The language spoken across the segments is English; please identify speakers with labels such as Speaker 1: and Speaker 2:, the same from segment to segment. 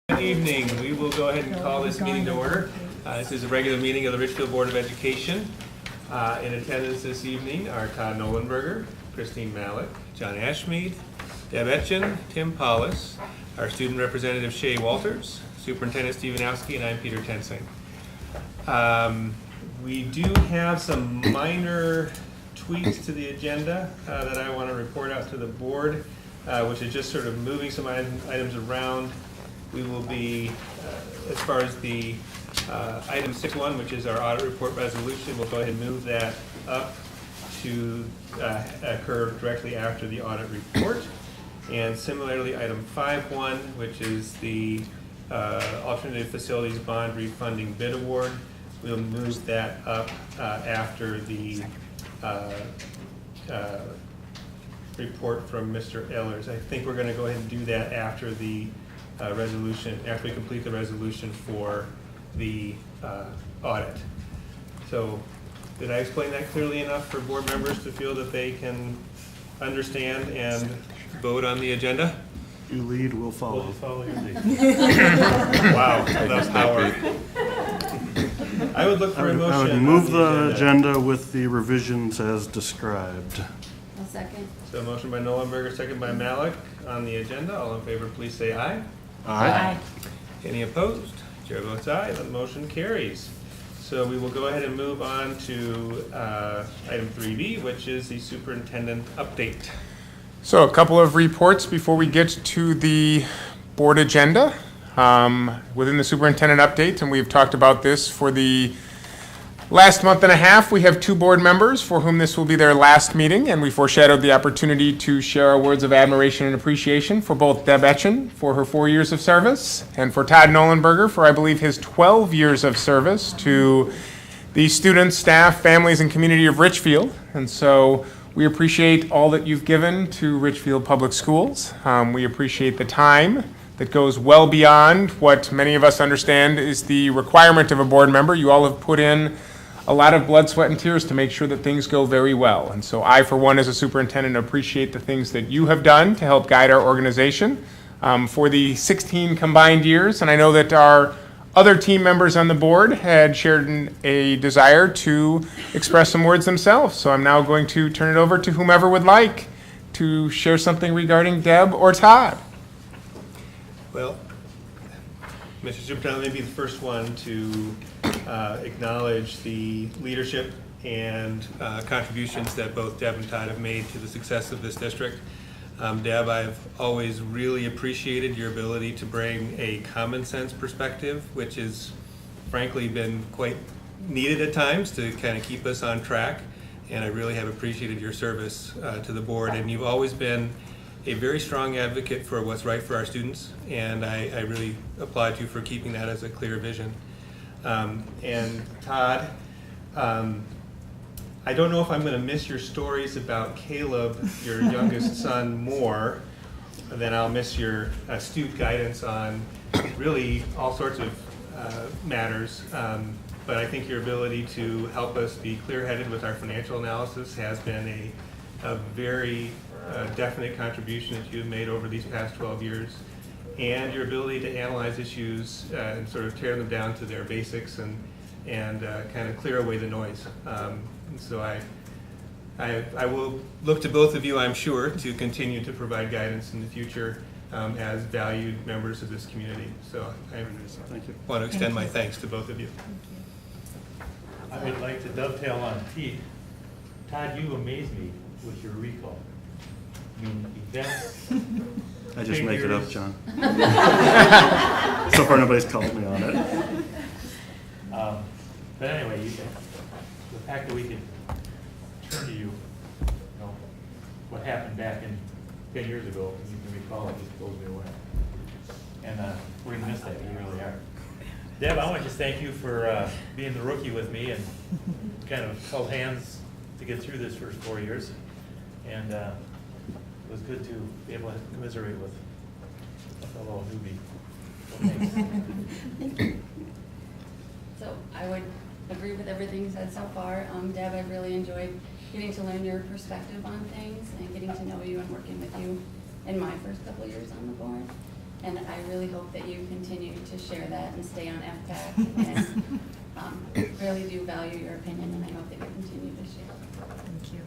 Speaker 1: Good evening. We will go ahead and call this meeting to order. This is a regular meeting of the Richfield Board of Education. In attendance this evening are Todd Nolenberger, Christine Malik, John Ashmead, Deb Etchen, Tim Paulus, our student representative Shay Walters, Superintendent Steve Anowski, and I'm Peter Tensing. We do have some minor tweaks to the agenda that I want to report out to the board, which is just sort of moving some items around. We will be, as far as the item 6.1, which is our audit report resolution, we'll go ahead and move that up to occur directly after the audit report. And similarly, item 5.1, which is the alternative facilities bond refunding bid award, we'll move that up after the report from Mr. Ehlers. I think we're going to go ahead and do that after the resolution, after we complete the resolution for the audit. So did I explain that clearly enough for board members to feel that they can understand and vote on the agenda?
Speaker 2: You lead, we'll follow.
Speaker 1: We'll follow your lead. Wow, that's power. I would look for a motion.
Speaker 2: I would move the agenda with the revisions as described.
Speaker 3: I'll second.
Speaker 1: So motion by Nolenberger, second by Malik on the agenda. All in favor, please say aye.
Speaker 2: Aye.
Speaker 1: Any opposed? Chair votes aye. The motion carries. So we will go ahead and move on to item 3B, which is the superintendent update.
Speaker 4: So a couple of reports before we get to the board agenda. Within the superintendent update, and we've talked about this for the last month and a half, we have two board members for whom this will be their last meeting, and we foreshadowed the opportunity to share our words of admiration and appreciation for both Deb Etchen for her 4 years of service, and for Todd Nolenberger for, I believe, his 12 years of service to the students, staff, families, and community of Richfield. And so we appreciate all that you've given to Richfield Public Schools. We appreciate the time that goes well beyond what many of us understand is the requirement of a board member. You all have put in a lot of blood, sweat, and tears to make sure that things go very well. And so I, for one, as a superintendent, appreciate the things that you have done to help guide our organization for the 16 combined years. And I know that our other team members on the board had shared a desire to express some words themselves. So I'm now going to turn it over to whomever would like to share something regarding Deb or Todd.
Speaker 1: Well, Mr. Superintendent may be the first one to acknowledge the leadership and contributions that both Deb and Todd have made to the success of this district. Deb, I've always really appreciated your ability to bring a common sense perspective, which has frankly been quite needed at times to kind of keep us on track. And I really have appreciated your service to the board. And you've always been a very strong advocate for what's right for our students, and I really applaud you for keeping that as a clear vision. And Todd, I don't know if I'm going to miss your stories about Caleb, your youngest son, more than I'll miss your astute guidance on really all sorts of matters. But I think your ability to help us be clear-headed with our financial analysis has been a very definite contribution that you've made over these past 12 years, and your ability to analyze issues and sort of tear them down to their basics and kind of clear away the noise. And so I will look to both of you, I'm sure, to continue to provide guidance in the future as valued members of this community. So I want to extend my thanks to both of you.
Speaker 5: I would like to dovetail on Pete. Todd, you amaze me with your recall. I mean, events.
Speaker 2: I just make it up, John. So far, nobody's called me on it.
Speaker 5: But anyway, the fact that we can turn to you, what happened back in 10 years ago, and you can recall it, just blows me away. And we're going to miss that, you really are. Deb, I want to just thank you for being the rookie with me and kind of held hands to get through this first 4 years. And it was good to be able to commiserate with a fellow newbie.
Speaker 3: Thank you. So I would agree with everything said so far. Deb, I've really enjoyed getting to learn your perspective on things and getting to know you and working with you in my first couple years on the board. And I really hope that you continue to share that and stay on FPAC. And really do value your opinion, and I hope that you continue to share.
Speaker 6: Thank you.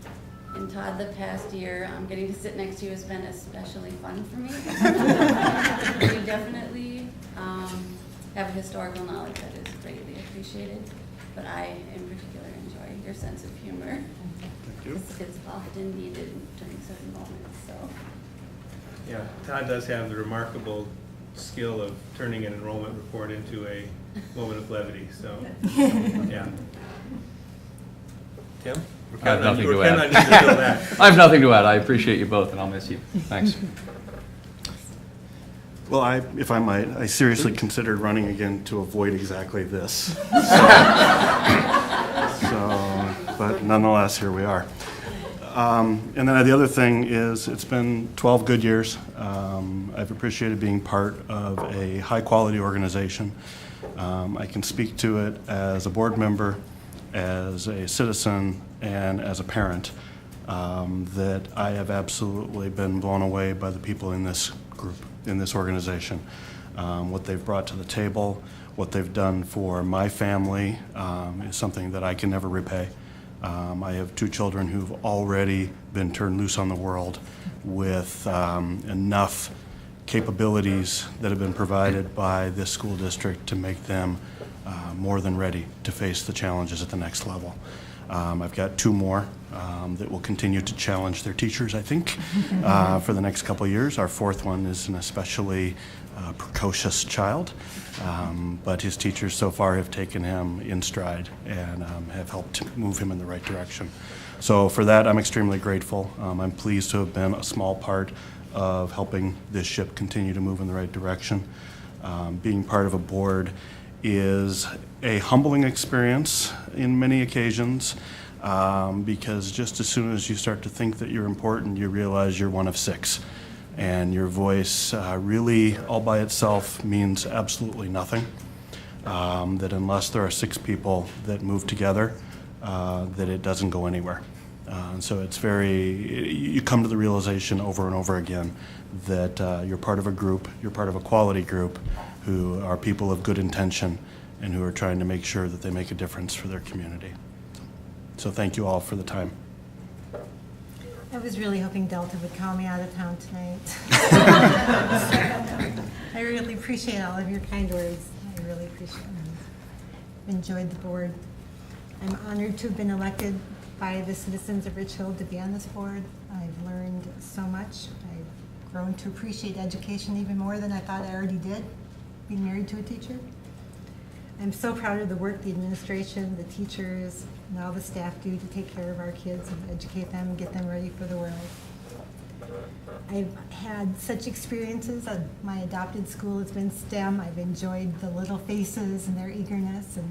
Speaker 3: And Todd, the past year, getting to sit next to you has been especially fun for me. You definitely have a historical knowledge that is greatly appreciated, but I in particular enjoy your sense of humor.
Speaker 2: Thank you.
Speaker 3: It's often needed during certain moments, so.
Speaker 1: Yeah, Todd does have the remarkable skill of turning an enrollment report into a moment of levity, so, yeah. Tim?
Speaker 7: I have nothing to
Speaker 1: We're counting
Speaker 7: add.
Speaker 1: on you to fill that.
Speaker 7: I have nothing to add. I appreciate you both, and I'll miss you. Thanks.
Speaker 2: Well, if I might, I seriously considered running again to avoid exactly this. But nonetheless, here we are. And then the other thing is, it's been 12 good years. I've appreciated being part of a high-quality organization. I can speak to it as a board member, as a citizen, and as a parent, that I have absolutely been blown away by the people in this group, in this organization. What they've brought to the table, what they've done for my family is something that I can never repay. I have 2 children who've already been turned loose on the world with enough capabilities that have been provided by this school district to make them more than ready to face the challenges at the next level. I've got 2 more that will continue to challenge their teachers, I think, for the next couple of years. Our 4th one is an especially precocious child, but his teachers so far have taken him in stride and have helped move him in the right direction. So for that, I'm extremely grateful. I'm pleased to have been a small part of helping this ship continue to move in the right direction. Being part of a board is a humbling experience in many occasions, because just as soon as you start to think that you're important, you realize you're one of 6. And your voice really all by itself means absolutely nothing. That unless there are 6 people that move together, that it doesn't go anywhere. And so you come to the realization over and over again that you're part of a group, you're part of a quality group who are people of good intention and who are trying to make sure that they make a difference for their community. So thank you all for the time.
Speaker 6: I was really hoping Delta would call me out of town tonight. I really appreciate all of your kind words. I really appreciate them. Enjoyed the board. I'm honored to have been elected by the citizens of Richfield to be on this board. I've learned so much. I've grown to appreciate education even more than I thought I already did, being married to a teacher. I'm so proud of the work the administration, the teachers, and all the staff do to take care of our kids and educate them and get them ready for the world. I've had such experiences. My adopted school has been STEM. I've enjoyed the little faces and their eagerness, and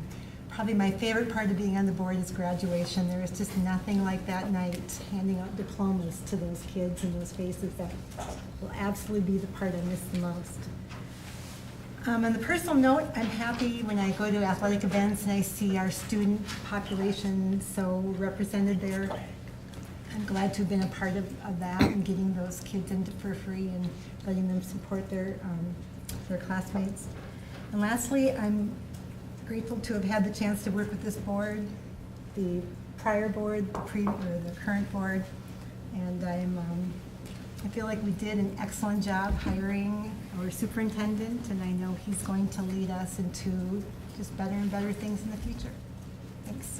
Speaker 6: probably my favorite part of being on the board is graduation. There is just nothing like that night, handing out diplomas to those kids and those faces. That will absolutely be the part I miss the most. On the personal note, I'm happy when I go to athletic events and I see our student population so represented there. I'm glad to have been a part of that and getting those kids in for free and letting them support their classmates. And lastly, I'm grateful to have had the chance to work with this board, the prior board, the current board, and I feel like we did an excellent job hiring our superintendent, and I know he's going to lead us into just better and better things in the future. Thanks.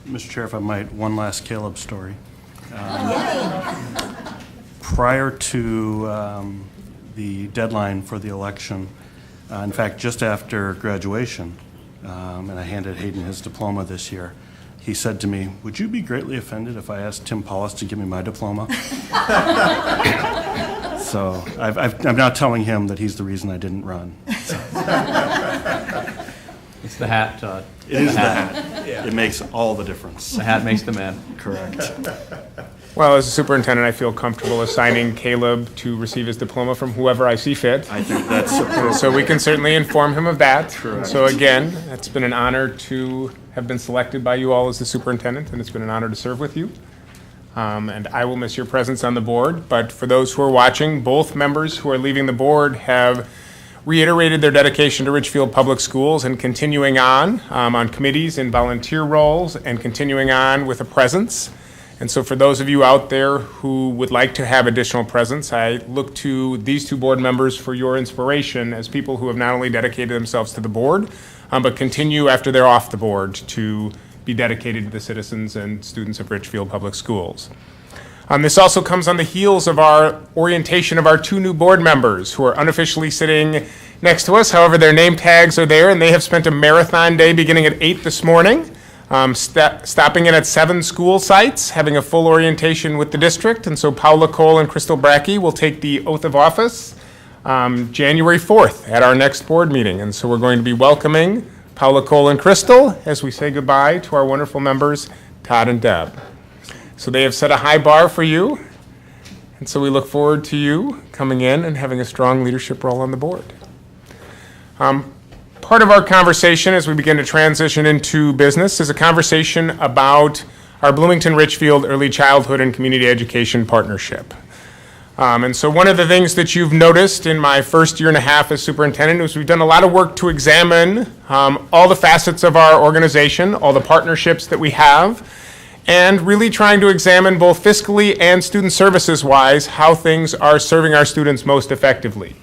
Speaker 2: Mr. Chair, if I might, one last Caleb story. Prior to the deadline for the election, in fact, just after graduation, and I handed Hayden his diploma this year, he said to me, "Would you be greatly offended if I asked Tim Paulus to give me my diploma?" So I'm now telling him that he's the reason I didn't run.
Speaker 7: It's the hat, Todd.
Speaker 2: It is the hat. Yeah. It makes all the difference.
Speaker 7: The hat makes the man.
Speaker 2: Correct.
Speaker 4: Well, as a superintendent, I feel comfortable assigning Caleb to receive his diploma from whoever I see fit.
Speaker 2: I think that's appropriate.
Speaker 4: So we can certainly inform him of that.
Speaker 2: Correct.
Speaker 4: So again, it's been an honor to have been selected by you all as the superintendent, and it's been an honor to serve with you. and I will miss your presence on the board. But for those who are watching, both members who are leaving the board have reiterated their dedication to Richfield Public Schools and continuing on committees and volunteer roles and continuing on with a presence. And so for those of you out there who would like to have additional presence, I look to these two board members for your inspiration as people who have not only dedicated themselves to the board, but continue after they're off the board to be dedicated to the citizens and students of Richfield Public Schools. This also comes on the heels of our orientation of our two new board members who are unofficially sitting next to us. However, their name tags are there, and they have spent a marathon day beginning at 8 this morning, stopping in at 7 school sites, having a full orientation with the district. And so Paula Cole and Crystal Brackey will take the oath of office January 4th at our next board meeting. And so we're going to be welcoming Paula Cole and Crystal as we say goodbye to our wonderful members, Todd and Deb. So they have set a high bar for you, and so we look forward to you coming in and having a strong leadership role on the board. Part of our conversation as we begin to transition into business is a conversation about our Bloomington Richfield Early Childhood and Community Education Partnership. And so one of the things that you've noticed in my first year and a half as superintendent is we've done a lot of work to examine all the facets of our organization, all the partnerships that we have, and really trying to examine both fiscally and student services-wise how things are serving our students most effectively.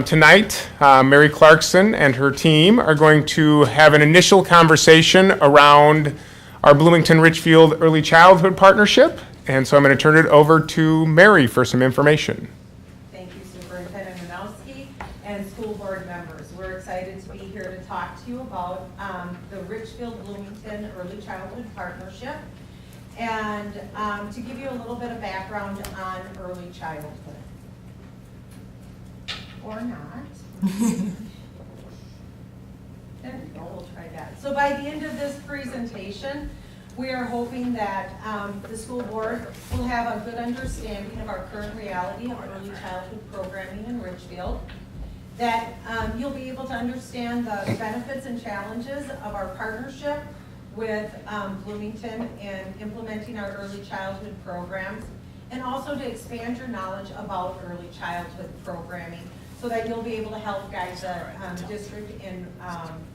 Speaker 4: Tonight, Mary Clarkson and her team are going to have an initial conversation around our Bloomington Richfield Early Childhood Partnership, and so I'm going to turn it over to Mary for some information.
Speaker 8: Thank you, Superintendent Minowski and school board members. We're excited to be here to talk to you about the Richfield Bloomington Early Childhood Partnership and to give you a little bit of background on early childhood. Or not. There we go, we'll try that. So by the end of this presentation, we are hoping that the school board will have a good understanding of our current reality of early childhood programming in Richfield, that you'll be able to understand the benefits and challenges of our partnership with Bloomington in implementing our early childhood programs, and also to expand your knowledge about early childhood programming so that you'll be able to help guide the district in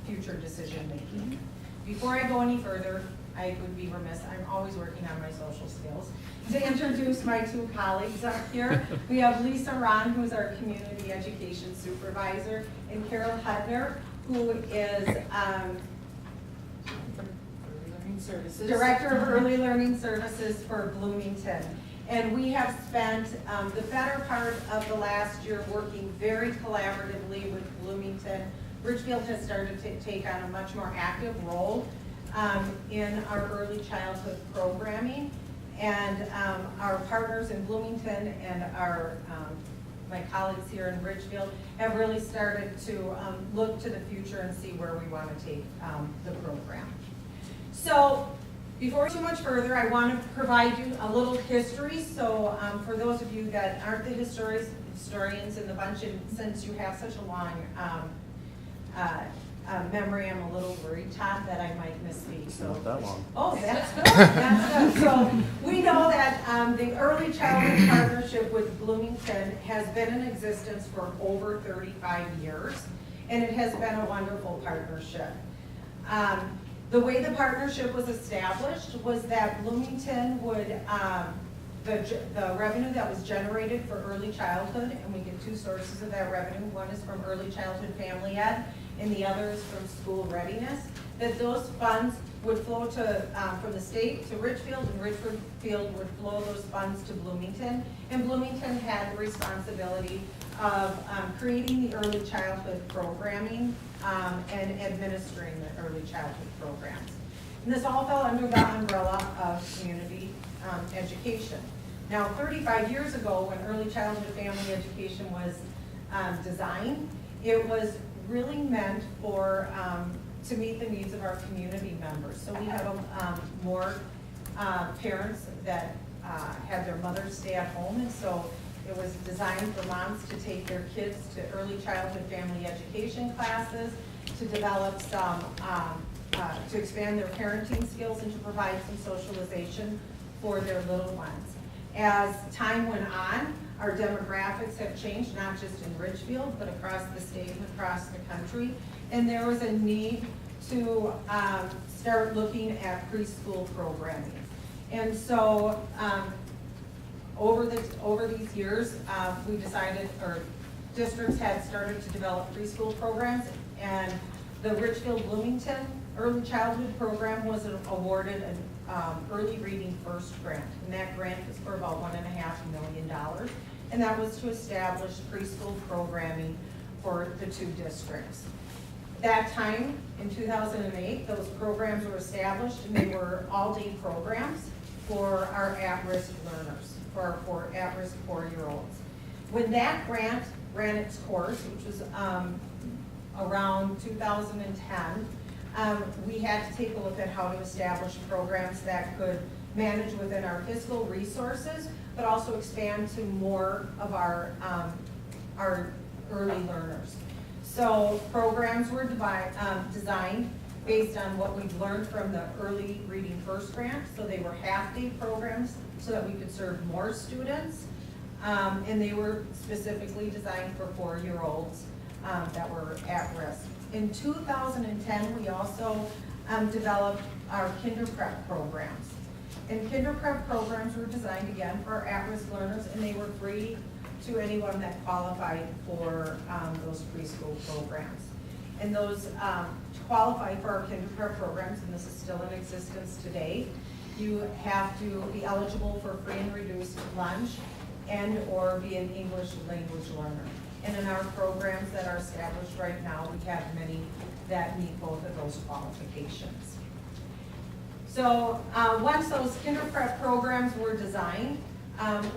Speaker 8: future decision making. Before I go any further, I would be remiss, I'm always working on my social skills, to introduce my two colleagues up here. We have Lisa Ron, who's our community education supervisor, and Carol Hudner, who is Director of Early Learning Services for Bloomington. And we have spent the better part of the last year working very collaboratively with Bloomington. Richfield has started to take on a much more active role in our early childhood programming, and our partners in Bloomington and our my colleagues here in Richfield have really started to look to the future and see where we want to take the program. So before too much further, I want to provide you a little history. So for those of you that aren't the historians in the bunch, and since you have such a long memory, I'm a little worried, Todd, that I might misspeak. So,
Speaker 2: not that long.
Speaker 8: Oh, that's good. That's good. So we know that the Early Childhood Partnership with Bloomington has been in existence for over 35 years, and it has been a wonderful partnership. The way the partnership was established was that Bloomington would, the revenue that was generated for early childhood, and we get two sources of that revenue, one is from early childhood family ed, and the other is from school readiness, that those funds would flow to, from the state to Richfield, and Richfield would flow those funds to Bloomington, and Bloomington had the responsibility of creating the early childhood programming and administering the early childhood programs. And this all fell under the umbrella of community education. Now, 35 years ago, when early childhood family education was designed, it was really meant for to meet the needs of our community members. So we have more parents that had their mothers stay at home, and so it was designed for moms to take their kids to early childhood family education classes, to develop some, to expand their parenting skills and to provide some socialization for their little ones. As time went on, our demographics have changed, not just in Richfield, but across the state and across the country. And there was a need to start looking at preschool programming. And so over these years, we decided, or districts had started to develop preschool programs, and the Richfield Bloomington Early Childhood Program was awarded an Early Reading First grant. And that grant was for about $1.5 million. And that was to establish preschool programming for the two districts. That time, in 2008, those programs were established, and they were all-day programs for our at-risk learners, for at-risk 4-year-olds. When that grant ran its course, which was around 2010, we had to take a look at how to establish programs that could manage within our fiscal resources, but also expand to more of our early learners. So programs were designed based on what we've learned from the Early Reading First grant. So they were half-day programs so that we could serve more students. And they were specifically designed for 4-year-olds that were at risk. In 2010, we also developed our Kinder Prep programs. And Kinder Prep programs were designed again for our at-risk learners, and they were free to anyone that qualified for those preschool programs. And those to qualify for our Kinder Prep programs, and this is still in existence today, you have to be eligible for free and reduced lunch and or be an English language learner. And in our programs that are established right now, we have many that meet both of those qualifications. So once those Kinder Prep programs were designed,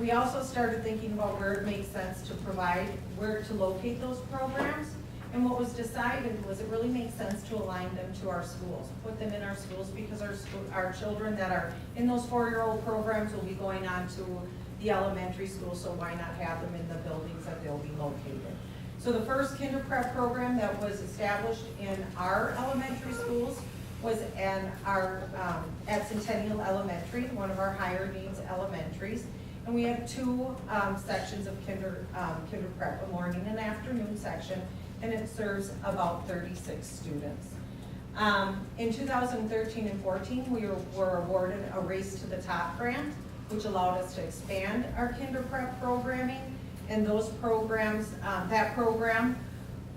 Speaker 8: we also started thinking about where it makes sense to provide, where to locate those programs. And what was decided was it really makes sense to align them to our schools, put them in our schools, because our children that are in those 4-year-old programs will be going on to the elementary school, so why not have them in the buildings that they'll be located. So the first Kinder Prep program that was established in our elementary schools was at Centennial Elementary, one of our higher needs elementaries. And we have 2 sections of Kinder Prep, a morning and afternoon section, and it serves about 36 students. In 2013 and 14, we were awarded a Race to the Top grant, which allowed us to expand our Kinder Prep programming. And those programs, that program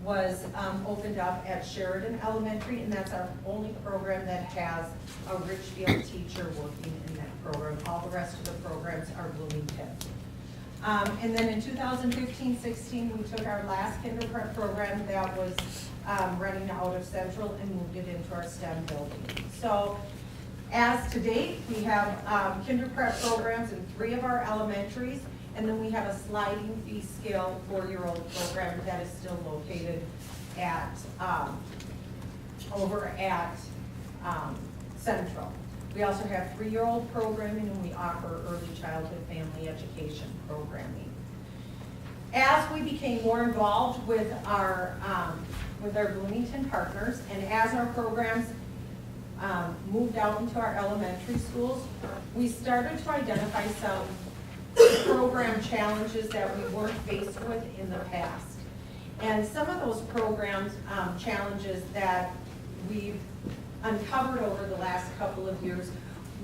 Speaker 8: was opened up at Sheridan Elementary, and that's our only program that has a Richfield teacher working in that program. All the rest of the programs are Bloomington. And then in 2015-16, we took our last Kinder Prep program that was running out of Central and moved it into our STEM building. So as to date, we have Kinder Prep programs in 3 of our elementaries, and then we have a sliding fee scale 4-year-old program that is still located at over at Central. We also have 3-year-old programming, and we offer early childhood family education programming. As we became more involved with our Bloomington partners, and as our programs moved out into our elementary schools, we started to identify some program challenges that we weren't faced with in the past. And some of those programs challenges that we've uncovered over the last couple of years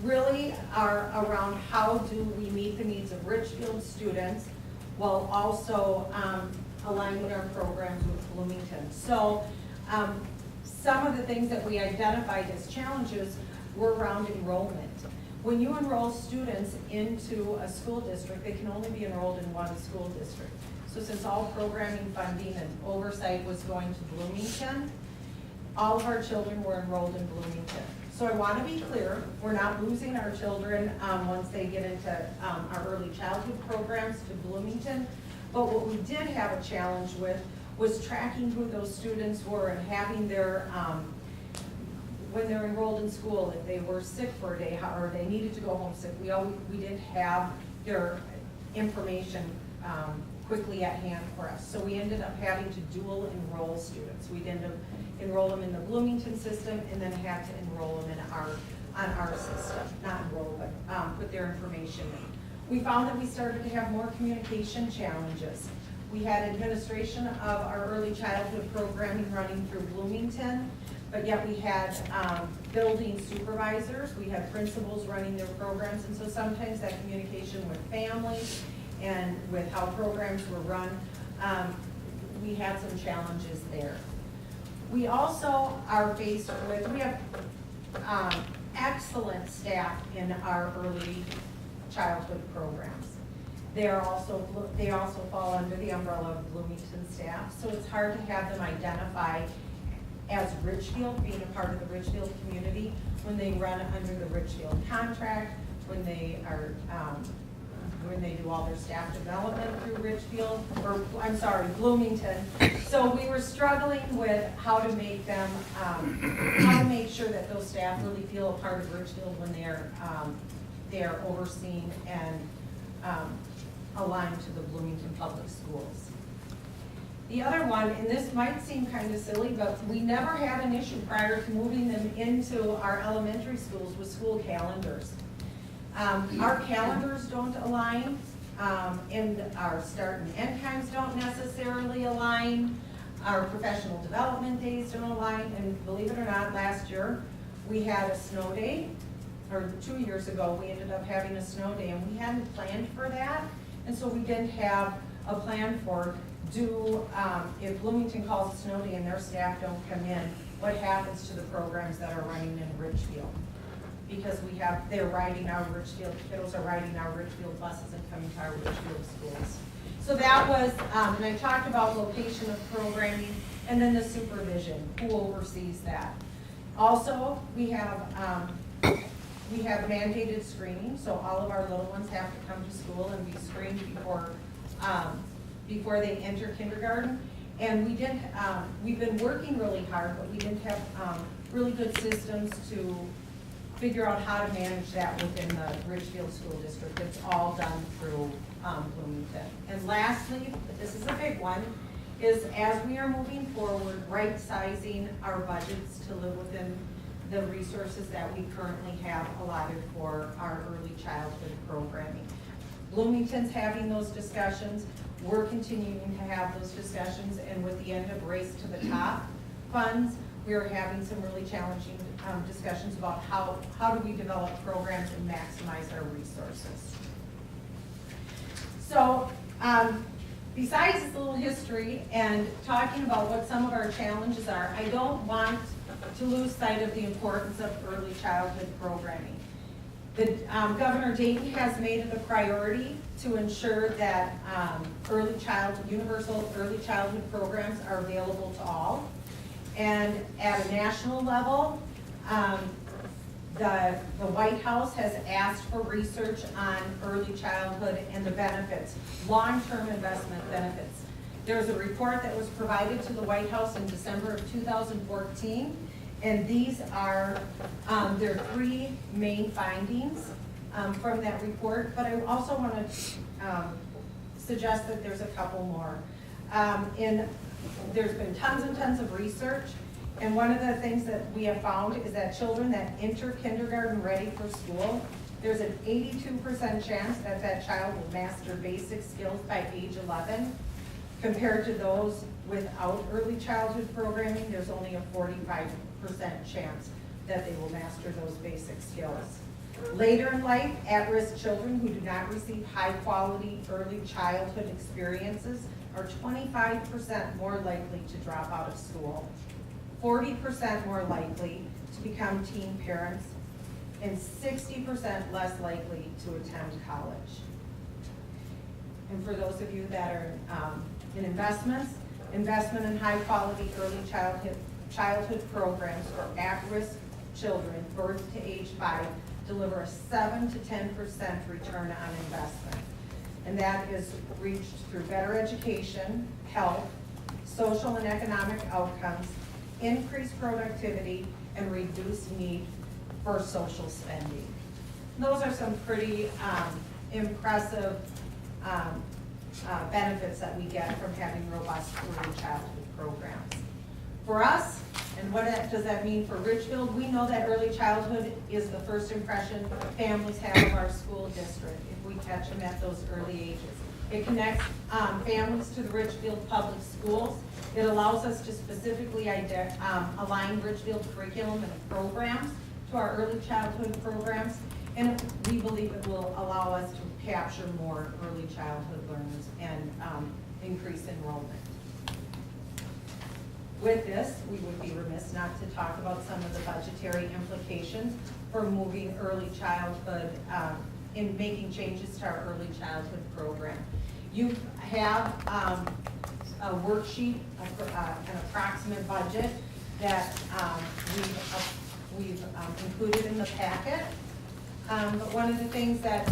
Speaker 8: really are around how do we meet the needs of Richfield students while also aligning our programs with Bloomington. So some of the things that we identified as challenges were around enrollment. When you enroll students into a school district, they can only be enrolled in one school district. So since all programming funding and oversight was going to Bloomington, all of our children were enrolled in Bloomington. So I want to be clear, we're not losing our children once they get into our early childhood programs to Bloomington. But what we did have a challenge with was tracking who those students were and having their, when they're enrolled in school, if they were sick for a day or they needed to go home sick, we didn't have their information quickly at hand for us. So we ended up having to dual enroll students. We'd end up enroll them in the Bloomington system and then had to enroll them in our on our system, not enroll, but put their information in. We found that we started to have more communication challenges. We had administration of our early childhood programming running through Bloomington, but yet we had building supervisors, we had principals running their programs, and so sometimes that communication with families and with how programs were run, we had some challenges there. We also are faced with, we have excellent staff in our early childhood programs. They also fall under the umbrella of Bloomington staff, so it's hard to have them identify as Richfield, being a part of the Richfield community, when they run under the Richfield contract, when they are, when they do all their staff development through Richfield, or, I'm sorry, Bloomington. So we were struggling with how to make them, how to make sure that those staff really feel a part of Richfield when they are overseen and aligned to the Bloomington Public Schools. The other one, and this might seem kind of silly, but we never had an issue prior to moving them into our elementary schools with school calendars. Our calendars don't align, and our start and end times don't necessarily align. Our professional development days don't align, and believe it or not, last year, we had a snow day, or 2 years ago, we ended up having a snow day, and we hadn't planned for that, and so we didn't have a plan for if Bloomington calls a snow day and their staff don't come in, what happens to the programs that are running in Richfield? Because they're riding our Richfield, kiddos are riding our Richfield buses and coming to our Richfield schools. So that was, and I talked about location of programming, and then the supervision, who oversees that. Also, we have mandated screening, so all of our little ones have to come to school and be screened before they enter kindergarten. And we've been working really hard, but we didn't have really good systems to figure out how to manage that within the Richfield School District. It's all done through Bloomington. And lastly, but this is a big one, is as we are moving forward, right-sizing our budgets to live within the resources that we currently have allotted for our early childhood programming. Bloomington's having those discussions. We're continuing to have those discussions, and with the end of Race to the Top funds, we are having some really challenging discussions about how do we develop programs and maximize our resources. So besides this little history and talking about what some of our challenges are, I don't want to lose sight of the importance of early childhood programming. Governor Dayton has made it a priority to ensure that universal early childhood programs are available to all. And at a national level, the White House has asked for research on early childhood and the benefits, long-term investment benefits. There's a report that was provided to the White House in December of 2014, and these are there are three main findings from that report, but I also want to suggest that there's a couple more. There's been tons and tons of research, and one of the things that we have found is that children that enter kindergarten ready for school, there's an 82% chance that that child will master basic skills by age 11, compared to those without early childhood programming, there's only a 45% chance that they will master those basic skills. Later in life, at-risk children who do not receive high-quality early childhood experiences are 25% more likely to drop out of school, 40% more likely to become teen parents, and 60% less likely to attend college. And for those of you that are in investment in high-quality early childhood programs for at-risk children birth to age 5 deliver a 7 to 10% return on investment. And that is reached through better education, health, social and economic outcomes, increased productivity, and reduced need for social spending. Those are some pretty impressive benefits that we get from having robust early childhood programs. For us, And what does that mean for Richfield? We know that early childhood is the first impression families have of our school district if we catch them at those early ages. It connects families to the Richfield Public Schools. It allows us to specifically align Richfield curriculum and programs to our early childhood programs. And we believe it will allow us to capture more early childhood learners and increase enrollment. With this, we would be remiss not to talk about some of the budgetary implications for moving early childhood, in making changes to our early childhood program. You have a worksheet, an approximate budget that we've included in the packet. But one of the things that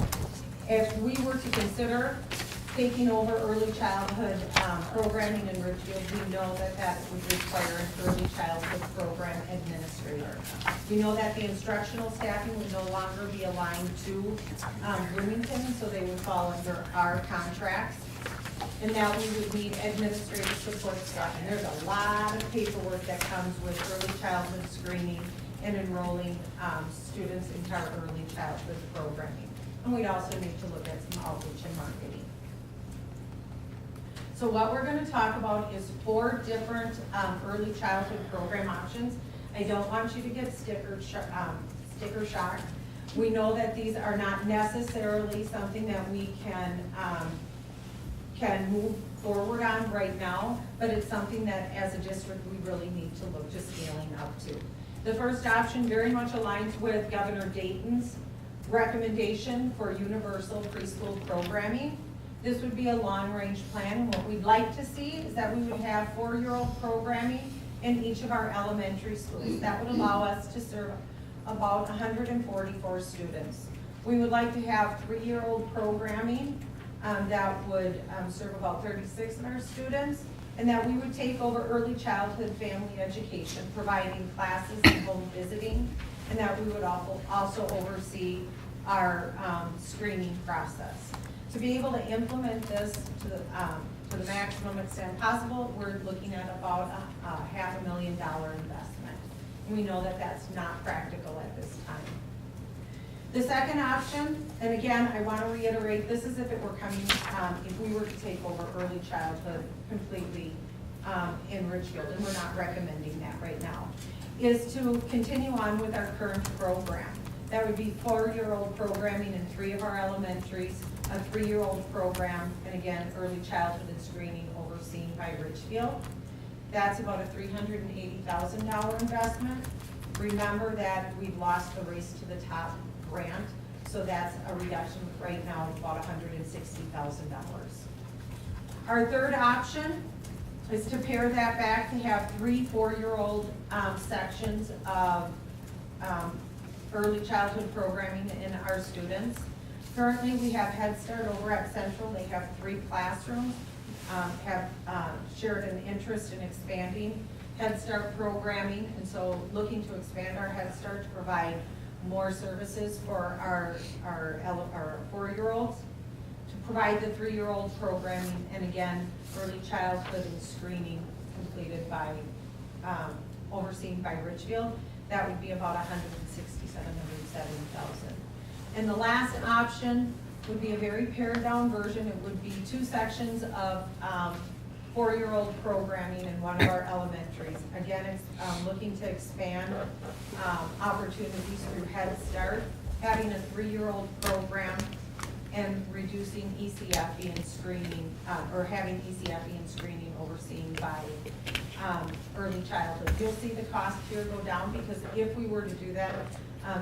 Speaker 8: if we were to consider taking over early childhood programming in Richfield, we know that that would require an early childhood program administrator. We know that the instructional staffing would no longer be aligned to Bloomington, so they would fall under our contracts. And now we would need administrative support staff. And there's a lot of paperwork that comes with early childhood screening and enrolling students into our early childhood programming. And we'd also need to look at some outreach and marketing. So what we're going to talk about is 4 different early childhood program options. I don't want you to get sticker shock. We know that these are not necessarily something that we can move forward on right now, but it's something that as a district we really need to look to scaling up to. The first option very much aligns with Governor Dayton's recommendation for universal preschool programming. This would be a long-range plan. What we'd like to see is that we would have 4-year-old programming in each of our elementary schools. That would allow us to serve about 144 students. We would like to have 3-year-old programming that would serve about 36 of our students, and that we would take over early childhood family education, providing classes and home visiting, and that we would also oversee our screening process. To be able to implement this to the maximum extent possible, we're looking at about a $500,000 investment. And we know that that's not practical at this time. The second option, and again, I want to reiterate, this is if it were coming, if we were to take over early childhood completely in Richfield, and we're not recommending that right now, is to continue on with our current program. That would be 4-year-old programming in 3 of our elementaries, a 3-year-old program, and again, early childhood and screening overseen by Richfield. That's about a $380,000 investment. Remember that we've lost the Race to the Top grant, so that's a reduction right now of about $160,000. Our third option is to pare that back to have 3 4-year-old sections of early childhood programming in our students. Currently, we have Head Start over at Central. They have 3 classrooms, have shared an interest in expanding Head Start programming, and so looking to expand our Head Start to provide more services for our 4-year-olds, to provide the 3-year-old programming, and again, early childhood and screening completed by, overseen by Richfield. That would be about $170,000. And the last option would be a very pared down version. It would be 2 sections of 4-year-old programming in one of our elementaries. Again, it's looking to expand opportunities through Head Start, having a 3-year-old program, and reducing ECFE and screening, or having ECFE and screening overseen by early childhood. You'll see the cost here go down, because if we were to do that,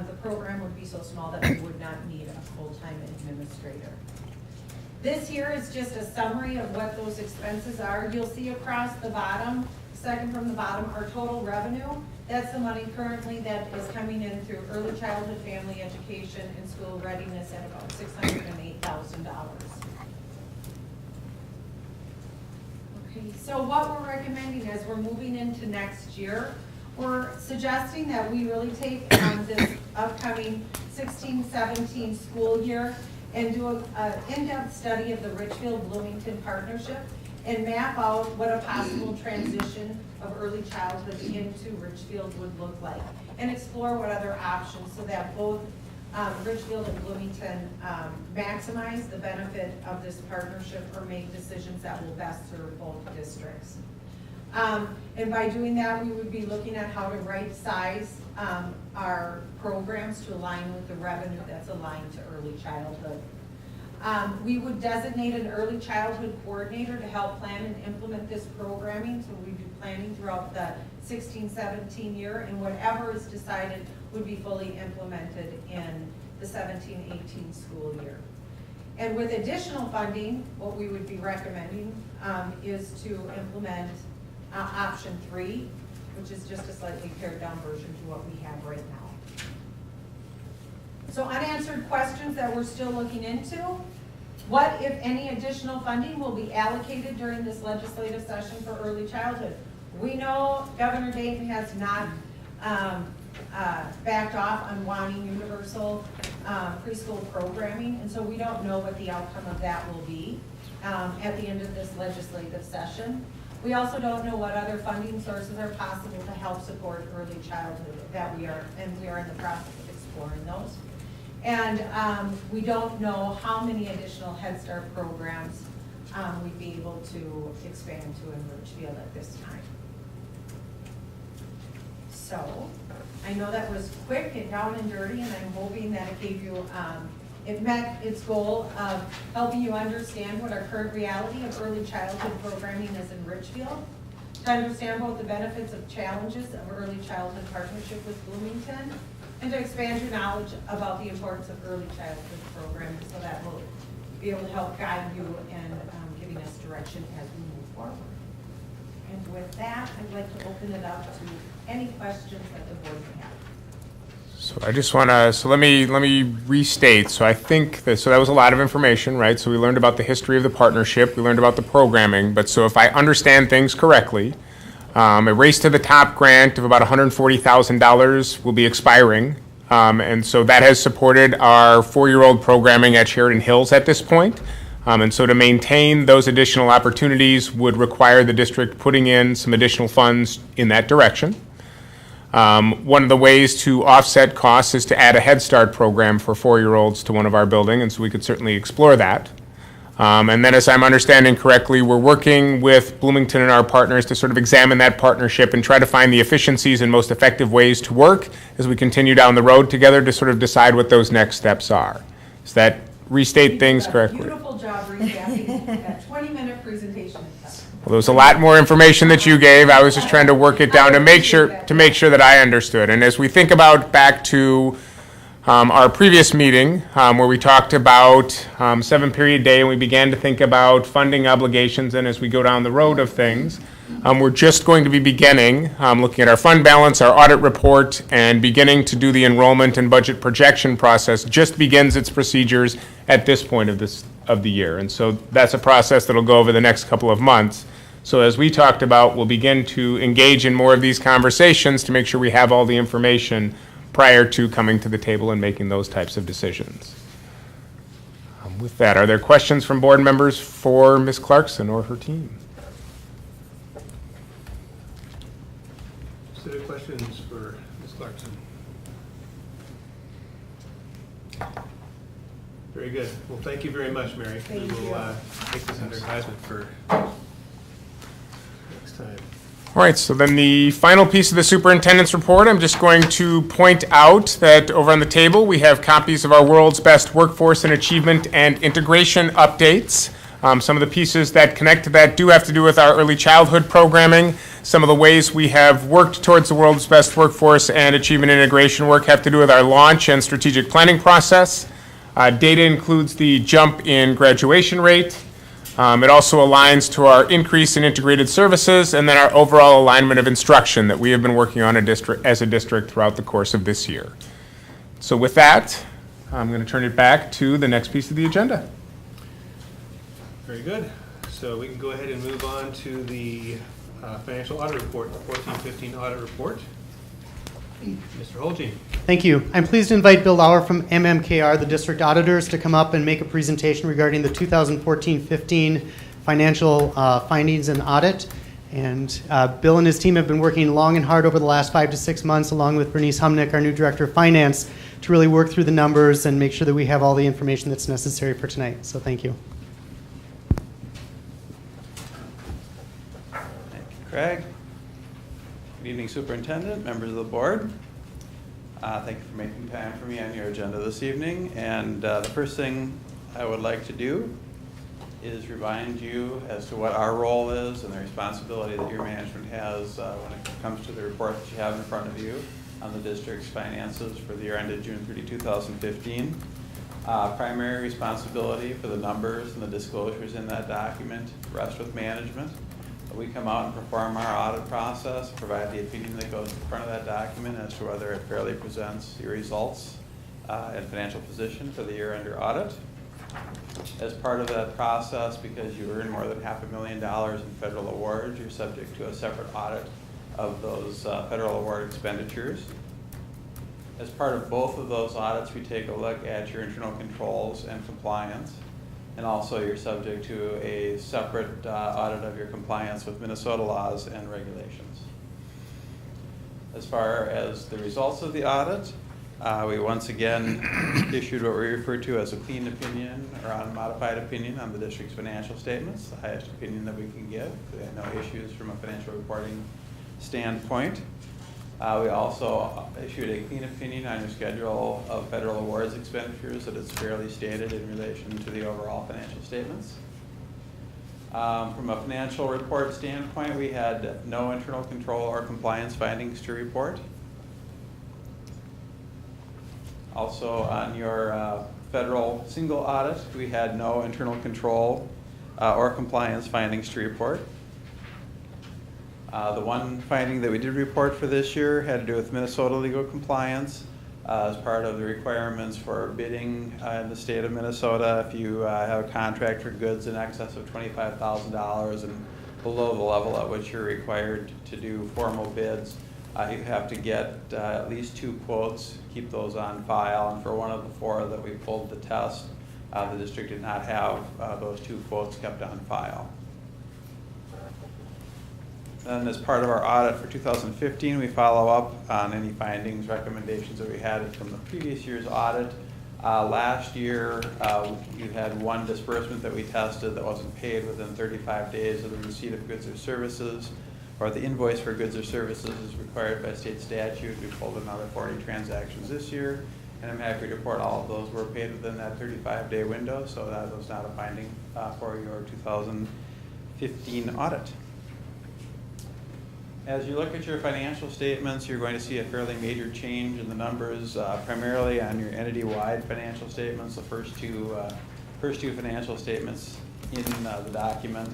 Speaker 8: the program would be so small that we would not need a full-time administrator. This here is just a summary of what those expenses are. You'll see across the bottom, second from the bottom, our total revenue. That's the money currently that is coming in through early childhood family education and school readiness at about $608,000. Okay, so what we're recommending as we're moving into next year, we're suggesting that we really take this upcoming 16-17 school year and do an in-depth study of the Richfield-Bloomington partnership and map out what a possible transition of early childhood into Richfield would look like, and explore what other options so that both Richfield and Bloomington maximize the benefit of this partnership or make decisions that will best serve both districts. And by doing that, we would be looking at how to right size our programs to align with the revenue that's aligned to early childhood. We would designate an early childhood coordinator to help plan and implement this programming. So we'd be planning throughout the 16-17 year, and whatever is decided would be fully implemented in the 17-18 school year. And with additional funding, what we would be recommending is to implement option 3, which is just a slightly pared down version to what we have right now. So unanswered questions that we're still looking into. What, if any, additional funding will be allocated during this legislative session for early childhood? We know Governor Dayton has not backed off on wanting universal preschool programming, and so we don't know what the outcome of that will be at the end of this legislative session. We also don't know what other funding sources are possible to help support early childhood that we are in the process of exploring those. And we don't know how many additional Head Start programs we'd be able to expand to in Richfield at this time. So I know that was quick and down and dirty, and I'm hoping that it gave you, it met its goal of helping you understand what our current reality of early childhood programming is in Richfield, to understand both the benefits of challenges of early childhood partnership with Bloomington, and to expand your knowledge about the importance of early childhood programming, so that will be able to help guide you in giving us direction as we move forward. And with that, I'd like to open it up to any questions that the board may have.
Speaker 4: So I just want to, so let me restate. So I think that, so that was a lot of information, right? So we learned about the history of the partnership, we learned about the programming, but so if I understand things correctly, a Race to the Top grant of about $140,000 will be expiring, and so that has supported our 4-year-old programming at Sheridan Hills at this point. And so to maintain those additional opportunities would require the district putting in some additional funds in that direction. One of the ways to offset costs is to add a Head Start program for 4-year-olds to one of our buildings, and so we could certainly explore that. And then, as I'm understanding correctly, we're working with Bloomington and our partners to sort of examine that partnership and try to find the efficiencies and most effective ways to work as we continue down the road together to sort of decide what those next steps are. Does that restate things correctly?
Speaker 8: Beautiful job recapping that 20-minute presentation.
Speaker 4: Well, there was a lot more information that you gave. I was just trying to work it down to make sure that I understood. And as we think about back to our previous meeting, where we talked about 7-period day, and we began to think about funding obligations, and as we go down the road of things, we're just going to be beginning looking at our fund balance, our audit report, and beginning to do the enrollment and budget projection process. Just begins its procedures at this point of the year, and so that's a process that'll go over the next couple of months. So as we talked about, we'll begin to engage in more of these conversations to make sure we have all the information prior to coming to the table and making those types of decisions. With that, are there questions from board members for Ms. Clarkson or her team?
Speaker 1: Specific questions for Ms. Clarkson? Very good. Well, thank you very much, Mary.
Speaker 8: Thank
Speaker 1: we will
Speaker 8: you.
Speaker 1: take this under advisement for next time.
Speaker 4: All right, so then the final piece of the superintendent's report, I'm just going to point out that over on the table, we have copies of our World's Best Workforce and Achievement and Integration updates. Some of the pieces that connect to that do have to do with our early childhood programming. Some of the ways we have worked towards the World's Best Workforce and Achievement Integration work have to do with our launch and strategic planning process. Data includes the jump in graduation rate. It also aligns to our increase in integrated services and then our overall alignment of instruction that we have been working on as a district throughout the course of this year. So with that, I'm going to turn it back to the next piece of the agenda.
Speaker 1: Very good. So we can go ahead and move on to the financial audit report, the 14-15 audit report. Mr. Holgeen.
Speaker 9: Thank you. I'm pleased to invite Bill Lauer from MMKR, the district auditors, to come up and make a presentation regarding the 2014-15 financial findings and audit. And Bill and his team have been working long and hard over the last 5 to 6 months, along with Bernice Humnick, our new Director of Finance, to really work through the numbers and make sure that we have all the information that's necessary for tonight. So thank you.
Speaker 10: Thank you, Craig. Good evening, Superintendent, members of the board. Thank you for making time for me on your agenda this evening. And the first thing I would like to do is remind you as to what our role is and the responsibility that your management has when it comes to the report that you have in front of you on the district's finances for the year ended June 30, 2015. Primary responsibility for the numbers and the disclosures in that document rests with management. We come out and perform our audit process, provide the opinion that goes in front of that document as to whether it fairly presents your results and financial position for the year under audit. As part of that process, because you earn more than $500,000 in federal awards, you're subject to a separate audit of those federal award expenditures. As part of both of those audits, we take a look at your internal controls and compliance. And also you're subject to a separate audit of your compliance with Minnesota laws and regulations. As far as the results of the audit, we once again issued what we refer to as a clean opinion or unmodified opinion on the district's financial statements, the highest opinion that we can give. We had no issues from a financial reporting standpoint. We also issued a clean opinion on your schedule of federal awards expenditures that is fairly stated in relation to the overall financial statements. From a financial report standpoint, we had no internal control or compliance findings to report. Also on your federal single audit, we had no internal control or compliance findings to report. The one finding that we did report for this year had to do with Minnesota legal compliance as part of the requirements for bidding in the state of Minnesota. If you have a contract for goods in excess of $25,000 and below the level at which you're required to do formal bids, you have to get at least 2 quotes, keep those on file, and for one of the 4 that we pulled the test, the district did not have those 2 quotes kept on file. And as part of our audit for 2015, we follow up on any findings, recommendations that we had from the previous year's audit. Last year, you had one disbursement that we tested that wasn't paid within 35 days of the receipt of goods or services, or the invoice for goods or services is required by state statute. We pulled another 40 transactions this year, and I'm happy to report all of those were paid within that 35-day window, so that was not a finding for your 2015 audit. As you look at your financial statements, you're going to see a fairly major change in the numbers, primarily on your entity-wide financial statements, the first two financial statements in the document.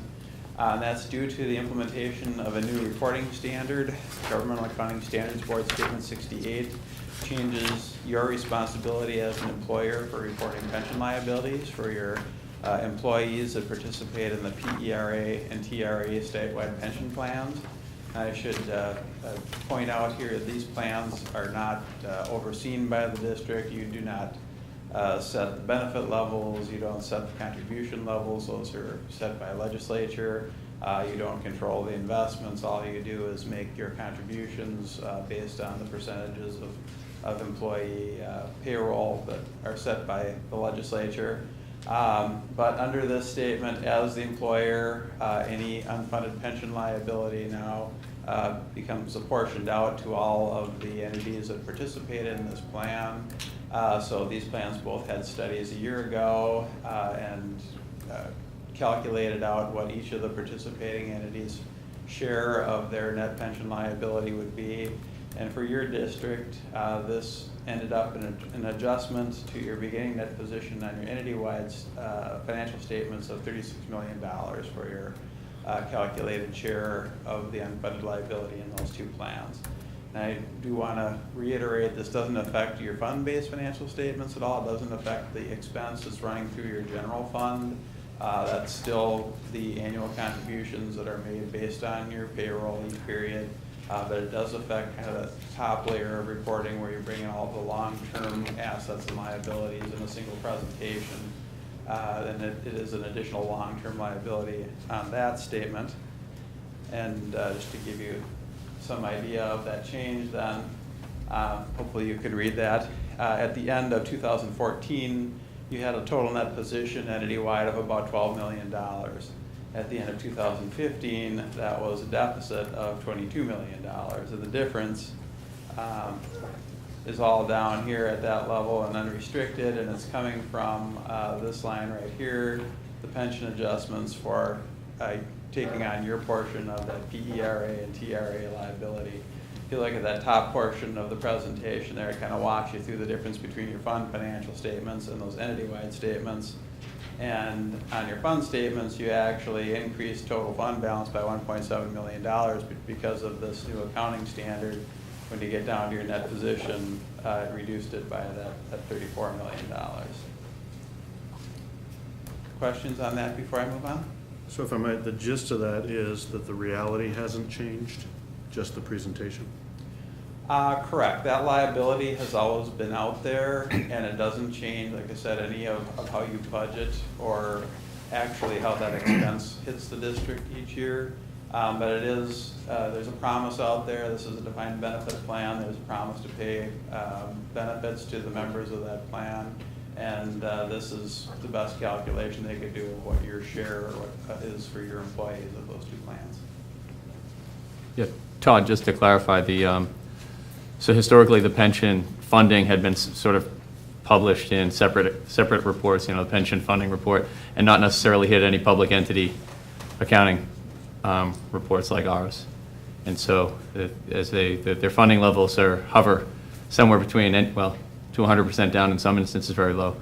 Speaker 10: That's due to the implementation of a new reporting standard, Governmental Accounting Standards Board Statement 68, changes your responsibility as an employer for reporting pension liabilities for your employees that participate in the PERA and TRA statewide pension plans. I should point out here that these plans are not overseen by the district. You do not set the benefit levels. You don't set the contribution levels. Those are set by legislature. You don't control the investments. All you do is make your contributions based on the percentages of employee payroll that are set by the legislature. But under this statement, as the employer, any unfunded pension liability now becomes apportioned out to all of the entities that participate in this plan. So these plans both had studies a year ago and calculated out what each of the participating entities' share of their net pension liability would be. And for your district, this ended up in an adjustment to your beginning net position on your entity-wide financial statements of $36 million for your calculated share of the unfunded liability in those 2 plans. And I do want to reiterate, this doesn't affect your fund-based financial statements at all. It doesn't affect the expense that's running through your general fund. That's still the annual contributions that are made based on your payroll each period. But it does affect kind of the top layer of reporting where you're bringing all the long-term assets and liabilities in a single presentation. And it is an additional long-term liability on that statement. And just to give you some idea of that change then, hopefully you can read that. At the end of 2014, you had a total net position entity-wide of about $12 million. At the end of 2015, that was a deficit of $22 million. And the difference is all down here at that level and unrestricted, and it's coming from this line right here, the pension adjustments for taking on your portion of that PERA and TRA liability. If you look at that top portion of the presentation there, it kind of walks you through the difference between your fund financial statements and those entity-wide statements. And on your fund statements, you actually increased total fund balance by $1.7 million because of this new accounting standard. When you get down to your net position, it reduced it by that $34 million. Questions on that before I move on?
Speaker 2: So if I might, the gist of that is that the reality hasn't changed, just the presentation?
Speaker 10: Correct. That liability has always been out there, and it doesn't change, like I said, any of how you budget or actually how that expense hits the district each year. But it is, there's a promise out there. This is a defined benefit plan. There's a promise to pay benefits to the members of that plan. And this is the best calculation they could do of what your share is for your employees of those two plans.
Speaker 7: Yeah, Todd, just to clarify, so historically the pension funding had been sort of published in separate reports, the pension funding report, and not necessarily hit any public entity accounting reports like ours. And so as their funding levels hover somewhere between, well, to 100% down, in some instances very low.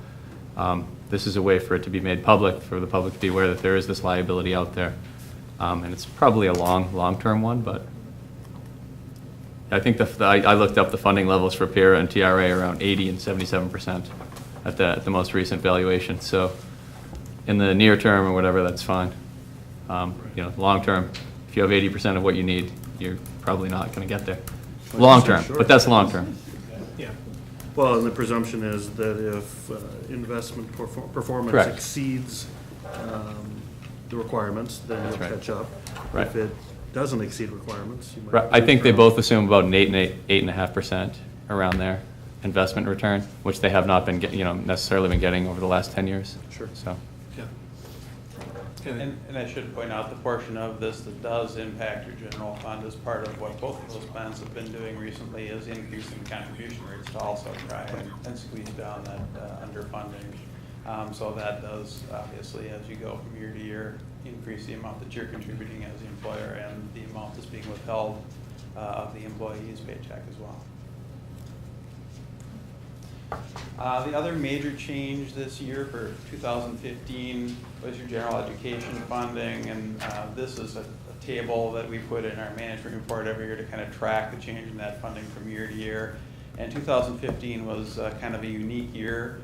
Speaker 7: This is a way for it to be made public, for the public to be aware that there is this liability out there. And it's probably a long-term one, but I think I looked up the funding levels for PERA and TRA around 80 and 77% at the most recent valuation. So in the near term or whatever, that's fine. Long term, if you have 80% of what you need, you're probably not going to get there. Long term, but that's long term.
Speaker 1: Yeah.
Speaker 2: Well, and the presumption is that if investment performance
Speaker 7: Correct.
Speaker 2: exceeds the requirements, then you'll
Speaker 7: right.
Speaker 2: catch up.
Speaker 7: Right.
Speaker 2: If it doesn't exceed requirements, you might.
Speaker 7: Right. I think they both assume about an 8.5% around there investment return, which they have not been necessarily been getting over the last 10 years.
Speaker 2: Sure.
Speaker 7: So.
Speaker 1: Yeah.
Speaker 10: And I should point out the portion of this that does impact your general fund as part of what both of those plans have been doing recently is increasing contribution rates to also try and squeeze down that underfunding. So that does, obviously, as you go from year to year, increase the amount that you're contributing as the employer and the amount that's being withheld of the employee's paycheck as well. The other major change this year for 2015 was your general education funding, and this is a table that we put in our management report every year to kind of track the change in that funding from year to year. And 2015 was kind of a unique year.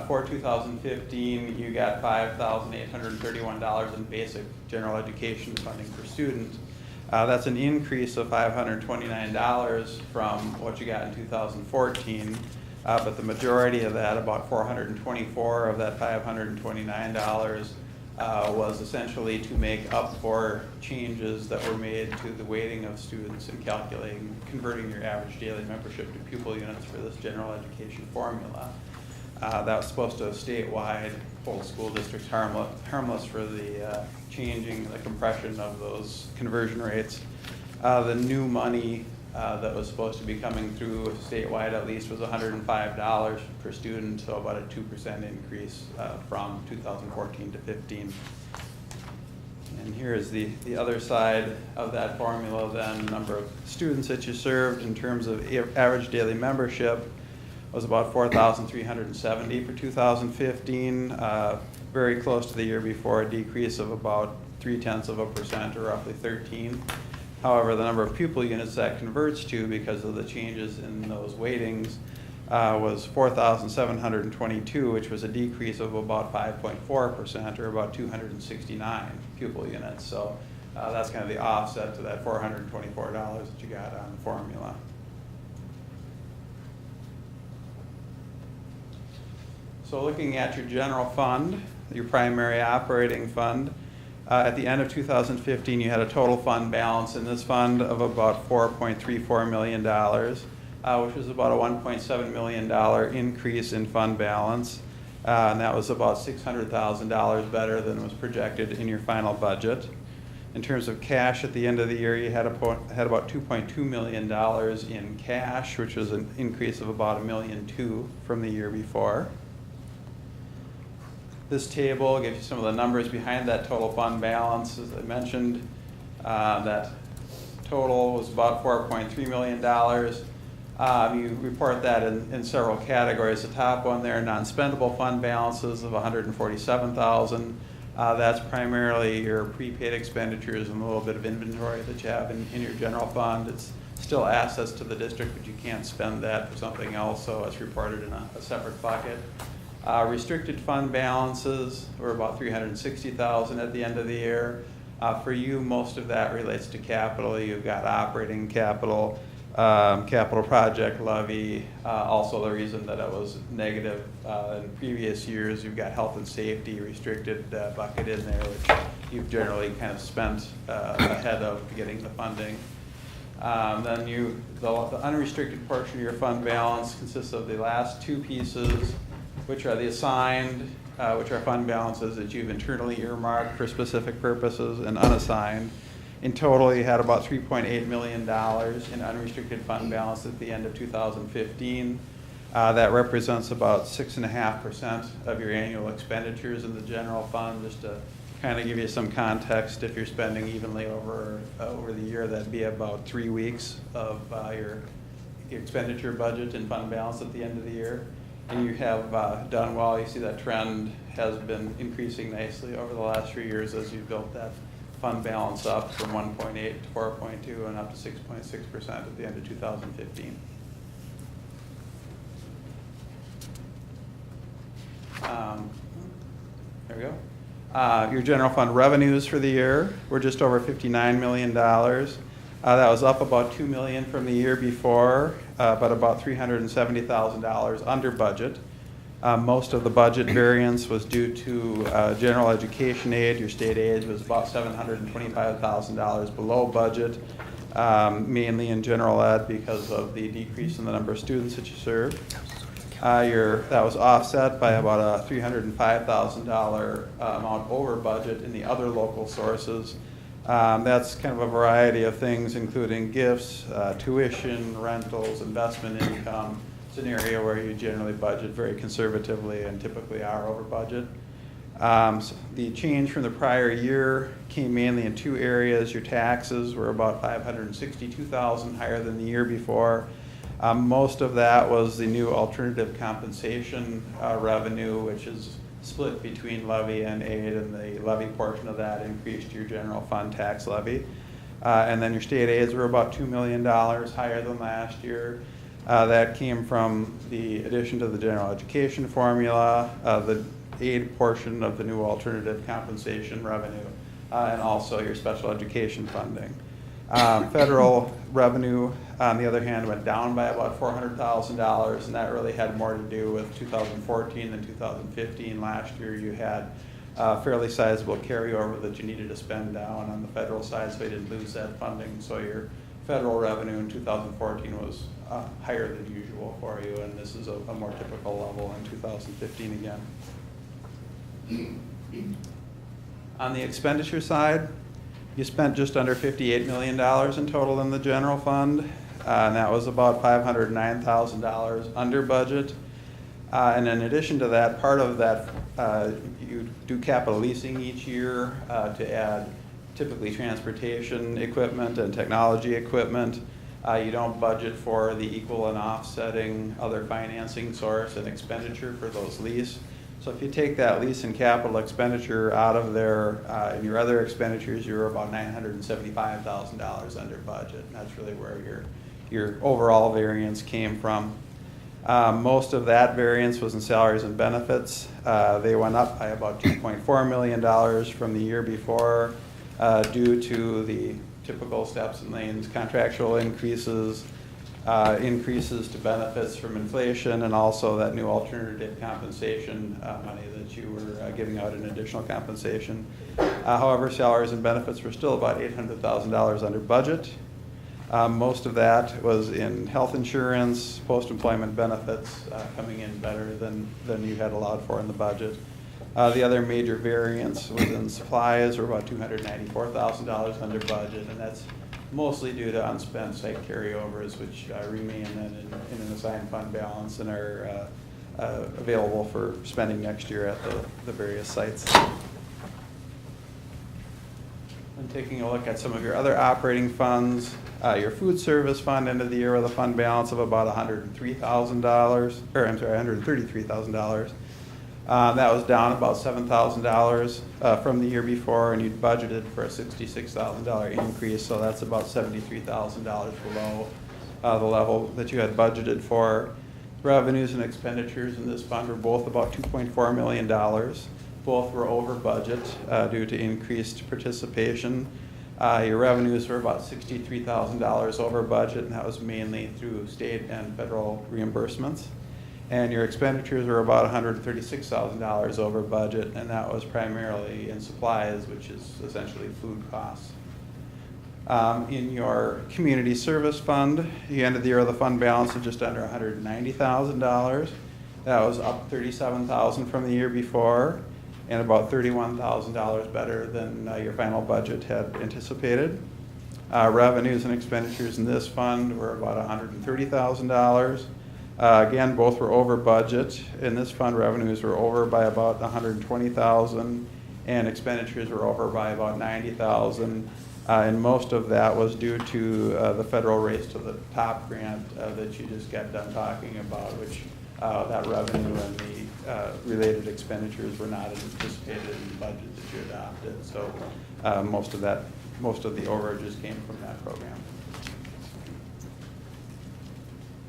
Speaker 10: For 2015, you got $5,831 in basic general education funding per student. That's an increase of $529 from what you got in 2014. But the majority of that, about $424 of that $529, was essentially to make up for changes that were made to the weighting of students in converting your average daily membership to pupil units for this general education formula. That was supposed to statewide hold school districts harmless for the changing, the compression of those conversion rates. The new money that was supposed to be coming through statewide at least was $105 per student, so about a 2% increase from 2014 to 15. And here is the other side of that formula then. Number of students that you served in terms of average daily membership was about 4,370 for 2015, very close to the year before, a decrease of about 0.3%, or roughly 13. However, the number of pupil units that converts to because of the changes in those weightings was 4,722, which was a decrease of about 5.4%, or about 269 pupil units. So that's kind of the offset to that $424 that you got on the formula. So looking at your general fund, your primary operating fund, At the end of 2015, you had a total fund balance in this fund of about $4.34 million, which was about a $1.7 million increase in fund balance. And that was about $600,000 better than was projected in your final budget. In terms of cash at the end of the year, you had about $2.2 million in cash, which was an increase of about $1.2 million from the year before. This table gives you some of the numbers behind that total fund balance. As I mentioned, that total was about $4.3 million. You report that in several categories. The top one there, non-spendable fund balances of $147,000. That's primarily your prepaid expenditures and a little bit of inventory that you have in your general fund. It's still assets to the district, but you can't spend that for something else, so it's reported in a separate bucket. Restricted fund balances were about $360,000 at the end of the year. For you, most of that relates to capital. You've got operating capital, capital project levy. Also, the reason that it was negative in previous years, you've got health and safety restricted bucket in there, which you've generally kind of spent ahead of getting the funding. Then the unrestricted portion of your fund balance consists of the last two pieces, which are the assigned, which are fund balances that you've internally earmarked for specific purposes, and unassigned. In total, you had about $3.8 million in unrestricted fund balance at the end of 2015. That represents about 6.5% of your annual expenditures in the general fund. Just to kind of give you some context, if you're spending evenly over the year, that'd be about 3 weeks of your expenditure budget and fund balance at the end of the year. And you have done well. You see that trend has been increasing nicely over the last 3 years as you've built that fund balance up from 1.8 to 4.2 and up to 6.6% at the end of 2015. There we go. Your general fund revenues for the year were just over $59 million. That was up about $2 million from the year before, but about $370,000 under budget. Most of the budget variance was due to general education aid. Your state aid was about $725,000 below budget, mainly in general ed because of the decrease in the number of students that you serve. That was offset by about a $305,000 amount over budget in the other local sources. That's kind of a variety of things, including gifts, tuition, rentals, investment income. It's an area where you generally budget very conservatively and typically are over budget. So the change from the prior year came mainly in two areas. Your taxes were about $562,000 higher than the year before. Most of that was the new alternative compensation revenue, which is split between levy and aid, and the levy portion of that increased your general fund tax levy. And then your state aids were about $2 million higher than last year. That came from the addition to the general education formula, the aid portion of the new alternative compensation revenue, and also your special education funding. Federal revenue, on the other hand, went down by about $400,000, and that really had more to do with 2014 than 2015. Last year you had fairly sizable carryover that you needed to spend down on the federal side, so you didn't lose that funding. So your federal revenue in 2014 was higher than usual for you, and this is a more typical level in 2015 again. On the expenditure side, you spent just under $58 million in total in the general fund, and that was about $509,000 under budget. And in addition to that, part of that, you do capital leasing each year to add typically transportation equipment and technology equipment. You don't budget for the equal and offsetting other financing source and expenditure for those lease. So if you take that lease and capital expenditure out of there, in your other expenditures, you're about $975,000 under budget. And that's really where your overall variance came from. Most of that variance was in salaries and benefits. They went up by about $2.4 million from the year before due to the typical steps and lanes, contractual increases, increases to benefits from inflation, and also that new alternative compensation money that you were giving out in additional compensation. However, salaries and benefits were still about $800,000 under budget. Most of that was in health insurance, post-employment benefits, coming in better than you had allowed for in the budget. The other major variance was in supplies, or about $294,000 under budget, and that's mostly due to unspent site carryovers, which remain then in an assigned fund balance and are available for spending next year at the various sites. And taking a look at some of your other operating funds, your food service fund ended the year with a fund balance of about $133,000. That was down about $7,000 from the year before, and you'd budgeted for a $66,000 increase, so that's about $73,000 below the level that you had budgeted for. Revenues and expenditures in this fund were both about $2.4 million. Both were over budget due to increased participation. Your revenues were about $63,000 over budget, and that was mainly through state and federal reimbursements. And your expenditures were about $136,000 over budget, and that was primarily in supplies, which is essentially food costs. In your community service fund, you ended the year with a fund balance of just under $190,000. That was up $37,000 from the year before, and about $31,000 better than your final budget had anticipated. Revenues and expenditures in this fund were about $130,000. Again, both were over budget. In this fund, revenues were over by about $120,000, and expenditures were over by about $90,000. And most of that was due to the federal Race to the Top grant that you just got done talking about, which that revenue and the related expenditures were not anticipated in the budget that you adopted. So most of the overages came from that program.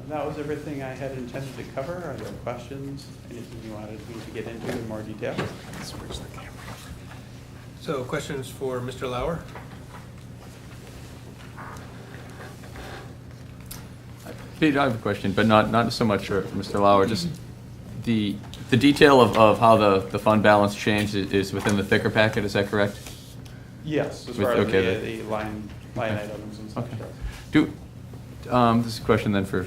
Speaker 10: And that was everything I had intended to cover. Are there questions? Anything you wanted me to get into in more detail?
Speaker 2: Switch the camera.
Speaker 1: So questions for Mr. Lauer?
Speaker 7: Pete, I have a question, but not so much for Mr. Lauer. Just the detail of how the fund balance changed is within the thicker packet, is that correct?
Speaker 10: Yes, as far as the line items and such.
Speaker 7: Okay. This is a question then for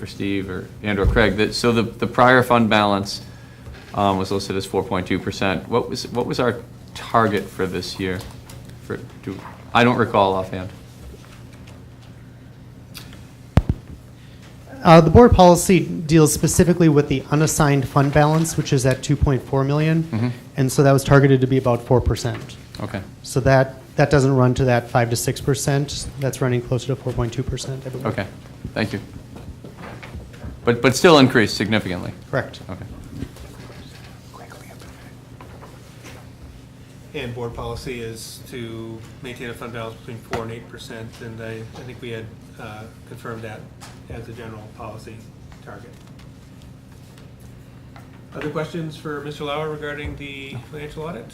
Speaker 7: Steve or Craig. So the prior fund balance was listed as 4.2%. What was our target for this year? I don't recall offhand.
Speaker 9: The board policy deals specifically with the unassigned fund balance, which is at $2.4 million, and so that was targeted to be about 4%.
Speaker 7: Okay.
Speaker 9: So that doesn't run to that 5 to 6%. That's running closer to 4.2%, I believe.
Speaker 7: Okay. Thank you. But still increased significantly.
Speaker 9: Correct.
Speaker 7: Okay.
Speaker 1: And board policy is to maintain a fund balance between 4 and 8%, and I think we had confirmed that as a general policy target. Other questions for Mr. Lauer regarding the financial audit?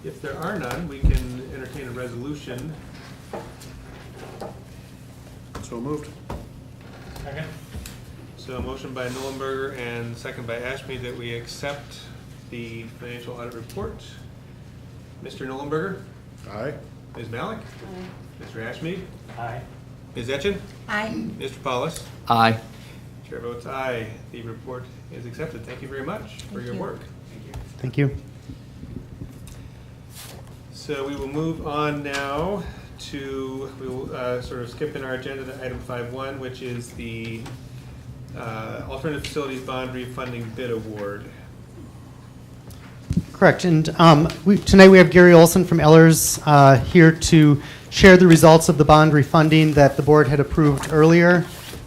Speaker 1: If there are none, we can entertain a resolution.
Speaker 2: So moved.
Speaker 5: Second?
Speaker 1: So a motion by Nullenberger and second by Ashby that we accept the financial audit report. Mr. Nullenberger?
Speaker 2: Aye.
Speaker 1: Ms. Malik? Mr. Ashmead?
Speaker 5: Aye.
Speaker 1: Ms. Etchen?
Speaker 6: Aye.
Speaker 1: Mr. Paulus?
Speaker 7: Aye.
Speaker 1: Chair votes aye. The report is accepted. Thank you very much for your
Speaker 6: you.
Speaker 1: work.
Speaker 9: Thank you.
Speaker 1: So we will move on now to, we will sort of skip in our agenda to item 5.1, which is the Alternative Facilities Bond Refunding Bid Award.
Speaker 9: Correct. And tonight we have Gary Olson from Ellers here to share the results of the bond refunding that the board had approved earlier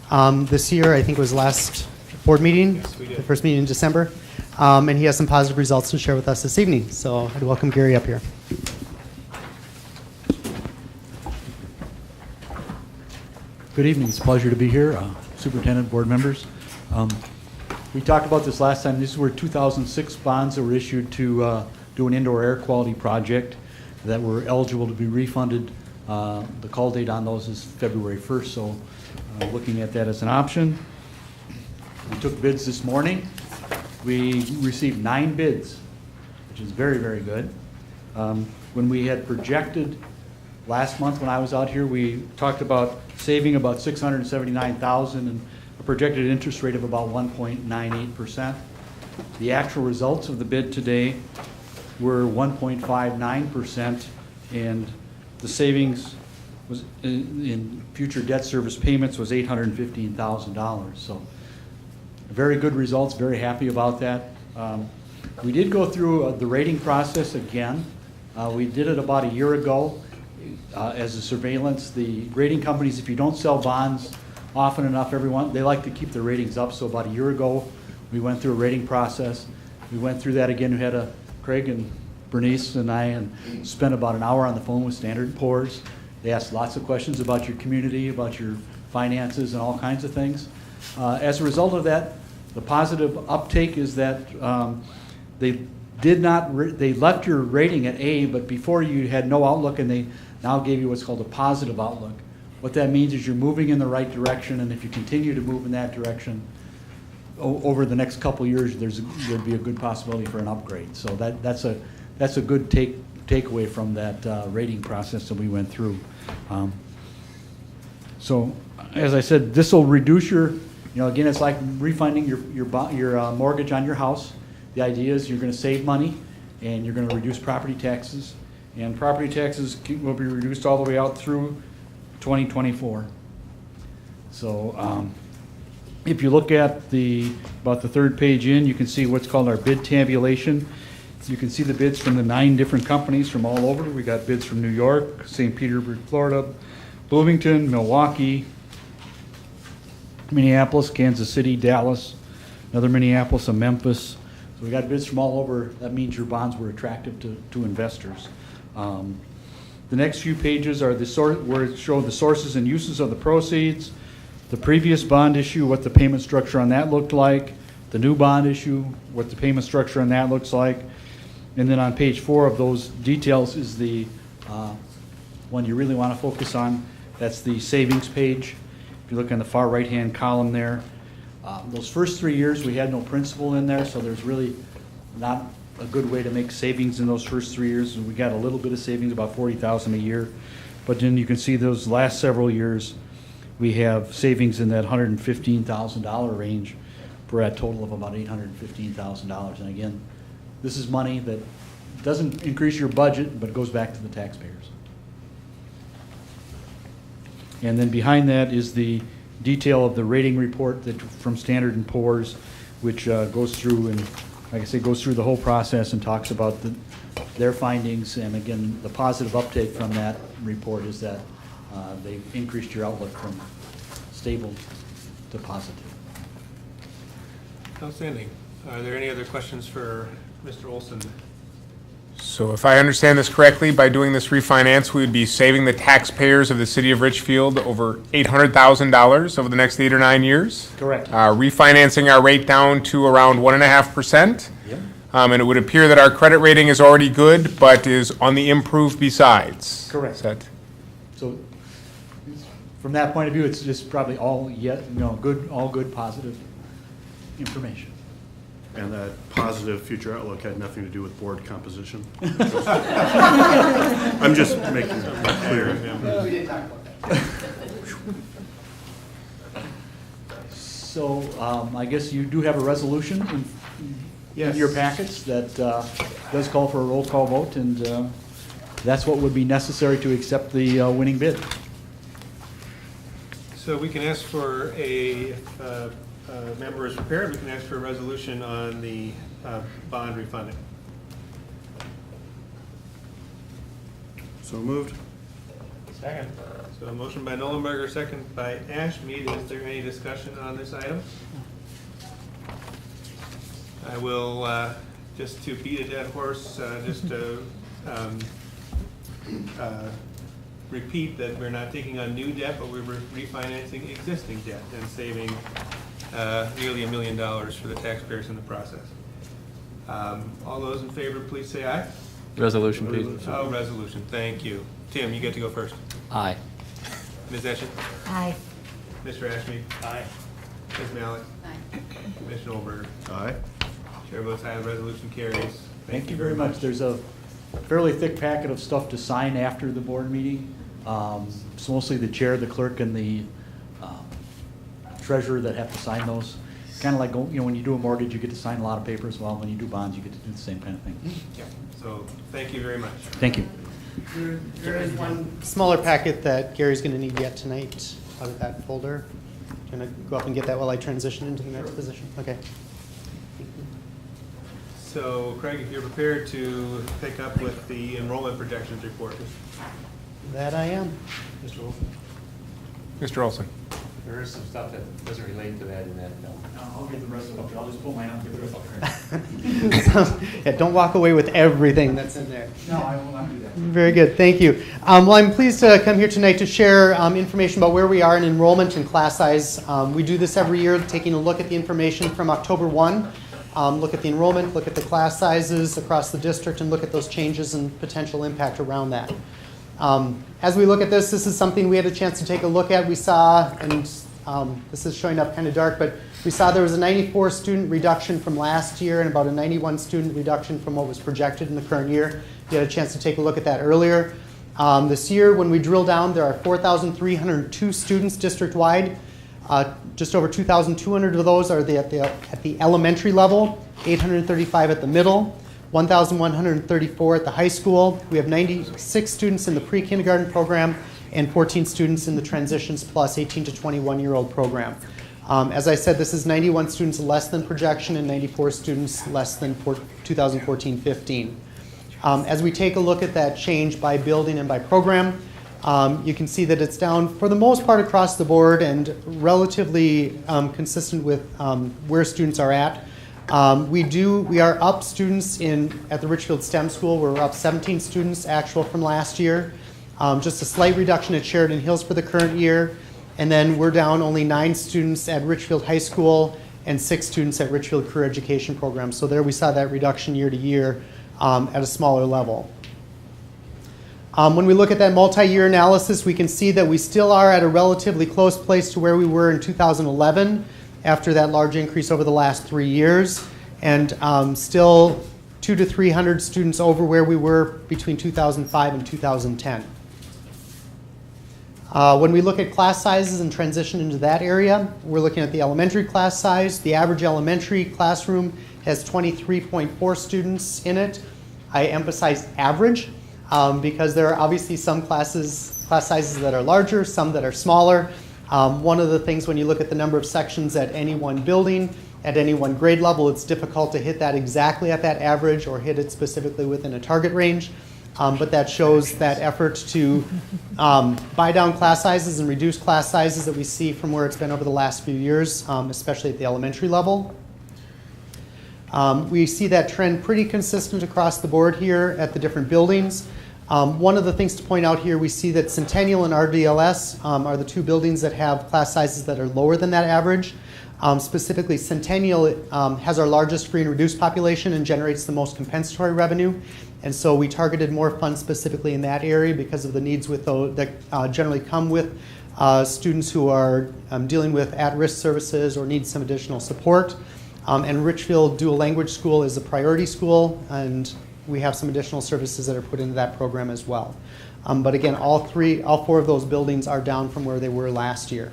Speaker 9: this year. I think it was last board meeting,
Speaker 1: Yes, we did.
Speaker 9: the first meeting in December. And he has some positive results to share with us this evening. So I'd welcome Gary up here.
Speaker 11: Good evening. It's a pleasure to be here, Superintendent, board members. We talked about this last time. These were 2006 bonds that were issued to do an indoor air quality project that were eligible to be refunded. The call date on those is February 1st, so looking at that as an option. We took bids this morning. We received 9 bids, which is very, very good. When we had projected last month when I was out here, we talked about saving about $679,000 and a projected interest rate of about 1.98%. The actual results of the bid today were 1.59%, and the savings was in future debt service payments was $815,000. So very good results, very happy about that. We did go through the rating process again. We did it about a year ago as a surveillance. The rating companies, if you don't sell bonds often enough, they like to keep their ratings up. So about a year ago, we went through a rating process. We went through that again. We had Craig and Bernice and I and spent about an hour on the phone with Standard & Poor's. They asked lots of questions about your community, about your finances, and all kinds of things. As a result of that, the positive uptake is that they left your rating at A, but before you had no outlook, and they now gave you what's called a positive outlook. What that means is you're moving in the right direction, and if you continue to move in that direction over the next couple of years, there'd be a good possibility for an upgrade. So that's a good takeaway from that rating process that we went through. So as I said, this will reduce again, it's like refunding your mortgage on your house. The idea is you're going to save money and you're going to reduce property taxes. And property taxes will be reduced all the way out through 2024. So if you look at about the third page in, you can see what's called our bid tabulation. You can see the bids from the 9 different companies from all over. We got bids from New York, St. Petersburg, Florida, Bloomington, Milwaukee, Minneapolis, Kansas City, Dallas, another Minneapolis, and Memphis. So we got bids from all over. That means your bonds were attractive to investors. The next few pages are where it shows the sources and uses of the proceeds, the previous bond issue, what the payment structure on that looked like, the new bond issue, what the payment structure on that looks like. And then on page 4 of those details is the one you really want to focus on. That's the savings page. If you look on the far right-hand column there, those first 3 years we had no principal in there, so there's really not a good way to make savings in those first 3 years. We got a little bit of savings, about $40,000 a year. But then you can see those last several years, we have savings in that $115,000 range for a total of about $815,000. And again, this is money that doesn't increase your budget, but goes back to the taxpayers. And then behind that is the detail of the rating report from Standard & Poor's, which goes through and, like I say, goes through the whole process and talks about their findings. And again, the positive uptake from that report is that they've increased your outlook from stable to positive.
Speaker 1: Outstanding. Are there any other questions for Mr. Olson?
Speaker 4: So if I understand this correctly, by doing this refinance, we would be saving the taxpayers of the city of Richfield over $800,000 over the next 8 or 9 years.
Speaker 11: Correct.
Speaker 4: Refinancing our rate down to around 1.5%.
Speaker 11: Yep.
Speaker 4: And it would appear that our credit rating is already good, but is on the improve besides.
Speaker 11: Correct.
Speaker 4: Is that?
Speaker 11: So from that point of view, it's just probably all good, positive information.
Speaker 2: And that positive future outlook had nothing to do with board composition. I'm just making it clear.
Speaker 9: We didn't talk about that.
Speaker 11: So I guess you do have a resolution in
Speaker 1: Yes.
Speaker 11: your packets that does call for a roll call vote, and that's what would be necessary to accept the winning bid.
Speaker 1: So we can ask for if a member is prepared, we can ask for a resolution on the bond refunding.
Speaker 2: So moved.
Speaker 5: Second.
Speaker 1: So a motion by Nollenberger, second by Ashmead. Is there any discussion on this item? I will, just to beat a dead horse, just to repeat that we're not taking on new debt, but we're refinancing existing debt and saving nearly $1 million for the taxpayers in the process. All those in favor, please say aye.
Speaker 7: Resolution, please.
Speaker 1: Oh, resolution, thank you. Tim, you get to go first.
Speaker 7: Aye.
Speaker 1: Ms. Eschen?
Speaker 6: Aye.
Speaker 1: Mr. Ashmead?
Speaker 5: Aye.
Speaker 1: Ms. Malik?
Speaker 3: Aye.
Speaker 1: Commissioner Olberger?
Speaker 2: Aye.
Speaker 1: Chair votes aye, the resolution carries.
Speaker 11: Thank you very much. There's a fairly thick packet of stuff to sign after the board meeting. It's mostly the chair, the clerk, and the treasurer that have to sign those. Kind of like, when you do a mortgage, you get to sign a lot of papers. Well, when you do bonds, you get to do the same kind of thing.
Speaker 1: Yeah. So thank you very much.
Speaker 11: Thank you.
Speaker 9: There is one smaller packet that Gary's going to need yet tonight out of that folder. Going to go up and get that while I transition into the next position. Okay.
Speaker 1: So Craig, if you're prepared to pick up with the enrollment projections report.
Speaker 9: That I am.
Speaker 5: Mr. Olson?
Speaker 4: Mr. Olson.
Speaker 5: There is some stuff that doesn't relate to that in that film.
Speaker 11: I'll get the rest of it. I'll just pull mine out and give the rest of it.
Speaker 9: Yeah, don't walk away with everything that's in there.
Speaker 11: No, I will not do that.
Speaker 9: Very good, thank you. Well, I'm pleased to come here tonight to share information about where we are in enrollment and class size. We do this every year, taking a look at the information from October 1. Look at the enrollment, look at the class sizes across the district, and look at those changes and potential impact around that. As we look at this is something we had a chance to take a look at. We saw, and this is showing up kind of dark, but we saw there was a 94 student reduction from last year and about a 91 student reduction from what was projected in the current year. You had a chance to take a look at that earlier. This year, when we drill down, there are 4,302 students district-wide. Just over 2,200 of those are at the elementary level, 835 at the middle, 1,134 at the high school. We have 96 students in the pre-kindergarten program and 14 students in the Transitions Plus 18 to 21-year-old program. As I said, this is 91 students less than projection and 94 students less than 2014-15. As we take a look at that change by building and by program, you can see that it's down for the most part across the board and relatively consistent with where students are at. We are up students at the Richfield STEM School. We're up 17 students actual from last year. Just a slight reduction at Sheridan Hills for the current year. And then we're down only 9 students at Richfield High School and 6 students at Richfield Career Education Program. So there we saw that reduction year to year at a smaller level. When we look at that multi-year analysis, we can see that we still are at a relatively close place to where we were in 2011 after that large increase over the last 3 years, and still 200 to 300 students over where we were between 2005 and 2010. When we look at class sizes and transition into that area, we're looking at the elementary class size. The average elementary classroom has 23.4 students in it. I emphasize average because there are obviously some class sizes that are larger, some that are smaller. One of the things when you look at the number of sections at any one building, at any one grade level, it's difficult to hit that exactly at that average or hit it specifically within a target range. But that shows that effort to buy down class sizes and reduce class sizes that we see from where it's been over the last few years, especially at the elementary level. We see that trend pretty consistent across the board here at the different buildings. One of the things to point out here, we see that Centennial and RDLS are the 2 buildings that have class sizes that are lower than that average. Specifically, Centennial has our largest free and reduced population and generates the most compensatory revenue. And so we targeted more funds specifically in that area because of the needs with those that generally come with students who are dealing with at-risk services or need some additional support. And Richfield Dual Language School is a priority school, and we have some additional services that are put into that program as well. But again, all 4 of those buildings are down from where they were last year.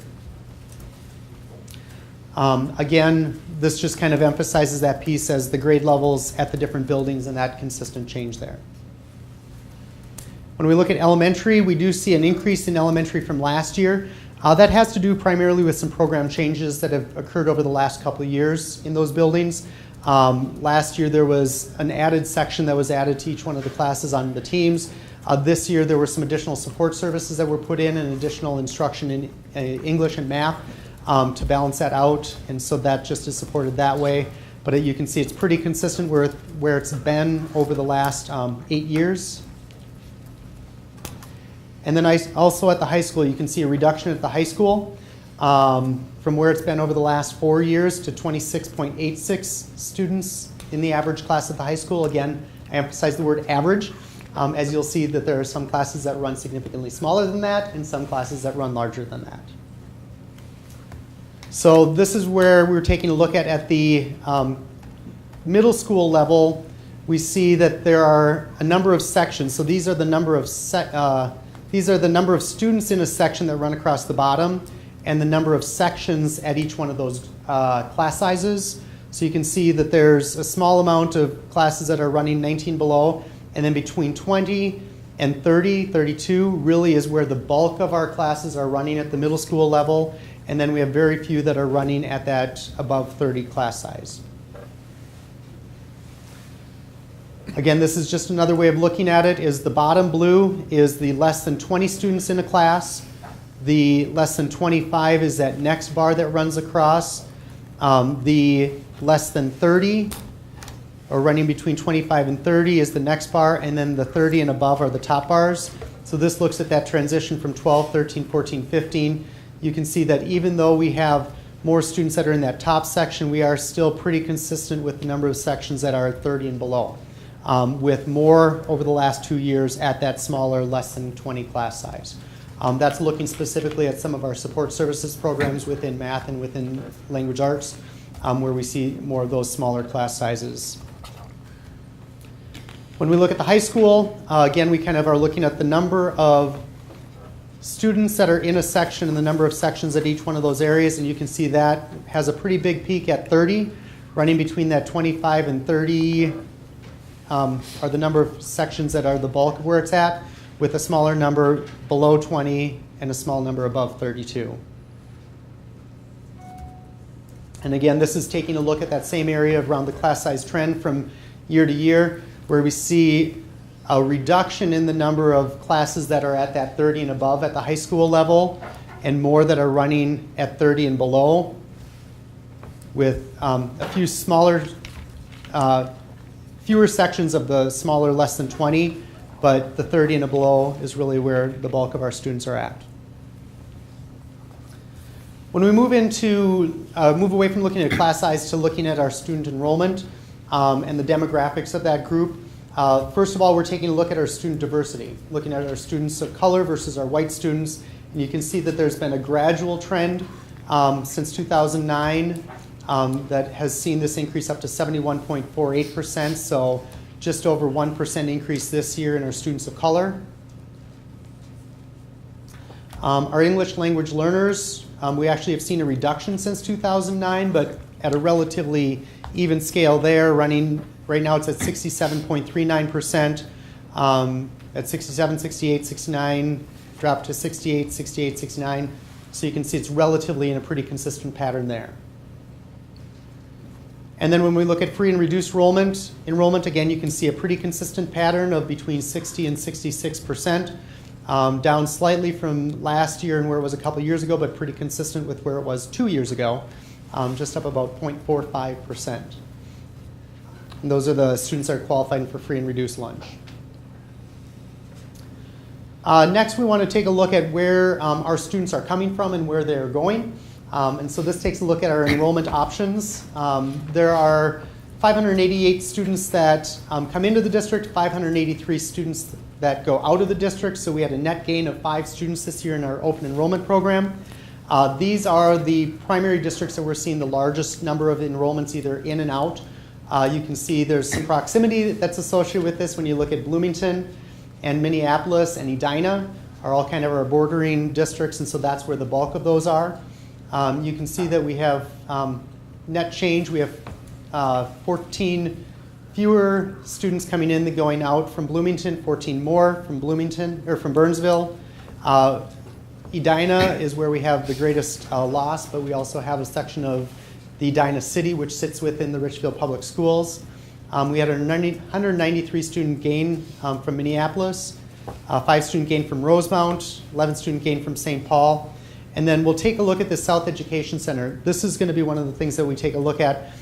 Speaker 9: Again, this just kind of emphasizes that piece as the grade levels at the different buildings and that consistent change there. When we look at elementary, we do see an increase in elementary from last year. That has to do primarily with some program changes that have occurred over the last couple of years in those buildings. Last year there was an added section that was added to each one of the classes on the teams. This year there were some additional support services that were put in and additional instruction in English and math to balance that out, and so that just is supported that way. But you can see it's pretty consistent where it's been over the last 8 years. And then also at the high school, you can see a reduction at the high school from where it's been over the last 4 years to 26.86 students in the average class at the high school. Again, I emphasize the word average, as you'll see that there are some classes that run significantly smaller than that and some classes that run larger than that. So this is where we're taking a look at the middle school level. we see that there are a number of sections. So these are the number of students in a section that run across the bottom, and the number of sections at each one of those class sizes. So you can see that there's a small amount of classes that are running 19 below, and then between 20 and 30, 32 really is where the bulk of our classes are running at the middle school level, and then we have very few that are running at that above 30 class size. Again, this is just another way of looking at it, is the bottom blue is the less than 20 students in a class. The less than 25 is that next bar that runs across. The less than 30, or running between 25 and 30, is the next bar, and then the 30 and above are the top bars. So this looks at that transition from 12, 13, 14, 15. You can see that even though we have more students that are in that top section, we are still pretty consistent with the number of sections that are 30 and below, with more over the last 2 years at that smaller, less than 20 class size. That's looking specifically at some of our support services programs within math and within language arts, where we see more of those smaller class sizes. When we look at the high school, again, we kind of are looking at the number of students that are in a section and the number of sections at each one of those areas, and you can see that has a pretty big peak at 30, running between that 25 and 30 are the number of sections that are the bulk of where it's at, with a smaller number below 20 and a small number above 32. And again, this is taking a look at that same area around the class size trend from year to year, where we see a reduction in the number of classes that are at that 30 and above at the high school level, and more that are running at 30 and below, with a few smaller, fewer sections of the smaller less than 20, but the 30 and below is really where the bulk of our students are at. When we move away from looking at class size to looking at our student enrollment and the demographics of that group, first of all, we're taking a look at our student diversity, looking at our students of color versus our white students. And you can see that there's been a gradual trend since 2009 that has seen this increase up to 71.48%. So just over 1% increase this year in our students of color. Our English language learners, we actually have seen a reduction since 2009, but at a relatively even scale there, running right now it's at 67.39%, at 67, 68, 69, dropped to 68, 68, 69. So you can see it's relatively in a pretty consistent pattern there. And then when we look at free and reduced enrollment, again, you can see a pretty consistent pattern of between 60 and 66%, down slightly from last year and where it was a couple years ago, but pretty consistent with where it was 2 years ago, just up about 0.45%. And those are the students that are qualifying for free and reduced lunch. Next, we want to take a look at where our students are coming from and where they're going. And so this takes a look at our enrollment options. There are 588 students that come into the district, 583 students that go out of the district. So we had a net gain of 5 students this year in our open enrollment program. These are the primary districts that we're seeing the largest number of enrollments either in and out. You can see there's some proximity that's associated with this when you look at Bloomington and Minneapolis and Edina are all kind of our bordering districts, and so that's where the bulk of those are. You can see that we have net change. We have 14 fewer students coming in than going out from Bloomington, 14 more from Bloomington or from Burnsville. Edina is where we have the greatest loss, but we also have a section of the Edina City, which sits within the Richfield Public Schools. We had a 193 student gain from Minneapolis, 5 student gain from Rosemount, 11 student gain from St. Paul. And then we'll take a look at the South Education Center. This is going to be one of the things that we take a look at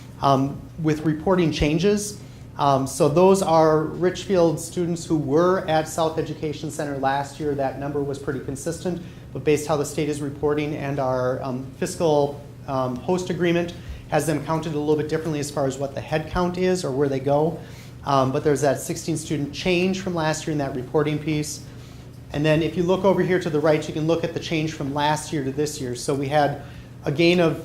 Speaker 9: with reporting changes. So those are Richfield students who were at South Education Center last year. That number was pretty consistent, but based how the state is reporting and our fiscal host agreement has them counted a little bit differently as far as what the head count is or where they go. But there's that 16 student change from last year in that reporting piece. And then if you look over here to the right, you can look at the change from last year to this year. So we had a gain of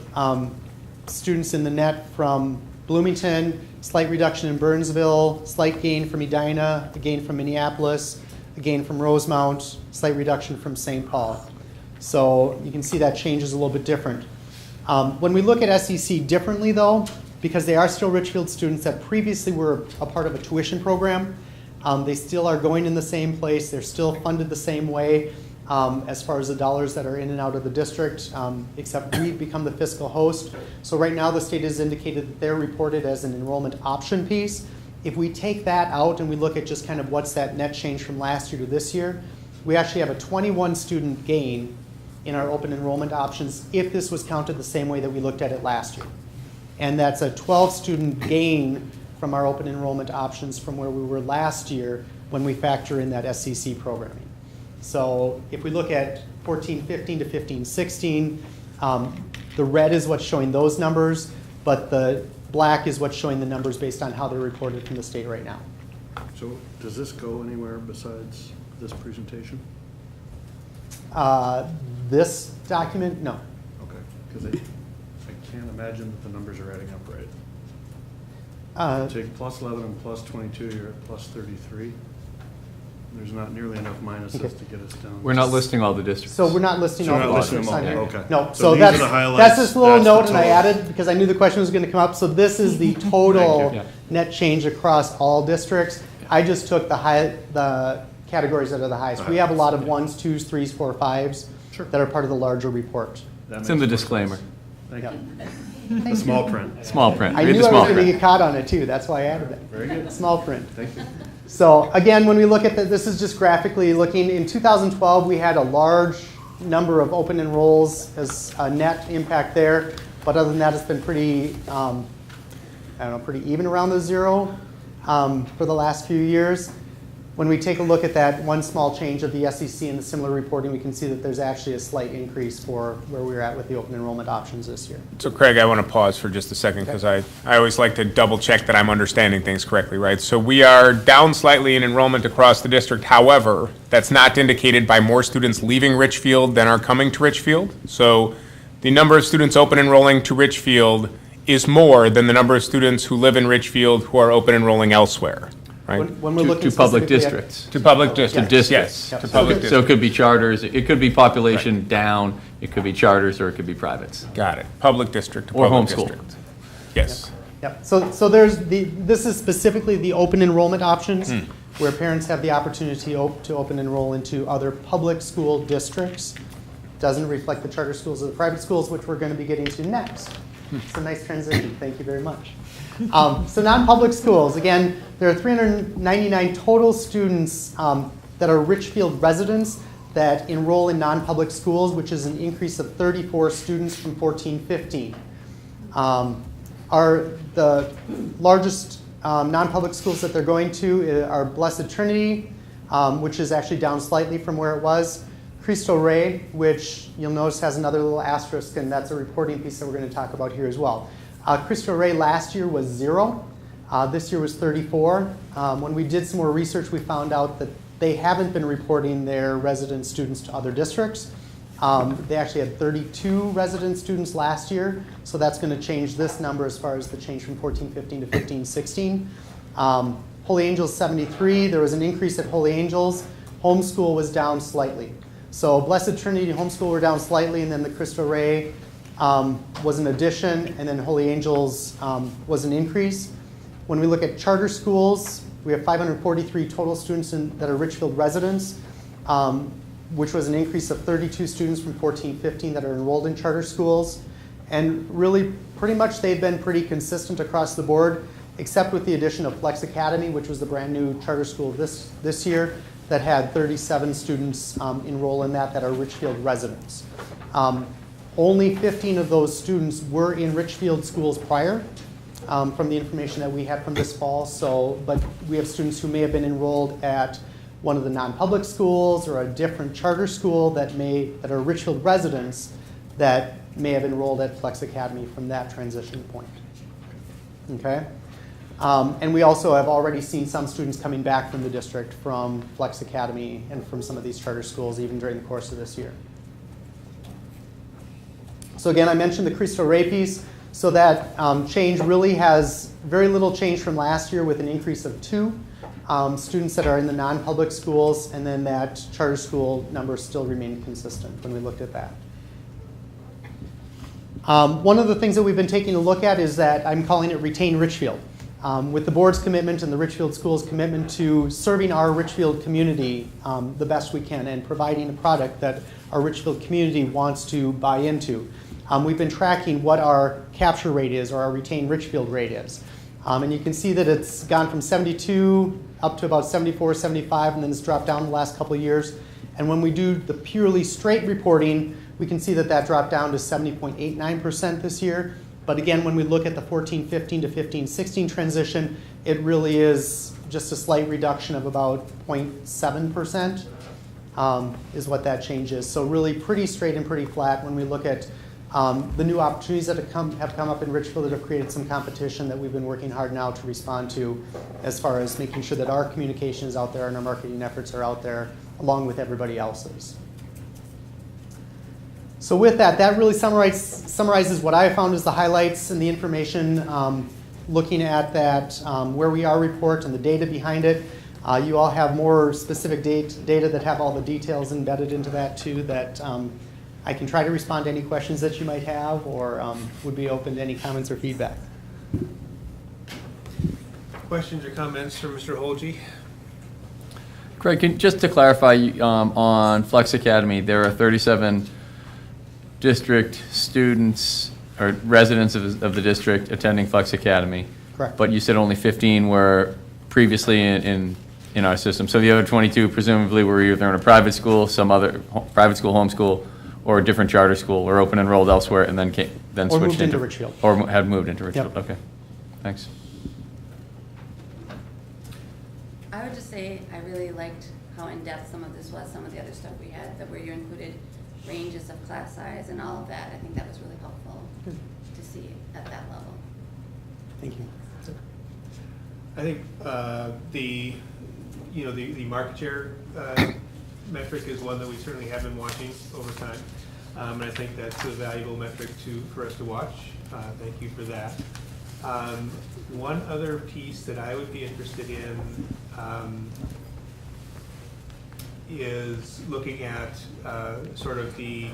Speaker 9: students in the net from Bloomington, slight reduction in Burnsville, slight gain from Edina, a gain from Minneapolis, a gain from Rosemount, slight reduction from St. Paul. So you can see that change is a little bit different. When we look at SEC differently though, because they are still Richfield students that previously were a part of a tuition program, they still are going in the same place, they're still funded the same way as far as the dollars that are in and out of the district, except we've become the fiscal host. So right now the state has indicated that they're reported as an enrollment option piece. If we take that out and we look at just kind of what's that net change from last year to this year, we actually have a 21 student gain in our open enrollment options if this was counted the same way that we looked at it last year. And that's a 12 student gain from our open enrollment options from where we were last year when we factor in that SCC programming. So if we look at 14-15 to 15-16, the red is what's showing those numbers, but the black is what's showing the numbers based on how they're reported from the state right now.
Speaker 2: So does this go anywhere besides this presentation?
Speaker 9: This document, no.
Speaker 2: Okay, because I can't imagine that the numbers are adding up right. Take plus 11 and plus 22, you're at plus 33. There's not nearly enough minuses to get us down.
Speaker 7: We're not listing all the districts.
Speaker 9: So we're not listing
Speaker 2: So
Speaker 9: all
Speaker 2: we're
Speaker 9: the
Speaker 2: not listing
Speaker 9: districts
Speaker 2: them
Speaker 9: on
Speaker 2: all,
Speaker 9: here.
Speaker 2: okay.
Speaker 9: No,
Speaker 2: So
Speaker 9: so
Speaker 2: these are
Speaker 9: that's
Speaker 2: the highlights,
Speaker 9: that's this little
Speaker 2: that's the
Speaker 9: note, and I
Speaker 2: total.
Speaker 9: added because I knew the question was going to come up. So this is the total
Speaker 7: Yeah.
Speaker 9: net change across all districts. I just took the categories that are the highest. We have a lot of 1s, 2s, 3s, 4, 5s
Speaker 2: Sure.
Speaker 9: that are part of the larger report.
Speaker 2: That
Speaker 7: It's in the
Speaker 2: makes more
Speaker 7: disclaimer.
Speaker 2: sense. Thank
Speaker 9: Yep.
Speaker 2: you. The small print.
Speaker 7: Small print.
Speaker 9: I
Speaker 7: Read
Speaker 9: knew
Speaker 7: the
Speaker 9: I
Speaker 7: small
Speaker 9: was going to
Speaker 7: print.
Speaker 9: get caught on it too. That's why I added it.
Speaker 2: Very good.
Speaker 9: Small print.
Speaker 2: Thank you.
Speaker 9: So again, when we look at this is just graphically looking. In 2012, we had a large number of open enrolls as a net impact there. But other than that, it's been pretty, pretty even around the zero for the last few years. When we take a look at that one small change of the SEC and the similar reporting, we can see that there's actually a slight increase for where we're at with the open enrollment options this year.
Speaker 4: So Craig, I want to pause for just a second because I always like to double check that I'm understanding things correctly, right? So we are down slightly in enrollment across the district. However, that's not indicated by more students leaving Richfield than are coming to Richfield. So the number of students open enrolling to Richfield is more than the number of students who live in Richfield who are open enrolling elsewhere, right?
Speaker 9: When we're looking
Speaker 7: To public
Speaker 9: specifically at-
Speaker 7: districts.
Speaker 4: To public districts,
Speaker 7: districts.
Speaker 4: yes,
Speaker 9: Yep.
Speaker 4: to public
Speaker 7: So it
Speaker 4: districts.
Speaker 7: could be charters, it could be population down, it could be charters, or it could be privates.
Speaker 4: Got it. Public district to
Speaker 7: Or
Speaker 4: public
Speaker 7: homeschool.
Speaker 4: district. Yes.
Speaker 9: Yep. So there's this is specifically the open enrollment options where parents have the opportunity to open enroll into other public school districts. Doesn't reflect the charter schools or the private schools, which we're going to be getting to next. It's a nice transition. Thank you very much. So non-public schools, again, there are 399 total students that are Richfield residents that enroll in non-public schools, which is an increase of 34 students from 14-15. The largest non-public schools that they're going to are Blessed Trinity, which is actually down slightly from where it was. Cristo Rey, which you'll notice has another little asterisk, and that's a reporting piece that we're going to talk about here as well. Cristo Rey last year was 0. This year was 34. When we did some more research, we found out that they haven't been reporting their resident students to other districts. They actually had 32 resident students last year, so that's going to change this number as far as the change from 14-15 to 15-16. Holy Angels 73, there was an increase at Holy Angels. Homeschool was down slightly. So Blessed Trinity and Homeschool were down slightly, and then the Cristo Rey was an addition, and then Holy Angels was an increase. When we look at charter schools, we have 543 total students that are Richfield residents, which was an increase of 32 students from 14-15 that are enrolled in charter schools. And really, pretty much they've been pretty consistent across the board, except with the addition of Flex Academy, which was the brand new charter school this year, that had 37 students enroll in that are Richfield residents. Only 15 of those students were in Richfield schools prior, from the information that we had from this fall. But we have students who may have been enrolled at one of the non-public schools or a different charter school that are Richfield residents that may have enrolled at Flex Academy from that transition point. Okay? And we also have already seen some students coming back from the district from Flex Academy and from some of these charter schools even during the course of this year. So again, I mentioned the Cristo Rey piece. So that change really has very little change from last year, with an increase of 2 students that are in the non-public schools, and then that charter school numbers still remain consistent when we looked at that. One of the things that we've been taking a look at is that I'm calling it Retain Richfield. With the board's commitment and the Richfield School's commitment to serving our Richfield community the best we can and providing a product that our Richfield community wants to buy into. We've been tracking what our capture rate is, or our Retain Richfield rate is. And you can see that it's gone from 72 up to about 74, 75, and then it's dropped down the last couple of years. And when we do the purely straight reporting, we can see that that dropped down to 70.89% this year. But again, when we look at the 14-15 to 15-16 transition, it really is just a slight reduction of about 0.7% is what that change is. So really pretty straight and pretty flat when we look at the new opportunities that have come up in Richfield that have created some competition that we've been working hard now to respond to, as far as making sure that our communication is out there and our marketing efforts are out there along with everybody else's. So with that, that really summarizes what I found as the highlights and the information. Looking at that where we are report and the data behind it, you all have more specific data that have all the details embedded into that too, that I can try to respond to any questions that you might have, or would be open to any comments or feedback.
Speaker 1: Questions or comments from Mr. Holge?
Speaker 7: Craig, just to clarify, on Flex Academy, there are 37 district students or residents of the district attending Flex Academy.
Speaker 9: Correct.
Speaker 7: But you said only 15 were previously in our system. So the other 22 presumably were either in a private school, some other private school, homeschool, or a different charter school, or open enrolled elsewhere, and then
Speaker 9: or
Speaker 7: switched
Speaker 9: moved into Richfield.
Speaker 7: Or had moved into Richfield.
Speaker 9: Yep.
Speaker 7: Okay, thanks.
Speaker 3: I would just say I really liked how in-depth some of this was, some of the other stuff we had, that where you included ranges of class size and all of that. I think that was really helpful to see at that level.
Speaker 9: Thank you.
Speaker 1: I think the market share metric is one that we certainly have been watching over time, and I think that's a valuable metric for us to watch. Thank you for that. One other piece that I would be interested in is looking at sort of the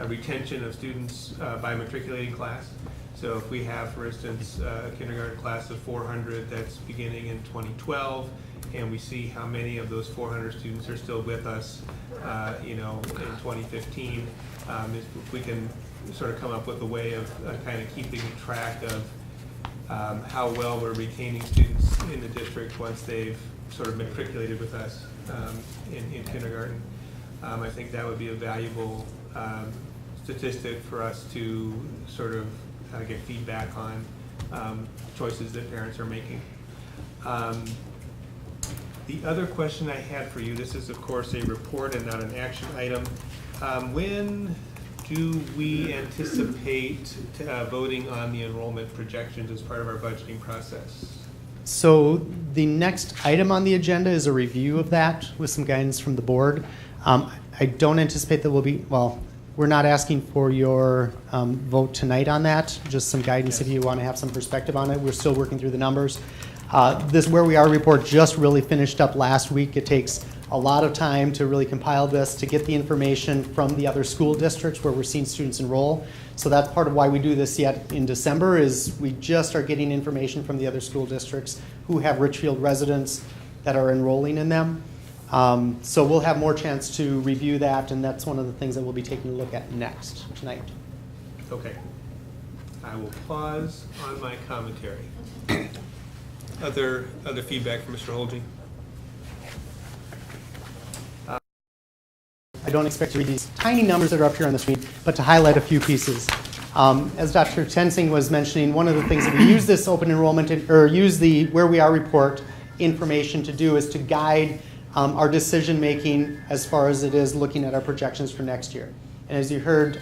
Speaker 1: retention of students by matriculating class. So if we have, for instance, a kindergarten class of 400 that's beginning in 2012, and we see how many of those 400 students are still with us, in 2015, if we can sort of come up with a way of kind of keeping track of how well we're retaining students in the district once they've sort of matriculated with us in kindergarten. I think that would be a valuable statistic for us to sort of get feedback on choices that parents are making. The other question I had for you, this is of course a report and not an action item. When do we anticipate voting on the enrollment projections as part of our budgeting process?
Speaker 9: So the next item on the agenda is a review of that with some guidance from the board. I don't anticipate that we're not asking for your vote tonight on that, just some guidance if you want to have some perspective on it. We're still working through the numbers. This Where We Are report just really finished up last week. It takes a lot of time to really compile this, to get the information from the other school districts where we're seeing students enroll. So that's part of why we do this yet in December, is we just are getting information from the other school districts who have Richfield residents that are enrolling in them. So we'll have more chance to review that, and that's one of the things that we'll be taking a look at next tonight.
Speaker 1: Okay. I will pause on my commentary. Other feedback from Mr. Holge?
Speaker 9: I don't expect to read these tiny numbers that are up here on the screen, but to highlight a few pieces. As Dr. Tensing was mentioning, one of the things that we use this open enrollment, or use the Where We Are report information to do, is to guide our decision making as far as it is looking at our projections for next year. And as you heard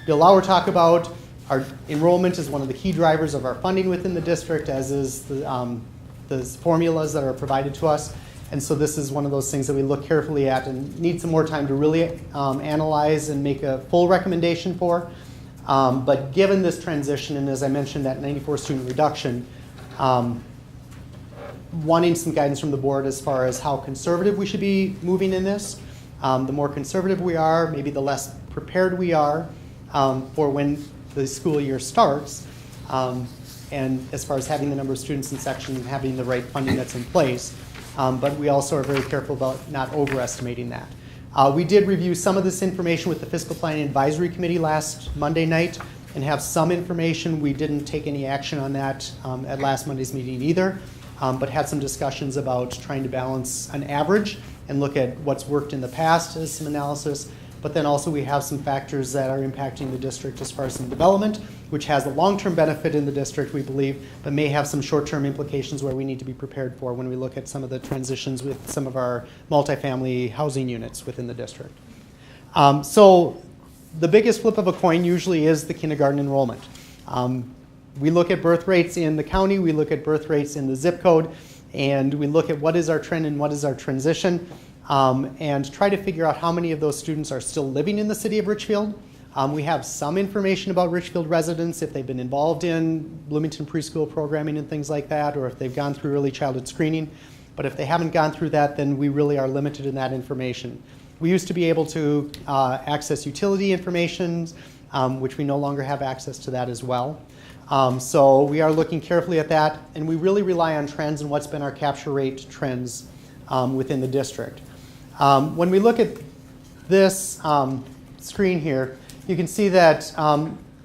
Speaker 9: Bill Lauer talk about, our enrollment is one of the key drivers of our funding within the district, as is the formulas that are provided to us. And so this is one of those things that we look carefully at and need some more time to really analyze and make a full recommendation for. But given this transition, and as I mentioned, that 94 student reduction, wanting some guidance from the board as far as how conservative we should be moving in this. The more conservative we are, maybe the less prepared we are for when the school year starts. And as far as having the number of students in section and having the right funding that's in place. But we also are very careful about not overestimating that. We did review some of this information with the Fiscal Planning Advisory Committee last Monday night and have some information. We didn't take any action on that at last Monday's meeting either, but had some discussions about trying to balance an average and look at what's worked in the past as some analysis. But then also we have some factors that are impacting the district as far as some development, which has a long-term benefit in the district, we believe, but may have some short-term implications where we need to be prepared for when we look at some of the transitions with some of our multifamily housing units within the district. So the biggest flip of a coin usually is the kindergarten enrollment. We look at birth rates in the county, we look at birth rates in the zip code, and we look at what is our trend and what is our transition. And try to figure out how many of those students are still living in the city of Richfield. We have some information about Richfield residents, if they've been involved in Bloomington preschool programming and things like that, or if they've gone through early childhood screening. But if they haven't gone through that, then we really are limited in that information. We used to be able to access utility information, which we no longer have access to that as well. So we are looking carefully at that, and we really rely on trends and what's been our capture rate trends within the district. When we look at this screen here, you can see that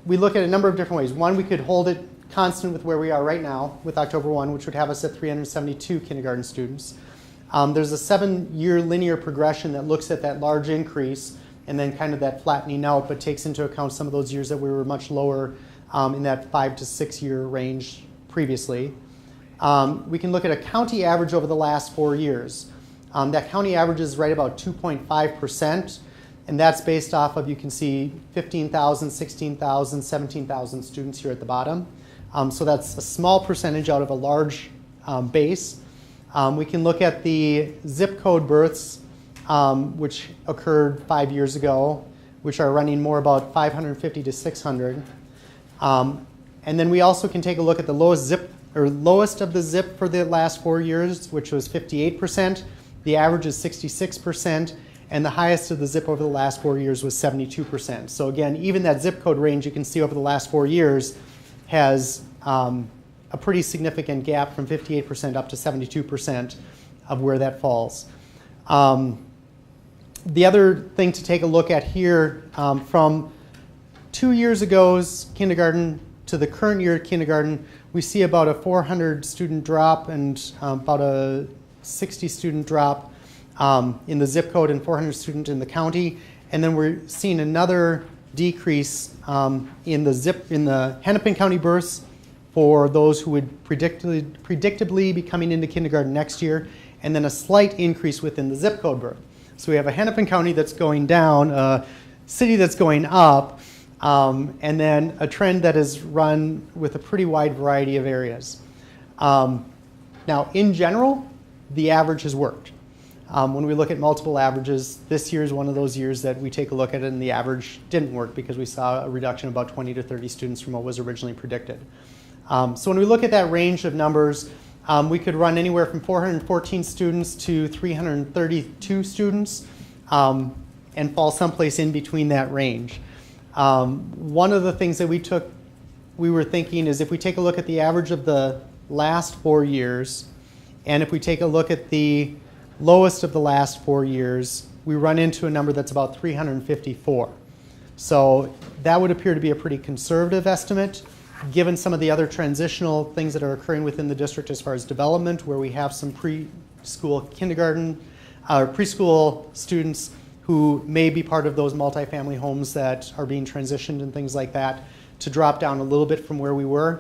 Speaker 9: we look at a number of different ways. One, we could hold it constant with where we are right now with October 1, which would have us at 372 kindergarten students. There's a 7-year linear progression that looks at that large increase and then kind of that flattening out, but takes into account some of those years that we were much lower in that 5 to 6 year range previously. We can look at a county average over the last 4 years. That county average is right about 2.5%, and that's based off of, you can see, 15,000, 16,000, 17,000 students here at the bottom. So that's a small percentage out of a large base. We can look at the zip code births, which occurred 5 years ago, which are running more about 550 to 600. And then we also can take a look at the lowest of the zip for the last 4 years, which was 58%. The average is 66%, and the highest of the zip over the last 4 years was 72%. So again, even that zip code range you can see over the last 4 years has a pretty significant gap from 58% up to 72% of where that falls. The other thing to take a look at here, from 2 years ago's kindergarten to the current year kindergarten, we see about a 400 student drop and about a 60 student drop in the zip code and 400 student in the county. And then we're seeing another decrease in the Hennepin County births for those who would predictably be coming into kindergarten next year, and then a slight increase within the zip code birth. So we have a Hennepin County that's going down, a city that's going up, and then a trend that is run with a pretty wide variety of areas. Now, in general, the average has worked. When we look at multiple averages, this year is one of those years that we take a look at it and the average didn't work because we saw a reduction of about 20 to 30 students from what was originally predicted. So when we look at that range of numbers, we could run anywhere from 414 students to 332 students and fall someplace in between that range. One of the things that we were thinking is if we take a look at the average of the last 4 years, and if we take a look at the lowest of the last 4 years, we run into a number that's about 354. So that would appear to be a pretty conservative estimate, given some of the other transitional things that are occurring within the district as far as development, where we have some preschool kindergarten, preschool students who may be part of those multifamily homes that are being transitioned and things like that, to drop down a little bit from where we were.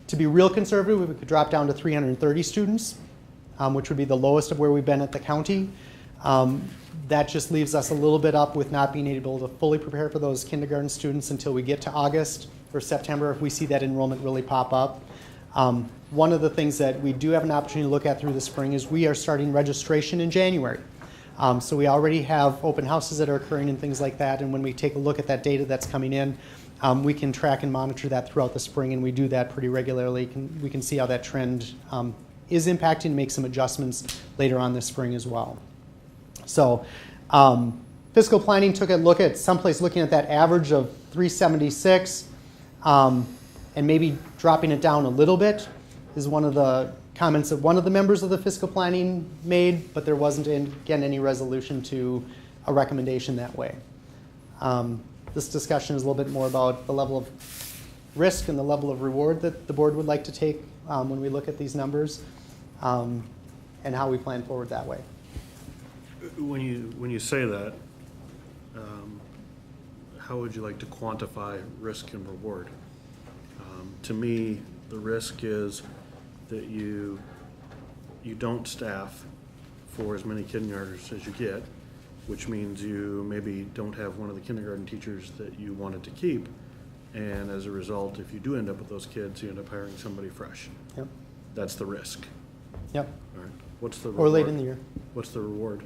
Speaker 9: To be real conservative, we could drop down to 330 students, which would be the lowest of where we've been at the county. That just leaves us a little bit up with not being able to fully prepare for those kindergarten students until we get to August or September if we see that enrollment really pop up. One of the things that we do have an opportunity to look at through the spring is we are starting registration in January. So we already have open houses that are occurring and things like that, and when we take a look at that data that's coming in, we can track and monitor that throughout the spring, and we do that pretty regularly. We can see how that trend is impacting and make some adjustments later on this spring as well. So fiscal planning took a look at someplace looking at that average of 376 and maybe dropping it down a little bit is one of the comments that one of the members of the fiscal planning made, but there wasn't, again, any resolution to a recommendation that way. This discussion is a little bit more about the level of risk and the level of reward that the board would like to take when we look at these numbers and how we plan forward that way.
Speaker 2: When you say that, how would you like to quantify risk and reward? To me, the risk is that you don't staff for as many kindergartners as you get, which means you maybe don't have one of the kindergarten teachers that you wanted to keep, and as a result, if you do end up with those kids, you end up hiring somebody fresh.
Speaker 9: Yep.
Speaker 2: That's the risk.
Speaker 9: Yep.
Speaker 2: All right. What's the
Speaker 9: Or
Speaker 2: reward?
Speaker 9: late in the year.
Speaker 2: What's the reward?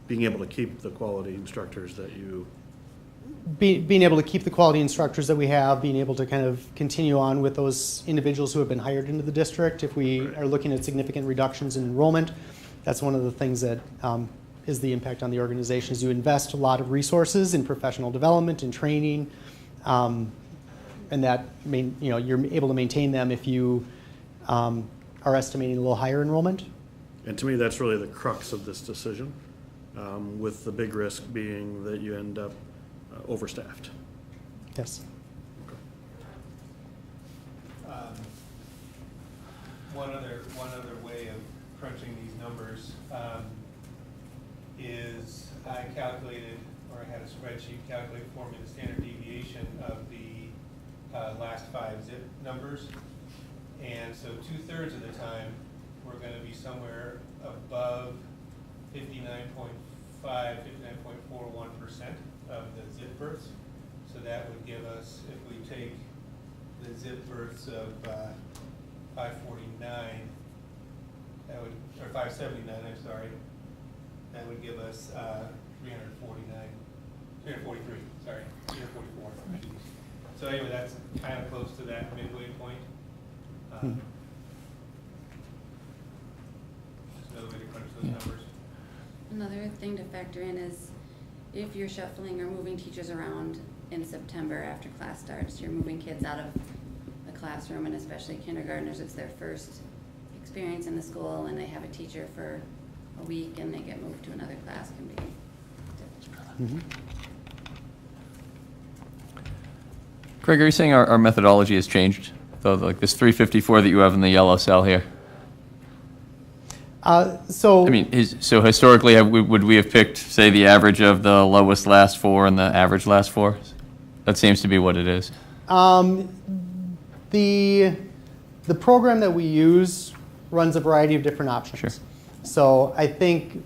Speaker 2: Being able to keep the quality instructors that you...
Speaker 9: Being able to keep the quality instructors that we have, being able to kind of continue on with those individuals who have been hired into the district. If we are looking at significant reductions in enrollment, that's one of the things that is the impact on the organization. Is you invest a lot of resources in professional development and training, and that you're able to maintain them if you are estimating a little higher enrollment.
Speaker 2: And to me, that's really the crux of this decision, with the big risk being that you end up overstaffed.
Speaker 9: Yes.
Speaker 1: One other way of crunching these numbers is I calculated, or I had a spreadsheet calculate for me the standard deviation of the last 5 zip numbers, and so 2/3 of the time we're going to be somewhere above 59.5, 59.41% of the zip births. So that would give us, if we take the zip births of 549, that would, or 579, I'm sorry, that would give us 343, sorry, 344. So anyway, that's kind of close to that midway point. Just another way to crunch those numbers.
Speaker 3: Another thing to factor in is if you're shuffling or moving teachers around in September after class starts, you're moving kids out of the classroom, and especially kindergartners, it's their first experience in the school and they have a teacher for a week and they get moved to another class, can be difficult.
Speaker 7: Craig, are you saying our methodology has changed? Though, like this 354 that you have in the yellow cell here?
Speaker 9: So
Speaker 7: I mean, so historically, would we have picked, say, the average of the lowest last 4 and the average last 4? That seems to be what it is.
Speaker 9: The program that we use runs a variety of different options.
Speaker 7: Sure.
Speaker 9: So I think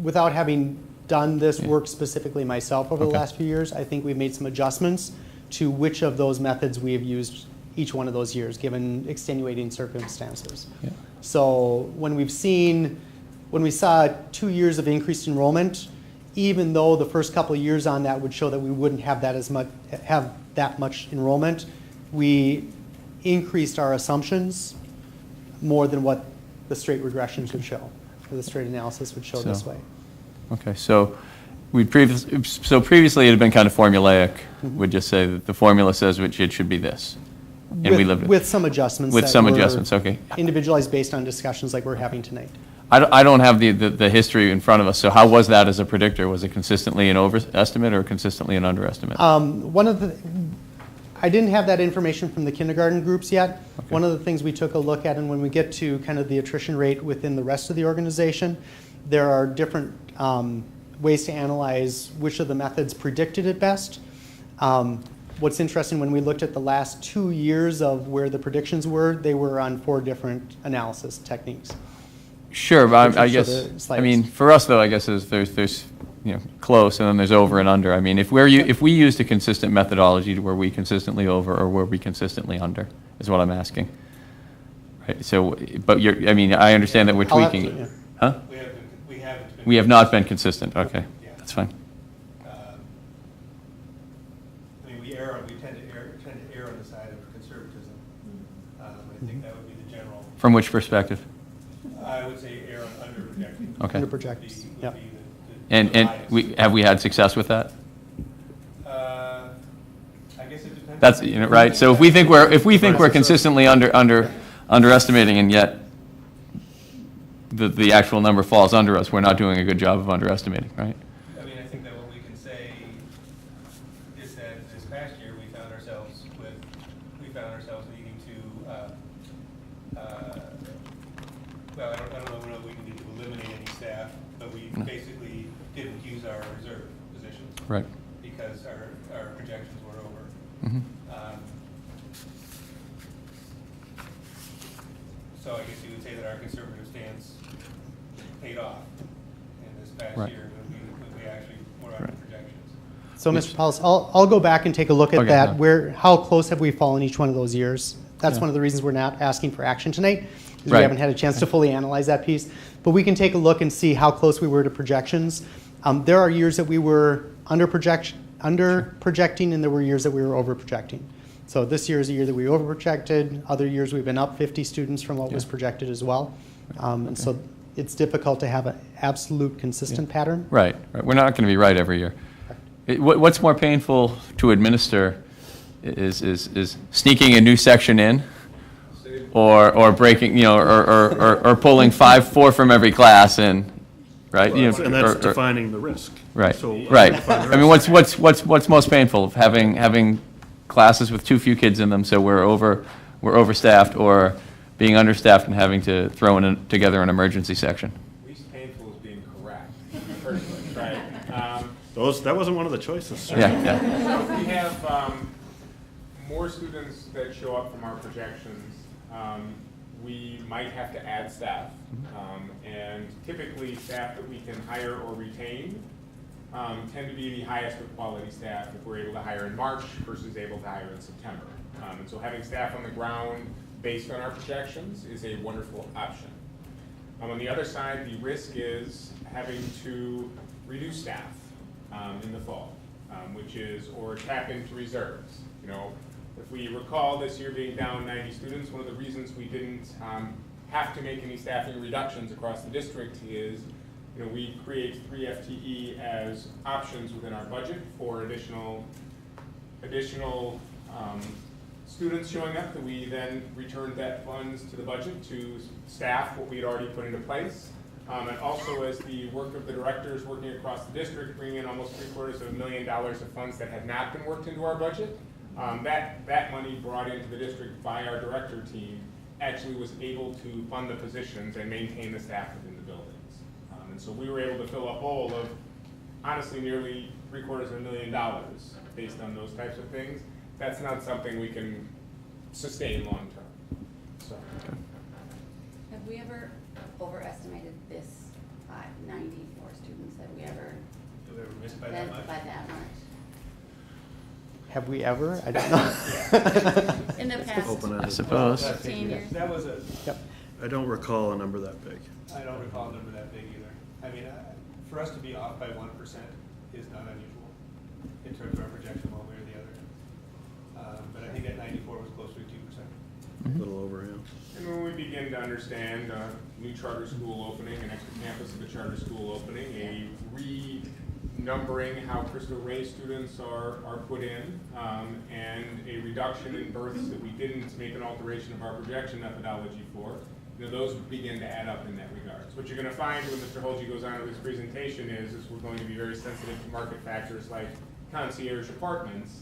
Speaker 9: without having done this work specifically myself over the last few years, I think we've made some adjustments to which of those methods we have used each one of those years, given extenuating circumstances.
Speaker 7: Yeah.
Speaker 9: So when we saw 2 years of increased enrollment, even though the first couple of years on that would show that we wouldn't have that much enrollment, we increased our assumptions more than what the straight regressions would show, or the straight analysis would show this way.
Speaker 7: Okay, so previously it had been kind of formulaic. We'd just say that the formula says it should be this. And we lived
Speaker 9: with some adjustments.
Speaker 7: With some adjustments, okay.
Speaker 9: Individualized based on discussions like we're having tonight.
Speaker 7: I don't have the history in front of us, so how was that as a predictor? Was it consistently an overestimate or consistently an underestimate?
Speaker 9: I didn't have that information from the kindergarten groups yet. Okay. One of the things we took a look at, and when we get to kind of the attrition rate within the rest of the organization, there are different ways to analyze which of the methods predicted it best. What's interesting, when we looked at the last 2 years of where the predictions were, they were on 4 different analysis techniques.
Speaker 7: Sure, but I guess, I mean, for us though, I guess there's close, and then there's over and under. I mean, if we used a consistent methodology, were we consistently over or were we consistently under, is what I'm asking. Right. So, but I understand that we're tweaking.
Speaker 1: We haven't
Speaker 7: We have not been consistent, okay,
Speaker 1: Yeah.
Speaker 7: that's fine.
Speaker 1: I mean, we tend to err on the side of conservatism. I think that would be the general,
Speaker 7: From which perspective?
Speaker 1: I would say err on under projecting.
Speaker 7: Okay.
Speaker 9: Under projects, yep.
Speaker 7: And have we had success with that?
Speaker 1: I guess it depends.
Speaker 7: That's, right, so if we think we're consistently underestimating, and yet the actual number falls under us, we're not doing a good job of underestimating, right?
Speaker 1: I mean, I think that what we can say is that this past year, we found ourselves needing to, well, I don't know what we can do to eliminate any staff, but we basically didn't use our reserve positions.
Speaker 7: Right.
Speaker 1: Because our projections were over.
Speaker 7: Mhm.
Speaker 1: So I guess you would say that our conservative stance paid off in this past
Speaker 7: Right.
Speaker 1: year when we actually were under projections.
Speaker 9: So, Mr. Paulus, I'll go back and take a look at
Speaker 7: Okay,
Speaker 9: that.
Speaker 7: yeah.
Speaker 9: How close have we fallen each one of those years? That's
Speaker 7: Yeah.
Speaker 9: one of the reasons we're not asking for action tonight, is we
Speaker 7: Right.
Speaker 9: haven't had a chance to fully analyze that piece. But we can take a look and see how close we were to projections. There are years that we were under projecting, and there were years that we were over projecting. So this year is a year that we over projected. Other years we've been up 50 students from what was projected as well. And so it's difficult to have an absolute consistent pattern.
Speaker 7: Right. We're not going to be right every year. What's more painful to administer is sneaking a new section in, or breaking, or pulling 4 from every class and, right?
Speaker 2: And that's defining the risk.
Speaker 7: Right,
Speaker 2: So,
Speaker 7: right.
Speaker 2: define the
Speaker 7: I mean,
Speaker 2: risk.
Speaker 7: what's most painful, having classes with too few kids in them, so we're overstaffed, or being understaffed and having to throw together an emergency section?
Speaker 4: Least painful is being correct, personally, right?
Speaker 2: That wasn't one of the choices, sir.
Speaker 7: Yeah.
Speaker 4: So if we have more students that show up from our projections, we might have to add staff. And typically, staff that we can hire or retain tend to be the highest of quality staff if we're able to hire in March versus able to hire in September. And so having staff on the ground based on our projections is a wonderful option. On the other side, the risk is having to reduce staff in the fall, or tap into reserves. If we recall this year being down 90 students, one of the reasons we didn't have to make any staffing reductions across the district is, we create 3 FTE as options within our budget for additional students showing up, that we then returned that funds to the budget to staff what we had already put into place. And also, as the work of the directors working across the district, bringing in almost $750,000 of funds that had not been worked into our budget, that money brought into the district by our director team actually was able to fund the positions and maintain the staff within the buildings. And so we were able to fill a hole of, honestly, nearly $750,000 based on those types of things. That's not something we can sustain long-term. So.
Speaker 3: Have we ever overestimated this by 94 students? Have we ever
Speaker 1: Have we ever missed by that much?
Speaker 3: by that much?
Speaker 9: Have we ever? I don't know.
Speaker 3: In the past
Speaker 2: Open-ended.
Speaker 7: I suppose.
Speaker 3: 15 years?
Speaker 1: That was
Speaker 9: Yep.
Speaker 2: I don't recall a number that big.
Speaker 1: I don't recall a number that big either. I mean, for us to be off by 1% is not unusual in terms of our projection one way or the other. But I think that 94 was closer to 2%.
Speaker 2: A little over, yeah.
Speaker 4: And when we begin to understand new charter school opening, an extra campus of a charter school opening, a renumbering how Cristo Rey students are put in, and a reduction in births that we didn't make an alteration of our projection methodology for, those begin to add up in that regard. So what you're going to find when Mr. Holge goes on with his presentation is we're going to be very sensitive to market factors like concierge apartments,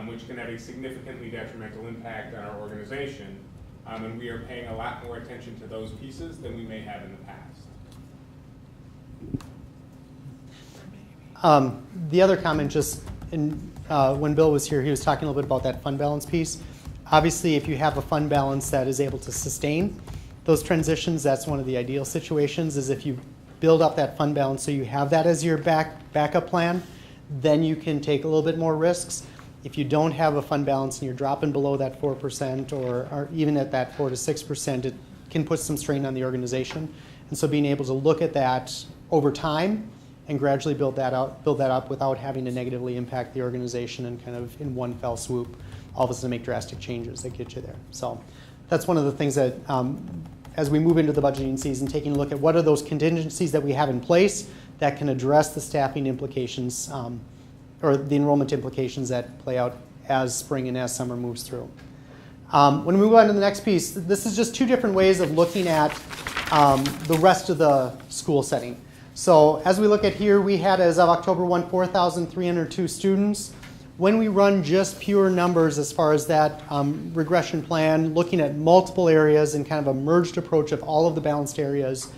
Speaker 4: which can have a significantly detrimental impact on our organization. And we are paying a lot more attention to those pieces than we may have in the past.
Speaker 9: The other comment, when Bill was here, he was talking a little bit about that fund balance piece. Obviously, if you have a fund balance that is able to sustain those transitions, that's one of the ideal situations, is if you build up that fund balance so you have that as your backup plan, then you can take a little bit more risks. If you don't have a fund balance and you're dropping below that 4% or even at that 4 to 6%, it can put some strain on the organization. And so being able to look at that over time and gradually build that up without having to negatively impact the organization and kind of in one fell swoop all of a sudden make drastic changes that get you there. So that's one of the things that as we move into the budgeting season, taking a look at what are those contingencies that we have in place that can address the staffing implications or the enrollment implications that play out as spring and as summer moves through. When we move on to the next piece, this is just two different ways of looking at the rest of the school setting. So as we look at here, we had, as of October 1, 4,302 students. When we run just pure numbers as far as that regression plan, looking at multiple areas and kind of a merged approach of all of the balanced areas,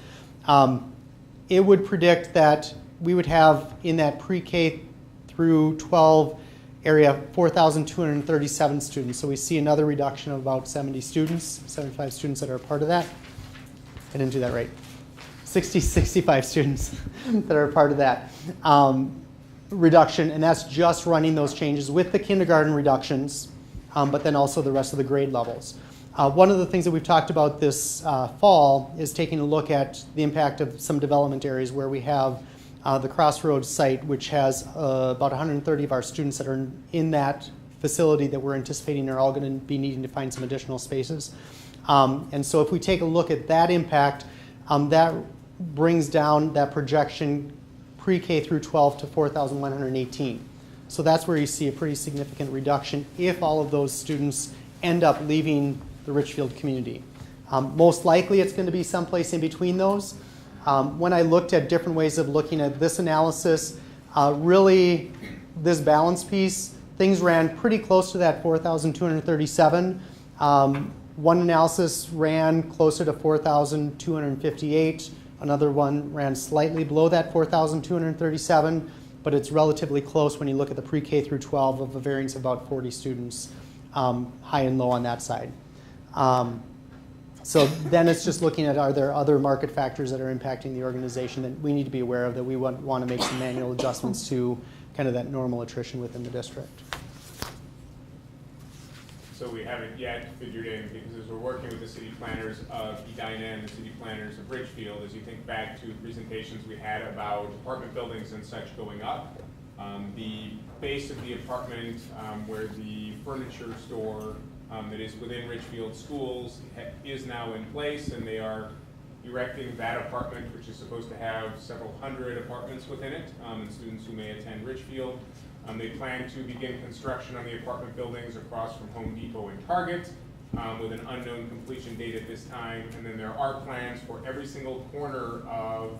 Speaker 9: it would predict that we would have in that pre-K through 12 area 4,237 students. So we see another reduction of about 70 students, 75 students that are a part of that. I didn't do that right. 65 students that are a part of that reduction, and that's just running those changes with the kindergarten reductions, but then also the rest of the grade levels. One of the things that we've talked about this fall is taking a look at the impact of some development areas where we have the Crossroads site, which has about 130 of our students that are in that facility that we're anticipating are all going to be needing to find some additional spaces. And so if we take a look at that impact, that brings down that projection pre-K through 12 to 4,118. So that's where you see a pretty significant reduction if all of those students end up leaving the Richfield community. Most likely it's going to be someplace in between those. When I looked at different ways of looking at this analysis, really this balance piece, things ran pretty close to that 4,237. One analysis ran closer to 4,258. Another one ran slightly below that 4,237, but it's relatively close when you look at the pre-K through 12 of a variance of about 40 students, high and low on that side. So then it's just looking at, are there other market factors that are impacting the organization that we need to be aware of, that we want to make some manual adjustments to kind of that normal attrition within the district.
Speaker 4: So we haven't yet figured in, because as we're working with the city planners of Edina and the city planners of Richfield, as you think back to presentations we had about apartment buildings and such going up, the base of the apartment where the furniture store that is within Richfield schools is now in place, and they are erecting that apartment, which is supposed to have several hundred apartments within it, and students who may attend Richfield. They plan to begin construction on the apartment buildings across from Home Depot and Target with an unknown completion date at this time. And then there are plans for every single corner of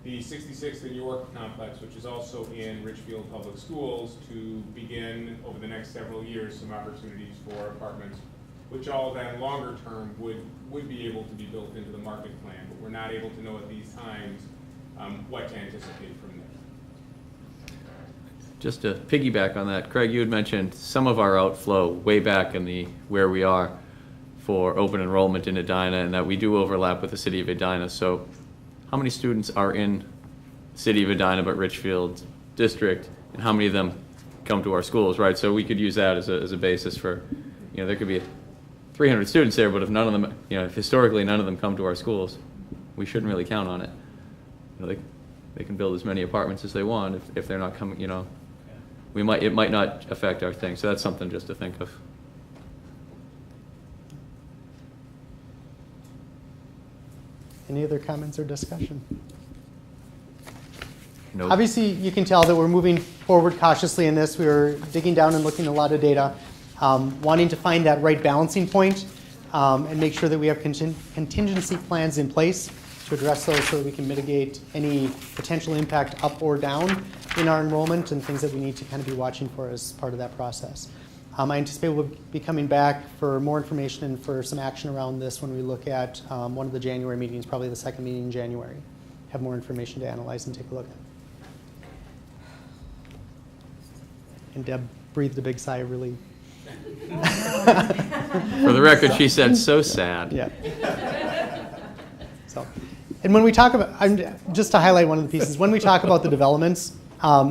Speaker 4: the 66th and York complex, which is also in Richfield Public Schools, to begin over the next several years some opportunities for apartments, which all then longer term would be able to be built into the market plan. But we're not able to know at these times what to anticipate from there.
Speaker 7: Just to piggyback on that, Craig, you had mentioned some of our outflow way back in the where we are for open enrollment in Edina, and that we do overlap with the city of Edina. So how many students are in the city of Edina but Richfield district, and how many of them come to our schools, right? So we could use that as a basis for, there could be 300 students there, but if none of them, if historically none of them come to our schools, we shouldn't really count on it. They can build as many apartments as they want if they're not coming, it might not affect our thing. So that's something just to think of.
Speaker 9: Any other comments or discussion?
Speaker 7: Nope.
Speaker 9: Obviously, you can tell that we're moving forward cautiously in this. We were digging down and looking at a lot of data, wanting to find that right balancing point and make sure that we have contingency plans in place to address those so that we can mitigate any potential impact up or down in our enrollment and things that we need to kind of be watching for as part of that process. I anticipate we'll be coming back for more information and for some action around this when we look at one of the January meetings, probably the second meeting in January. Have more information to analyze and take a look at. And Deb breathed a big sigh of relief.
Speaker 7: For the record, she said, so sad.
Speaker 9: Yeah. So, and when we talk about, just to highlight one of the pieces, when we talk about the developments,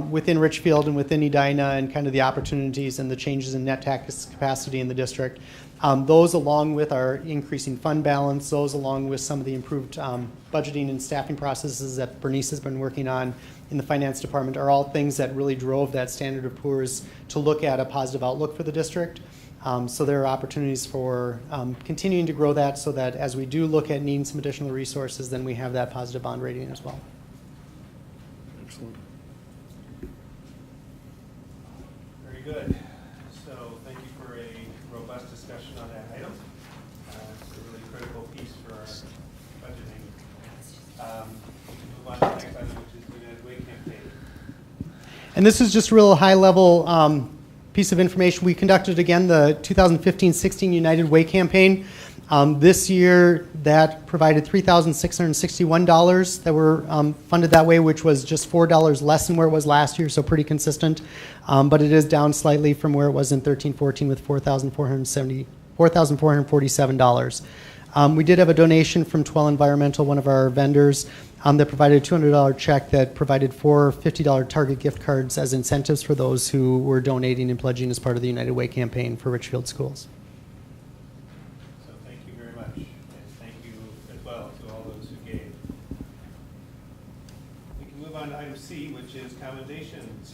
Speaker 9: within Richfield and within Edina, and kind of the opportunities and the changes in net tax capacity in the district. Those, along with our increasing fund balance, those along with some of the improved budgeting and staffing processes that Bernice has been working on in the finance department, are all things that really drove that Standard & Poor's to look at a positive outlook for the district. So there are opportunities for continuing to grow that, so that as we do look at needing some additional resources, then we have that positive bond rating as well.
Speaker 2: Excellent.
Speaker 1: Very good. So thank you for a robust discussion on that item. It's a really critical piece for our budgeting. We can move on to the next item, which is the United Way campaign.
Speaker 9: And this is just a real high-level piece of information. We conducted, again, the 2015-16 United Way campaign. This year, that provided $3,661 that were funded that way, which was just $4 less than where it was last year, so pretty consistent. But it is down slightly from where it was in 13-14 with $4,447. We did have a donation from Twell Environmental, one of our vendors, that provided a $200 check that provided 4 $50 Target gift cards as incentives for those who were donating and pledging as part of the United Way campaign for Richfield schools.
Speaker 1: So thank you very much, and thank you as well to all those who gave. We can move on to item C, which is commendations.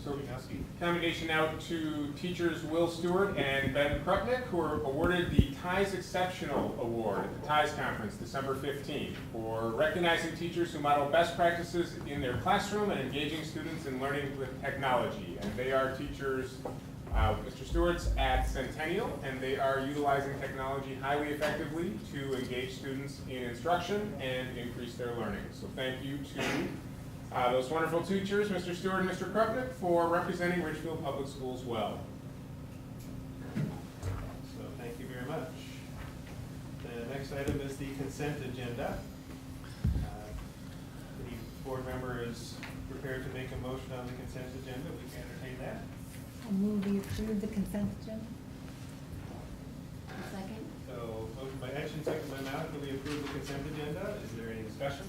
Speaker 1: Sorbinkowski.
Speaker 4: Commendation out to teachers Will Stewart and Ben Krupnick, who were awarded the TIES Exceptional Award at the TIES Conference December 15th for recognizing teachers who model best practices in their classroom and engaging students in learning with technology. And they are teachers, Mr. Stewart's at Centennial, and they are utilizing technology highly effectively to engage students in instruction and increase their learning. So thank you to those wonderful teachers, Mr. Stewart and Mr. Krupnick, for representing Richfield Public Schools well.
Speaker 1: So thank you very much. The next item is the consent agenda. Any board member is prepared to make a motion on the consent agenda? We can entertain that.
Speaker 6: I'll move we approve the consent agenda.
Speaker 3: Second?
Speaker 1: So motion by Etchen, second by Malik, that we approve the consent agenda. Is there any discussion?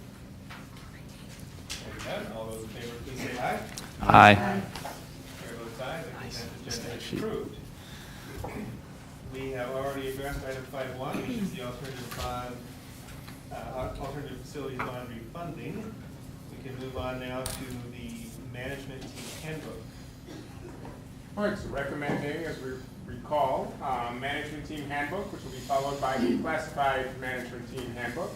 Speaker 1: Hearing none, all those in favor, please say aye.
Speaker 7: Aye.
Speaker 1: Chair votes aye, the consent agenda is approved. We have already addressed item 5.1, which is the alternative facilities bond refunding. We can move on now to the management team handbook.
Speaker 4: All right, so recommending, as we recall, management team handbook, which will be followed by the classified management team handbook.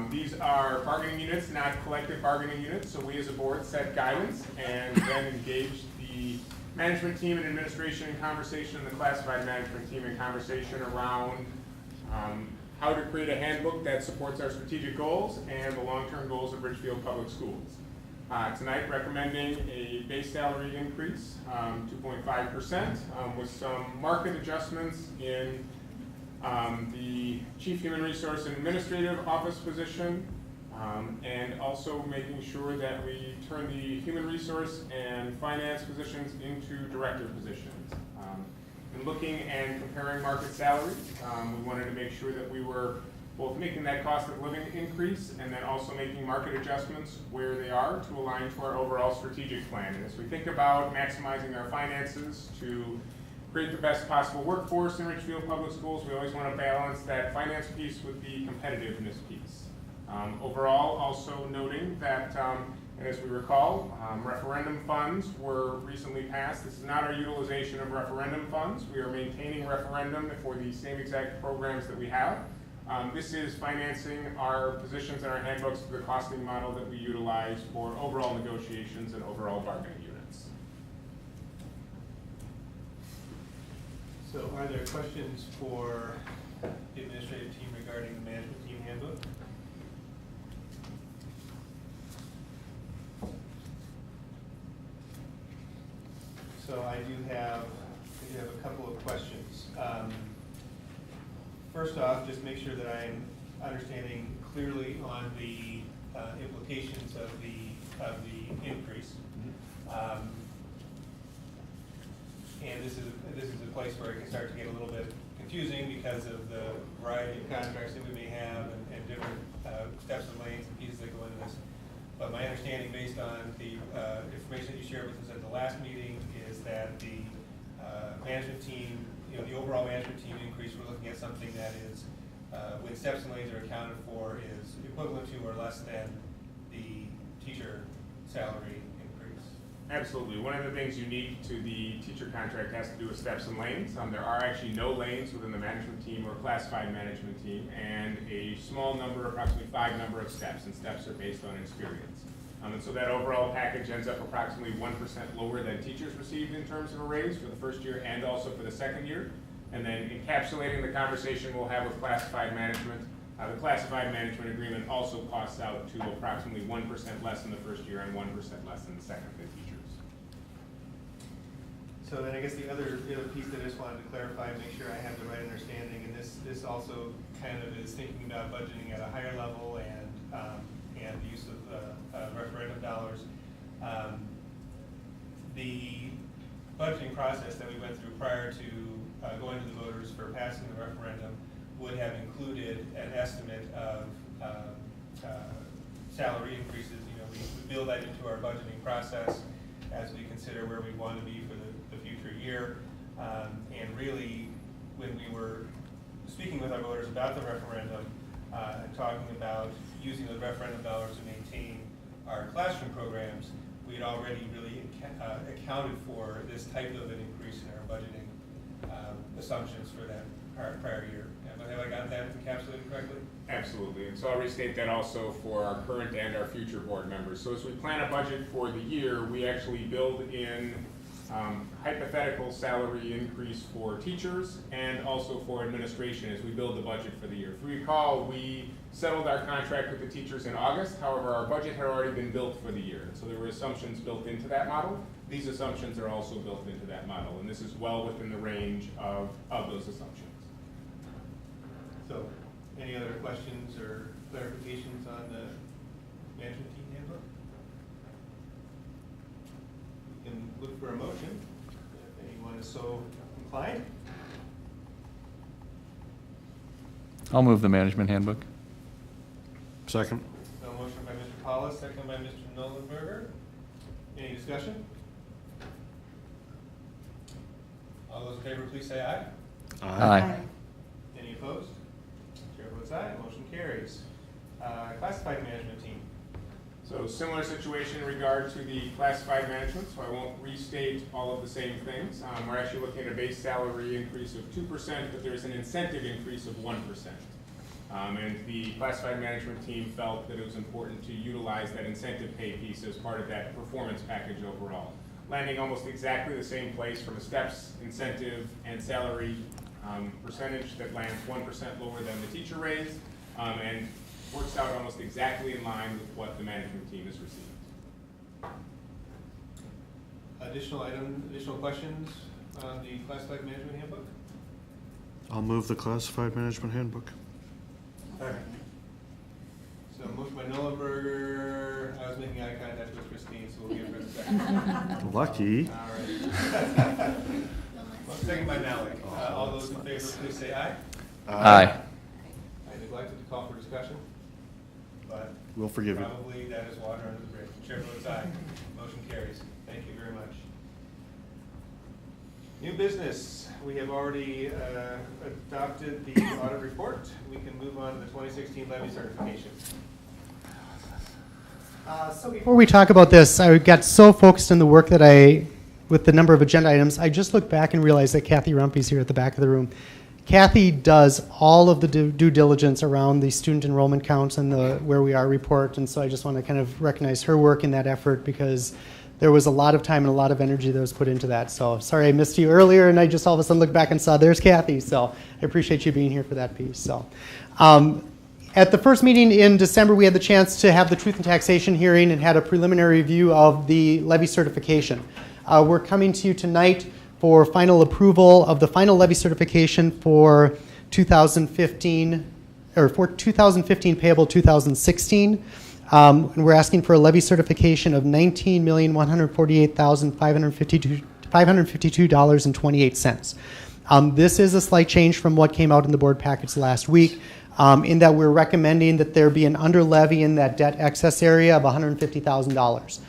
Speaker 4: These are bargaining units, not collective bargaining units, so we as a board set guidance and then engage the management team and administration in conversation, and the classified management team in conversation around how to create a handbook that supports our strategic goals and the long-term goals of Richfield Public Schools. Tonight, recommending a base salary increase, 2.5%, with some market adjustments in the Chief Human Resource and Administrative Office position, and also making sure that we turn the Human Resource and Finance positions into Director positions. In looking and comparing market salaries, we wanted to make sure that we were both making that cost of living increase and then also making market adjustments where they are to align to our overall strategic plan. And as we think about maximizing our finances to create the best possible workforce in Richfield Public Schools, we always want to balance that finance piece with the competitiveness piece. Overall, also noting that, and as we recall, referendum funds were recently passed. This is not our utilization of referendum funds. We are maintaining referendum for the same exact programs that we have. This is financing our positions in our handbooks to the costing model that we utilize for overall negotiations and overall bargaining units.
Speaker 1: So are there questions for the administrative team regarding the management team handbook? So I do have a couple of questions. First off, just make sure that I'm understanding clearly on the implications of the increase. And this is a place where it can start to get a little bit confusing because of the variety of contracts that we may have and different steps and lanes and pieces that go into this. But my understanding, based on the information that you shared with us at the last meeting, is that the management team, the overall management team increase, we're looking at something that is, when steps and lanes are accounted for, is equivalent to or less than the teacher salary increase.
Speaker 4: Absolutely. One of the things unique to the teacher contract has to do with steps and lanes. There are actually no lanes within the management team or classified management team, and a small number, approximately 5 number of steps, and steps are based on experience. And so that overall package ends up approximately 1% lower than teachers received in terms of a raise for the first year and also for the second year. And then encapsulating the conversation we'll have with classified management, the classified management agreement also costs out to approximately 1% less in the first year and 1% less in the second for teachers.
Speaker 1: So then I guess the other piece that I just wanted to clarify and make sure I have the right understanding, and this also kind of is thinking about budgeting at a higher level and the use of referendum dollars. The budgeting process that we went through prior to going to the voters for passing the referendum would have included an estimate of salary increases. We build that into our budgeting process as we consider where we want to be for the future year. And really, when we were speaking with our voters about the referendum and talking about using the referendum dollars to maintain our classroom programs, we had already really accounted for this type of an increase in our budgeting assumptions for that prior year. Have I got that encapsulated correctly?
Speaker 4: Absolutely, and so I'll restate that also for our current and our future board members. So as we plan a budget for the year, we actually build in hypothetical salary increase for teachers and also for administration as we build the budget for the year. If you recall, we settled our contract with the teachers in August. However, our budget had already been built for the year. So there were assumptions built into that model. These assumptions are also built into that model, and this is well within the range of those assumptions.
Speaker 1: So, any other questions or clarifications on the management team handbook? We can look for a motion, if anyone is so inclined.
Speaker 7: I'll move the management handbook.
Speaker 2: Second.
Speaker 1: So, motion by Mr. Paulus, second by Mr. Nolenberger. Any discussion? All those in favor, please say aye.
Speaker 7: Aye.
Speaker 1: Any opposed? Chair votes aye, motion carries. Classified management team.
Speaker 4: So similar situation in regard to the classified management, so I won't restate all of the same things. We're actually looking at a base salary increase of 2%, but there's an incentive increase of 1%. And the classified management team felt that it was important to utilize that incentive pay piece as part of that performance package overall, landing almost exactly the same place from a steps, incentive, and salary percentage that lands 1% lower than the teacher raise, and works out almost exactly in line with what the management team has received.
Speaker 1: Additional questions on the classified management handbook?
Speaker 2: I'll move the classified management handbook.
Speaker 1: So motion by Nolenberger. I was making eye contact with Christine, so we'll give her a second.
Speaker 2: Lucky.
Speaker 1: All right. Second by Malik. All those in favor, please say aye.
Speaker 7: Aye.
Speaker 1: I neglected to call for discussion, but
Speaker 2: We'll forgive you.
Speaker 1: probably that is water under the bridge. Chair votes aye. Motion carries. Thank you very much. New business. We have already adopted the audit report. We can move on to the 2016 levy certification.
Speaker 9: So before we talk about this, I got so focused on the work that with the number of agenda items, I just looked back and realized that Kathy Rumpy's here at the back of the room. Kathy does all of the due diligence around the student enrollment counts and the Where We Are report, and so I just want to kind of recognize her work in that effort because there was a lot of time and a lot of energy that was put into that. So sorry I missed you earlier, and I just all of a sudden looked back and saw there's Kathy. So I appreciate you being here for that piece. So at the first meeting in December, we had the chance to have the Truth and Taxation hearing and had a preliminary review of the levy certification. We're coming to you tonight for final approval of the final levy certification for 2015, or for 2015 payable 2016. And we're asking for a levy certification of $19,148,552.28. This is a slight change from what came out in the board packets last week, in that we're recommending that there be an under levy in that debt excess area of $150,000.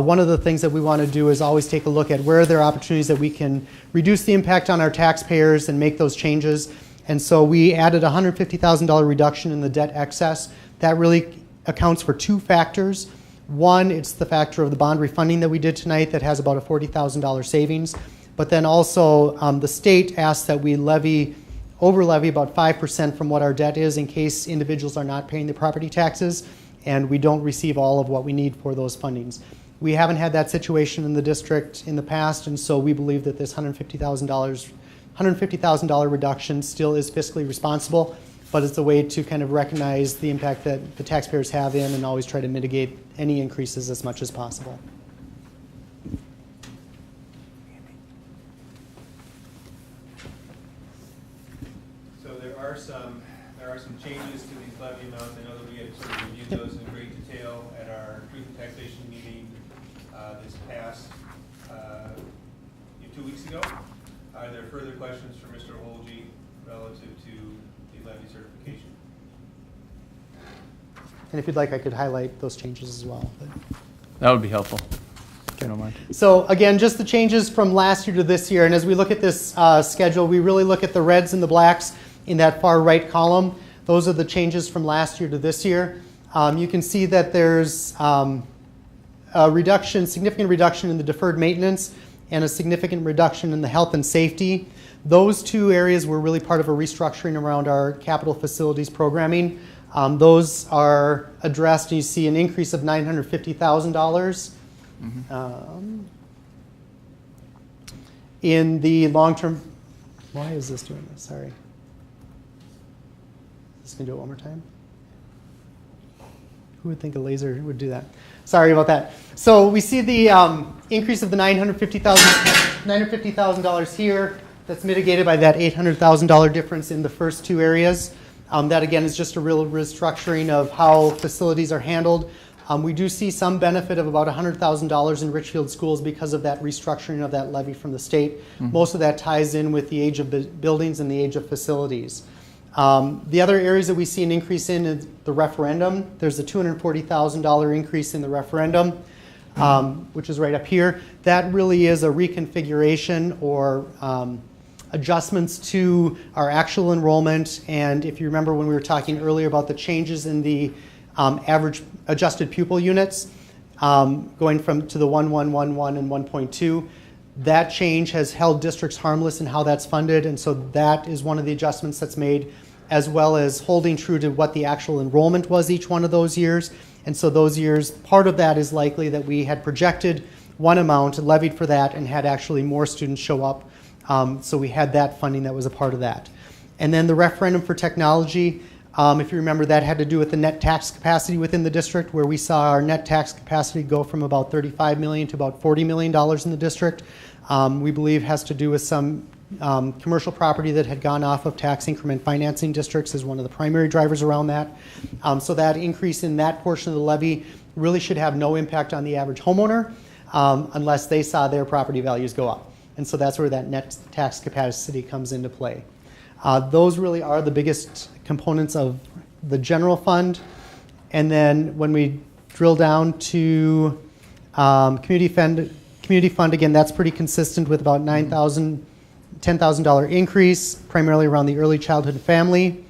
Speaker 9: One of the things that we want to do is always take a look at where there are opportunities that we can reduce the impact on our taxpayers and make those changes. And so we added a $150,000 reduction in the debt excess. That really accounts for two factors. One, it's the factor of the bond refunding that we did tonight that has about a $40,000 savings. But then also the state asks that we over levy about 5% from what our debt is in case individuals are not paying the property taxes and we don't receive all of what we need for those fundings. We haven't had that situation in the district in the past, and so we believe that this $150,000 reduction still is fiscally responsible, but it's a way to kind of recognize the impact that the taxpayers have in and always try to mitigate any increases as much as possible.
Speaker 1: So there are some changes to these levy amounts. I know that we had sort of reviewed those in great detail at our truth and taxation meeting this past 2 weeks ago. Are there further questions for Mr. Holge relative to the levy certification?
Speaker 9: And if you'd like, I could highlight those changes as well. But.
Speaker 7: That would be helpful, if you don't mind.
Speaker 9: So again, just the changes from last year to this year. And as we look at this schedule, we really look at the reds and the blacks in that far right column. Those are the changes from last year to this year. You can see that there's a significant reduction in the deferred maintenance and a significant reduction in the health and safety. Those two areas were really part of a restructuring around our capital facilities programming. Those are addressed, and you see an increase of $950,000 in the long-term. Why is this doing this? Sorry. Just gonna do it one more time. Who would think a laser would do that? Sorry about that. So we see the increase of the $950,000 here. That's mitigated by that $800,000 difference in the first two areas. That again is just a real restructuring of how facilities are handled. We do see some benefit of about $100,000 in Richfield schools because of that restructuring of that levy from the state. Most of that ties in with the age of the buildings and the age of facilities. The other areas that we see an increase in is the referendum. There's a $240,000 increase in the referendum, which is right up here. That really is a reconfiguration or adjustments to our actual enrollment. And if you remember when we were talking earlier about the changes in the average adjusted pupil units, going to the 1.111 and 1.2, that change has held districts harmless in how that's funded. And so that is one of the adjustments that's made, as well as holding true to what the actual enrollment was each one of those years. And so those years, part of that is likely that we had projected one amount, levied for that, and had actually more students show up. So we had that funding that was a part of that. And then the referendum for technology, if you remember, that had to do with the net tax capacity within the district, where we saw our net tax capacity go from about $35 million to about $40 million in the district. We believe has to do with some commercial property that had gone off of tax increment financing districts as one of the primary drivers around that. So that increase in that portion of the levy really should have no impact on the average homeowner unless they saw their property values go up. And so that's where that net tax capacity comes into play. Those really are the biggest components of the general fund. And then when we drill down to community fund, again, that's pretty consistent with about $10,000 increase, primarily around the early childhood and family.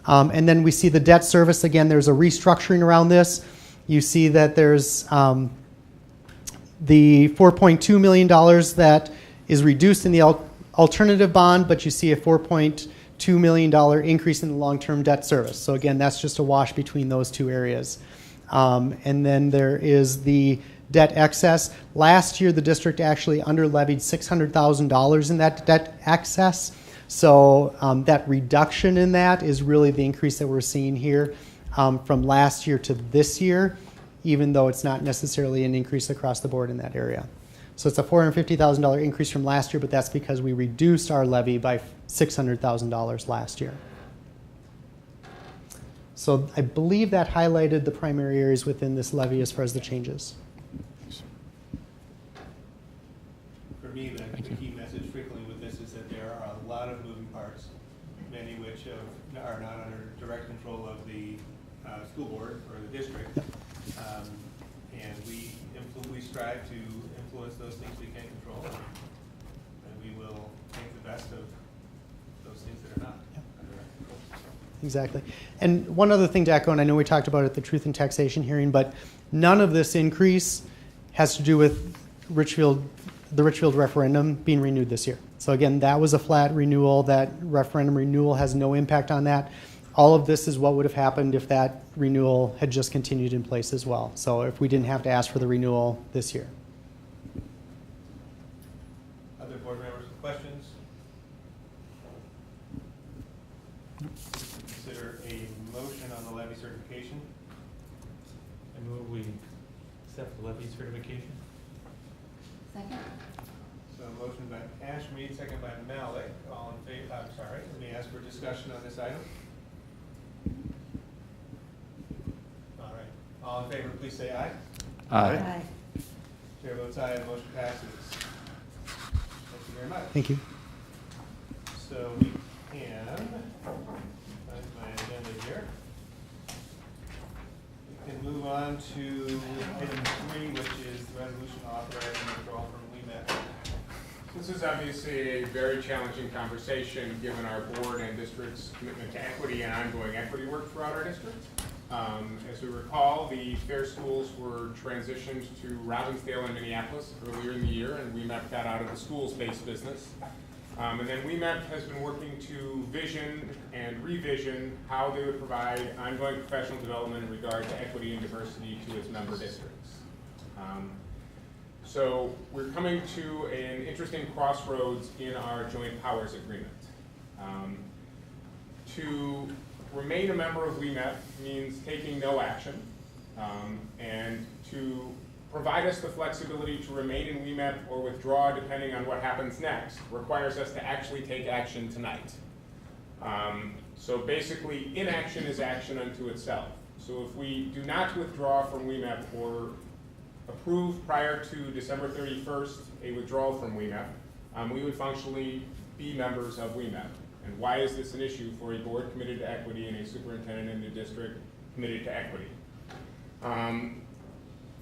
Speaker 9: And then we see the debt service. Again, there's a restructuring around this. You see that there's the $4.2 million that is reduced in the alternative bond, but you see a $4.2 million increase in the long-term debt service. So again, that's just a wash between those two areas. And then there is the debt excess. Last year, the district actually under-levied $600,000 in that debt excess. So that reduction in that is really the increase that we're seeing here from last year to this year, even though it's not necessarily an increase across the board in that area. So it's a $450,000 increase from last year, but that's because we reduced our levy by $600,000 last year. So I believe that highlighted the primary areas within this levy as far as the changes.
Speaker 1: For me, then, think the key message frequently with this is that there are a lot of moving parts, many which are not under direct control of the school board or the district. And we strive to influence those things we can control, and we will make the best of those things that are not under our control.
Speaker 9: Exactly. And one other thing to echo, and I know we talked about it at the Truth in Taxation hearing, but none of this increase has to do with the Richfield referendum being renewed this year. So again, that was a flat renewal. That referendum renewal has no impact on that. All of this is what would have happened if that renewal had just continued in place as well. So if we didn't have to ask for the renewal this year.
Speaker 1: Other board members with questions? Consider a motion on the levy certification.
Speaker 5: I move we accept the levy certification.
Speaker 3: Second?
Speaker 1: So a motion by Ashmead, second by Malik. All in favor? I'm sorry. Let me ask for discussion on this item. All right. All in favor, please say aye.
Speaker 7: Aye.
Speaker 1: Chair votes aye. The motion passes. Thank you very much.
Speaker 9: Thank you.
Speaker 1: So we can find my agenda here. We can move on to item 3, which is the resolution authorizing withdrawal from WEMET.
Speaker 4: This is obviously a very challenging conversation, given our board and district's commitment to equity and ongoing equity work throughout our district. As we recall, the fair schools were transitioned to Robbinsdale and Minneapolis earlier in the year, and WEMET got out of the schools-based business. And then WEMET has been working to vision and revision how they would provide ongoing professional development in regard to equity and diversity to its member districts. So we're coming to an interesting crossroads in our joint powers agreement. To remain a member of WEMET means taking no action, and to provide us the flexibility to remain in WEMET or withdraw depending on what happens next requires us to actually take action tonight. So basically, inaction is action unto itself. So if we do not withdraw from WEMET or approve prior to December 31st a withdrawal from WEMET, we would functionally be members of WEMET. And why is this an issue for a board committed to equity and a superintendent in the district committed to equity?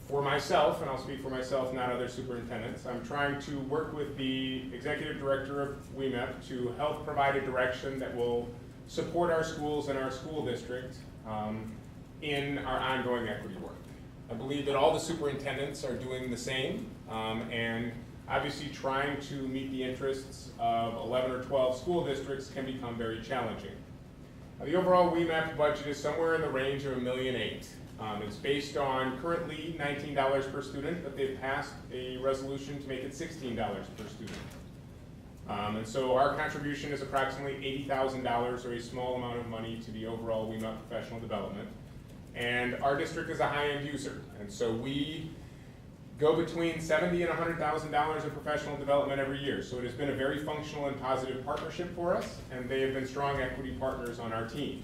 Speaker 4: For myself, and I'll speak for myself, not other superintendents, I'm trying to work with the executive director of WEMET to help provide a direction that will support our schools and our school district in our ongoing equity work. I believe that all the superintendents are doing the same, and obviously trying to meet the interests of 11 or 12 school districts can become very challenging. The overall WEMET budget is somewhere in the range of $1.8 million. It's based on currently $19 per student, but they've passed a resolution to make it $16 per student. And so our contribution is approximately $80,000, or a small amount of money, to the overall WEMET professional development. And our district is a high-end user, and so we go between $70,000 and $100,000 of professional development every year. So it has been a very functional and positive partnership for us, and they have been strong equity partners on our team.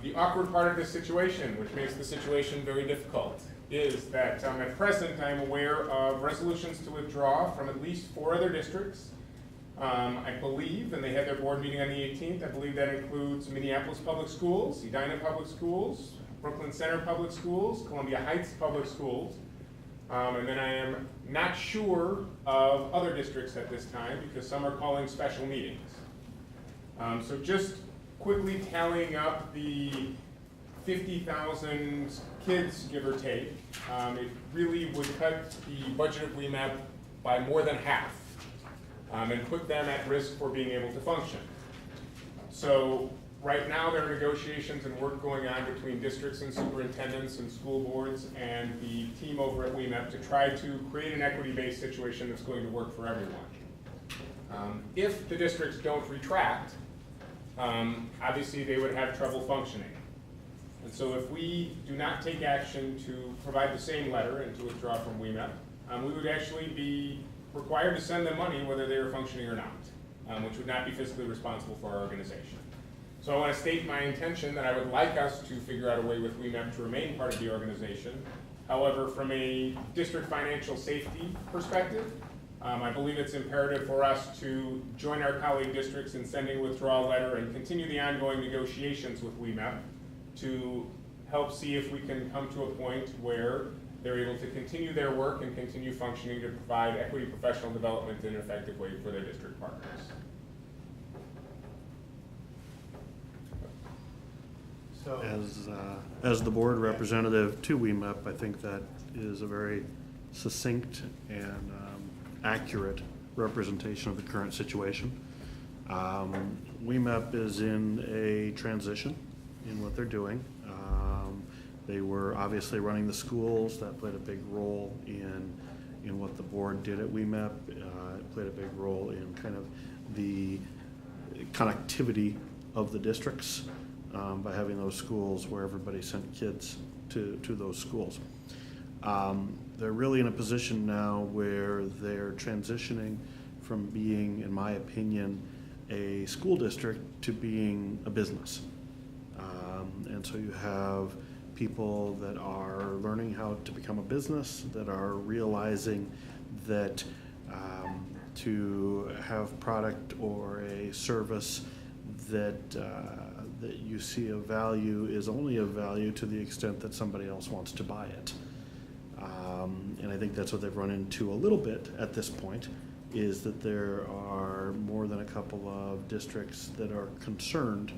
Speaker 4: The awkward part of this situation, which makes the situation very difficult, is that at present I am aware of resolutions to withdraw from at least 4 other districts. I believe, and they had their board meeting on the 18th, I believe that includes Minneapolis Public Schools, Edina Public Schools, Brooklyn Center Public Schools, Columbia Heights Public Schools, and then I am not sure of other districts at this time because some are calling special meetings. So just quickly tallying up the 50,000 kids, give or take, it really would cut the budget of WEMET by more than half. And put them at risk for being able to function. So right now there are negotiations and work going on between districts and superintendents and school boards and the team over at WEMET to try to create an equity-based situation that's going to work for everyone. If the districts don't retract, obviously they would have trouble functioning. And so if we do not take action to provide the same letter and to withdraw from WEMET, we would actually be required to send them money whether they are functioning or not, which would not be fiscally responsible for our organization. So I want to state my intention that I would like us to figure out a way with WEMET to remain part of the organization. However, from a district financial safety perspective, I believe it's imperative for us to join our colleague districts in sending a withdrawal letter and continue the ongoing negotiations with WEMAP to help see if we can come to a point where they're able to continue their work and continue functioning to provide equity professional development in an effective way for their district partners.
Speaker 1: So,
Speaker 2: As the board representative to WEMAP, I think that is a very succinct and accurate representation of the current situation. WEMAP is in a transition in what they're doing. They were obviously running the schools. That played a big role in what the board did at WEMAP. It played a big role in kind of the connectivity of the districts by having those schools where everybody sent kids to those schools. They're really in a position now where they're transitioning from being, in my opinion, a school district to being a business. And so you have people that are learning how to become a business, that are realizing that to have product or a service that that you see a value is only of value to the extent that somebody else wants to buy it. And I think that's what they've run into a little bit at this point, is that there are more than a couple of districts that are concerned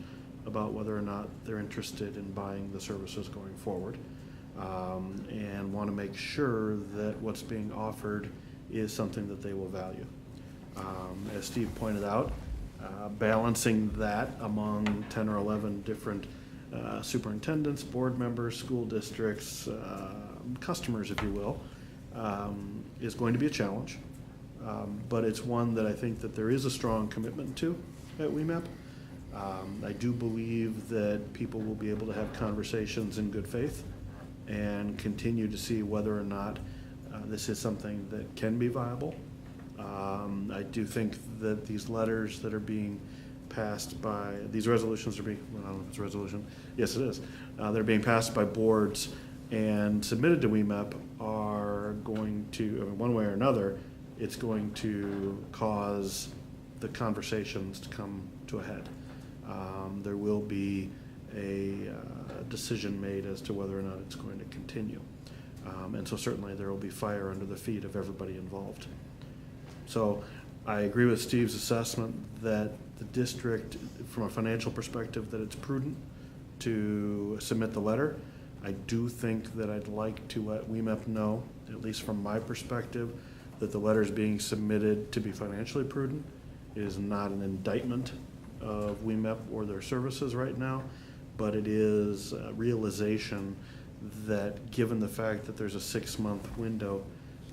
Speaker 2: about whether or not they're interested in buying the services going forward, and want to make sure that what's being offered is something that they will value. As Steve pointed out, balancing that among 10 or 11 different superintendents, board members, school districts, customers, if you will, is going to be a challenge. But it's one that I think that there is a strong commitment to at WEMAP. I do believe that people will be able to have conversations in good faith and continue to see whether or not this is something that can be viable. I do think that these letters that are being passed by, these resolutions are being, well, I don't know if it's a resolution, yes it is, they're being passed by boards and submitted to WEMAP are going to, I mean, one way or another, it's going to cause the conversations to come to a head. There will be a decision made as to whether or not it's going to continue. And so certainly there will be fire under the feet of everybody involved. So I agree with Steve's assessment that the district, from a financial perspective, that it's prudent to submit the letter. I do think that I'd like to let WEMAP know, at least from my perspective, that the letter is being submitted to be financially prudent. It is not an indictment of WEMAP or their services right now, but it is a realization that given the fact that there's a 6-month window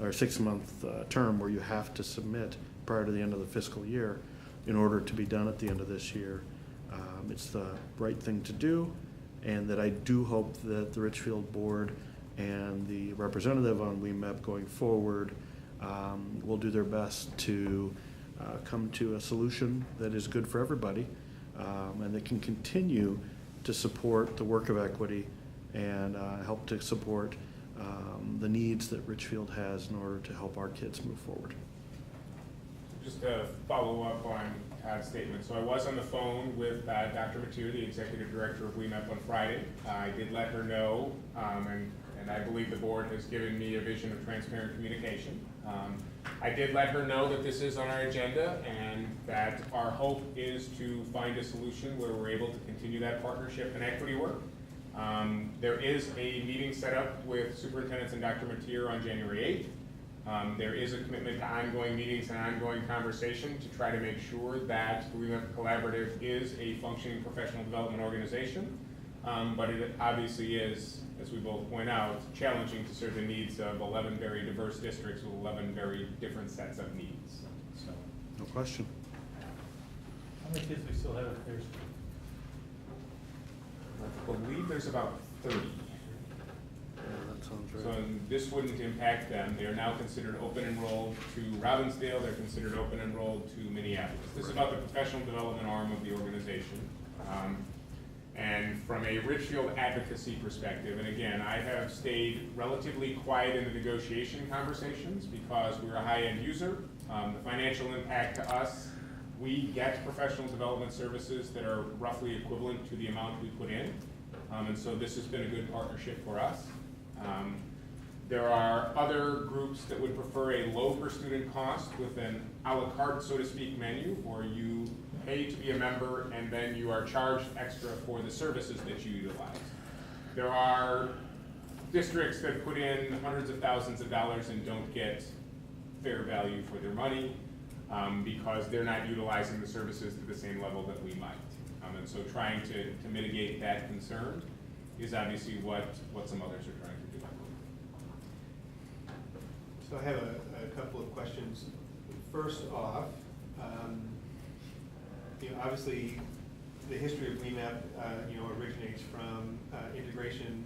Speaker 2: or 6-month term where you have to submit prior to the end of the fiscal year in order to be done at the end of this year, it's the right thing to do, and that I do hope that the Richfield board and the representative on WEMAP going forward will do their best to come to a solution that is good for everybody, and that can continue to support the work of equity and help to support the needs that Richfield has in order to help our kids move forward.
Speaker 4: Just to follow up on Todd's statement, so I was on the phone with Dr. Mateer, the executive director of WEMAP, on Friday. I did let her know, and I believe the board has given me a vision of transparent communication. I did let her know that this is on our agenda and that our hope is to find a solution where we're able to continue that partnership and equity work. There is a meeting set up with superintendents and Dr. Mateer on January 8th. There is a commitment to ongoing meetings and ongoing conversation to try to make sure that the WEMAP Collaborative is a functioning professional development organization. But it obviously is, as we both point out, challenging to serve the needs of 11 very diverse districts with 11 very different sets of needs. So,
Speaker 2: No question.
Speaker 5: How many kids do we still have at Fair School?
Speaker 4: I believe there's about 30.
Speaker 2: Yeah, that sounds right.
Speaker 4: So this wouldn't impact them. They are now considered open enrolled to Robbinsdale. They're considered open enrolled to Minneapolis. This is about the professional development arm of the organization. And from a Richfield advocacy perspective, and again, I have stayed relatively quiet in the negotiation conversations because we're a high-end user. The financial impact to us, we get professional development services that are roughly equivalent to the amount we put in. And so this has been a good partnership for us. There are other groups that would prefer a low per student cost with an a la carte, so to speak, menu, or you pay to be a member and then you are charged extra for the services that you utilize. There are districts that put in hundreds of thousands of dollars and don't get fair value for their money because they're not utilizing the services to the same level that we might. And so trying to mitigate that concern is obviously what some others are trying to do.
Speaker 1: So I have a couple of questions. First off, obviously the history of WEMAP, originates from integration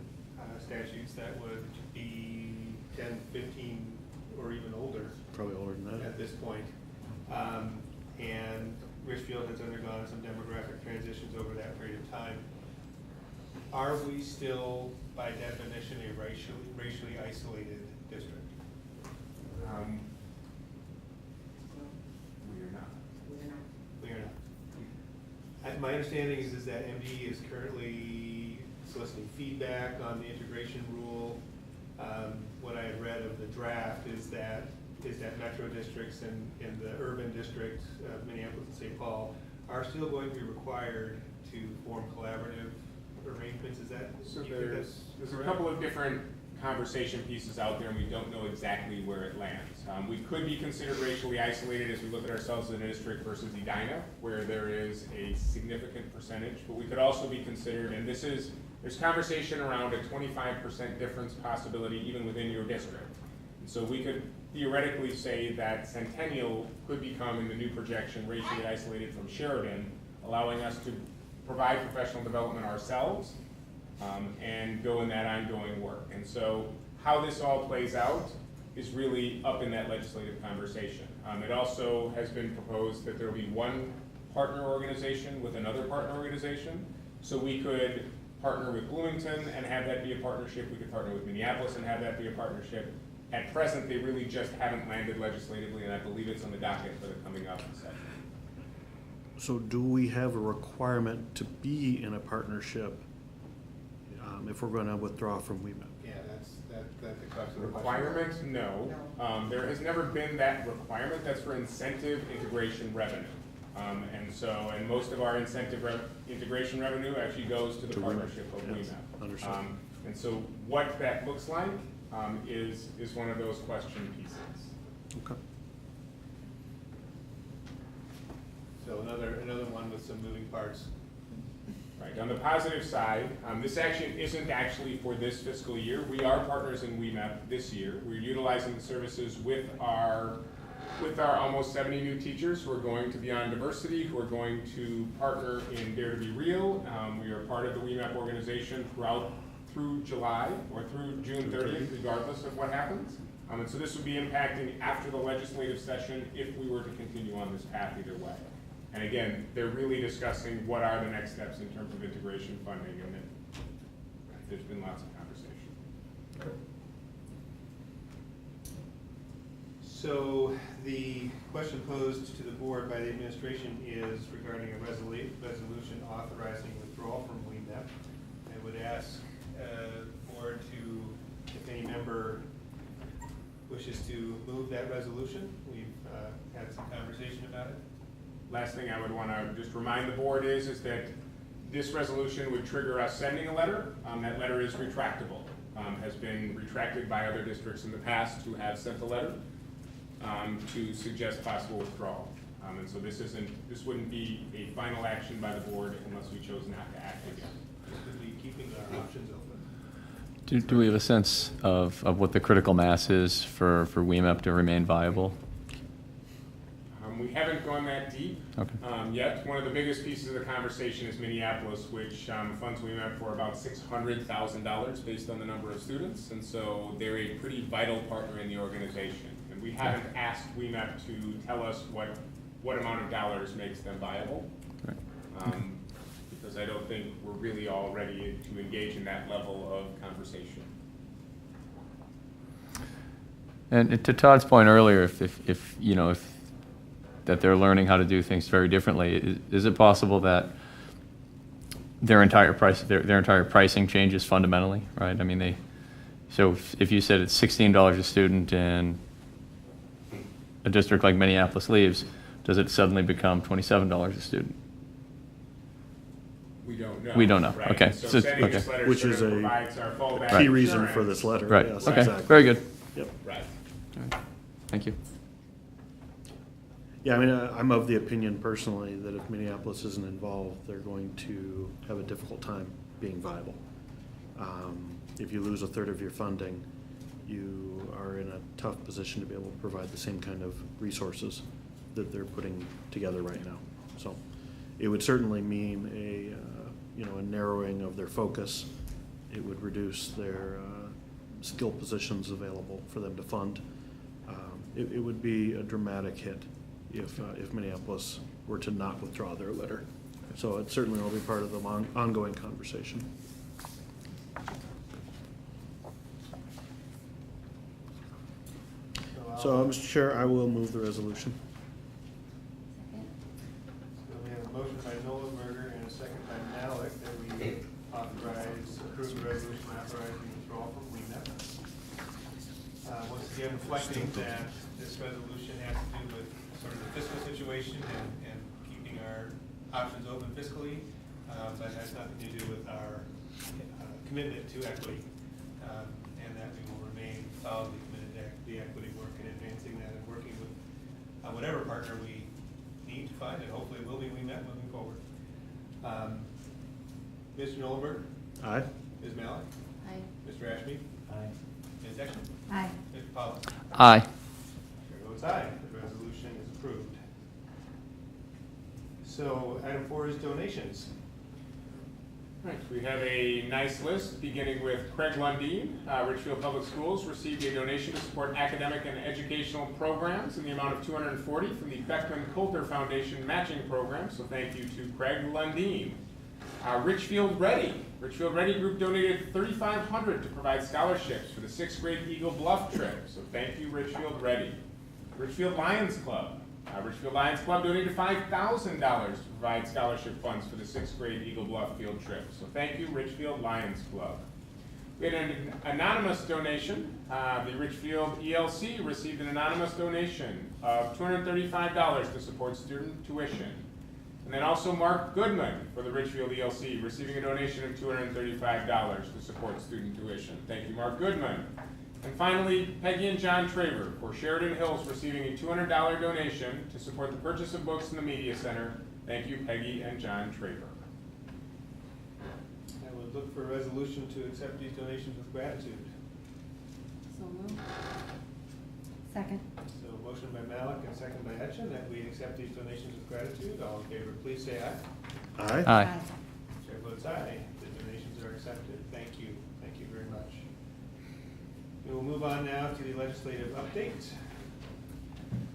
Speaker 1: statutes that would be 10, 15, or even older.
Speaker 2: Probably older than that.
Speaker 1: At this point. And Richfield has undergone some demographic transitions over that period of time. Are we still, by definition, a racially isolated district?
Speaker 4: We are not.
Speaker 1: We are not. My understanding is that MD is currently soliciting feedback on the integration rule. What I had read of the draft is that metro districts and the urban districts of Minneapolis and St. Paul are still going to be required to form collaborative arrangements. Is that?
Speaker 4: So there's a couple of different conversation pieces out there, and we don't know exactly where it lands. We could be considered racially isolated as we look at ourselves as a district versus Edina, where there is a significant percentage, but we could also be considered, and there's conversation around a 25% difference possibility even within your district. And so we could theoretically say that Centennial could become, in the new projection, racially isolated from Sheridan, allowing us to provide professional development ourselves and go in that ongoing work. And so how this all plays out is really up in that legislative conversation. It also has been proposed that there will be one partner organization with another partner organization. So we could partner with Bloomington and have that be a partnership. We could partner with Minneapolis and have that be a partnership. At present, they really just haven't landed legislatively, and I believe it's on the docket for the coming up session.
Speaker 2: So do we have a requirement to be in a partnership if we're going to withdraw from WEMAP?
Speaker 1: Yeah, that's the crux of the
Speaker 4: Requirement? No. There has never been that requirement. That's for incentive integration revenue. And most of our incentive integration revenue actually goes to the partnership of WEMAP.
Speaker 2: Understood.
Speaker 4: And so what that looks like is one of those question pieces.
Speaker 2: Okay.
Speaker 1: So another one with some moving parts.
Speaker 4: Right. On the positive side, this action isn't actually for this fiscal year. We are partners in WEMAP this year. We're utilizing the services with our almost 70 new teachers who are going to Beyond Diversity, who are going to partner in Dare to Be Real. We are part of the WEMAP organization through July or through June 30th, regardless of what happens. And so this would be impacting after the legislative session if we were to continue on this path either way. And again, they're really discussing what are the next steps in terms of integration funding, and there's been lots of conversation.
Speaker 1: So the question posed to the board by the administration is regarding a resolution authorizing withdrawal from WEMAP. I would ask the board to, if any member wishes to move that resolution. We've had some conversation about it.
Speaker 4: Last thing I would want to just remind the board is that this resolution would trigger us sending a letter. That letter is retractable, has been retracted by other districts in the past who have sent a letter to suggest possible withdrawal. And so this wouldn't be a final action by the board unless we chose not to act again.
Speaker 1: This would be keeping our options open.
Speaker 7: Do we have a sense of what the critical mass is for WEMAP to remain viable?
Speaker 4: We haven't gone that deep yet. One of the biggest pieces of the conversation is Minneapolis, which funds WEMAP for about $600,000 based on the number of students, and so they're a pretty vital partner in the organization. And we haven't asked WEMAP to tell us what amount of dollars makes them viable, because I don't think we're really all ready to engage in that level of conversation.
Speaker 7: And to Todd's point earlier, if you know, if that they're learning how to do things very differently, is it possible that their entire pricing changes fundamentally, right? I mean, so if you said it's $16 a student in a district like Minneapolis leaves, does it suddenly become $27 a student?
Speaker 4: We don't know.
Speaker 7: We don't know.
Speaker 4: Right?
Speaker 7: Okay.
Speaker 4: So
Speaker 7: So-
Speaker 4: sending this
Speaker 7: okay.
Speaker 4: letter
Speaker 2: Which
Speaker 4: sort
Speaker 2: is
Speaker 4: of
Speaker 2: a
Speaker 4: provides our fallback
Speaker 2: Key
Speaker 4: insurance.
Speaker 2: reason for this letter.
Speaker 7: Right.
Speaker 2: Yes,
Speaker 7: Okay.
Speaker 2: exactly.
Speaker 7: Very good.
Speaker 2: Yep.
Speaker 4: Right.
Speaker 7: Thank you.
Speaker 2: Yeah, I mean, I'm of the opinion personally that if Minneapolis isn't involved, they're going to have a difficult time being viable. If you lose a third of your funding, you are in a tough position to be able to provide the same kind of resources that they're putting together right now. So it would certainly mean a narrowing of their focus. It would reduce their skill positions available for them to fund. It would be a dramatic hit if Minneapolis were to not withdraw their letter. So it certainly will be part of the ongoing conversation. So, Mr. Chair, I will move the resolution.
Speaker 3: Second.
Speaker 1: So we have a motion by Nolenberger and a second by Malik that we approve the resolution authorizing withdrawal from WEMET. Once again, reflecting that this resolution has to do with sort of the fiscal situation and keeping our options open fiscally, but has nothing to do with our commitment to equity, and that we will remain solidly committed to the equity work and advancing that and working with whatever partner we need to find, and hopefully will be WEMET moving forward. Mr. Nolenberg?
Speaker 2: Aye.
Speaker 1: Ms. Malik?
Speaker 3: Aye.
Speaker 1: Mr. Ashby?
Speaker 5: Aye.
Speaker 1: Ms. Exton?
Speaker 6: Aye.
Speaker 1: Mr. Pollock?
Speaker 7: Aye.
Speaker 1: Chair votes aye. The resolution is approved. So item 4 is donations.
Speaker 4: Right, we have a nice list, beginning with Craig Lundeen. Richfield Public Schools received a donation to support academic and educational programs in the amount of $240 from the Beckman Coulter Foundation matching program, so thank you to Craig Lundeen. Richfield Ready Group donated $3,500 to provide scholarships for the 6th grade Eagle Bluff trip, so thank you, Richfield Ready. Richfield Lions Club donated $5,000 to provide scholarship funds for the 6th grade Eagle Bluff field trip. So thank you, Richfield Lions Club. We had an anonymous donation. The Richfield ELC received an anonymous donation of $235 to support student tuition. And then also Mark Goodman for the Richfield ELC receiving a donation of $235 to support student tuition. Thank you, Mark Goodman. And finally, Peggy and John Traver for Sheridan Hills receiving a $200 donation to support the purchase of books in the Media Center. Thank you, Peggy and John Traver.
Speaker 1: I would look for a resolution to accept these donations with gratitude.
Speaker 3: So moved.
Speaker 6: Second.
Speaker 1: So motion by Malik and second by Etchen that we accept these donations with gratitude. All in favor, please say aye.
Speaker 2: Aye.
Speaker 7: Aye.
Speaker 1: Chair votes aye. The donations are accepted. Thank you. Thank you very much. We will move on now to the legislative update.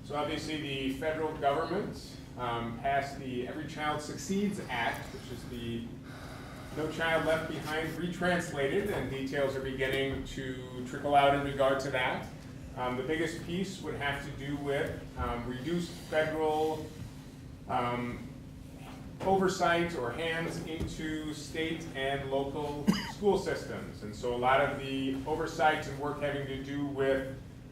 Speaker 4: So obviously the federal government passed the Every Child Succeeds Act, which is the No Child Left Behind retranslated, and details are beginning to trickle out in regard to that. The biggest piece would have to do with reduced federal oversight or hands into state and local school systems. And so a lot of the oversight and work having to do with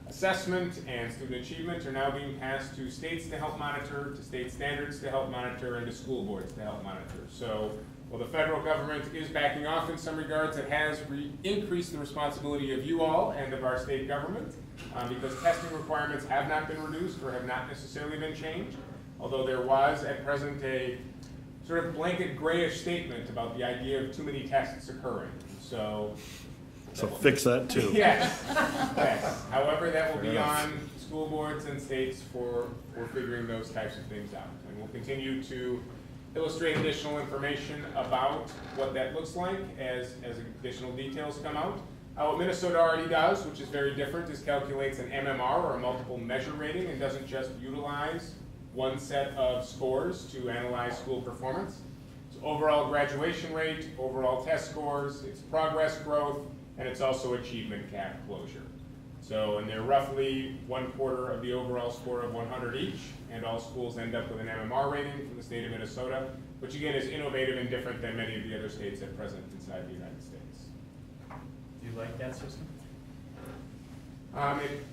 Speaker 4: assessment and student achievement are now being passed to states to help monitor, to state standards to help monitor, and to school boards to help monitor. So while the federal government is backing off in some regards, it has increased the responsibility of you all and of our state government because testing requirements have not been reduced or have not necessarily been changed, although there was at present a sort of blanket grayish statement about the idea of too many tests occurring. So
Speaker 2: fix that too.
Speaker 4: Yes, yes. However, that will be on school boards and states for figuring those types of things out. And we'll continue to illustrate additional information about what that looks like as additional details come out. What Minnesota already does, which is very different, is calculates an MMR or a multiple measure rating and doesn't just utilize one set of scores to analyze school performance. It's overall graduation rate, overall test scores, it's progress growth, and it's also achievement gap closure. So, and they're roughly 1/4 of the overall score of 100 each, and all schools end up with an MMR rating from the state of Minnesota, which again is innovative and different than many of the other states at present inside the United States.
Speaker 5: Do you like that system?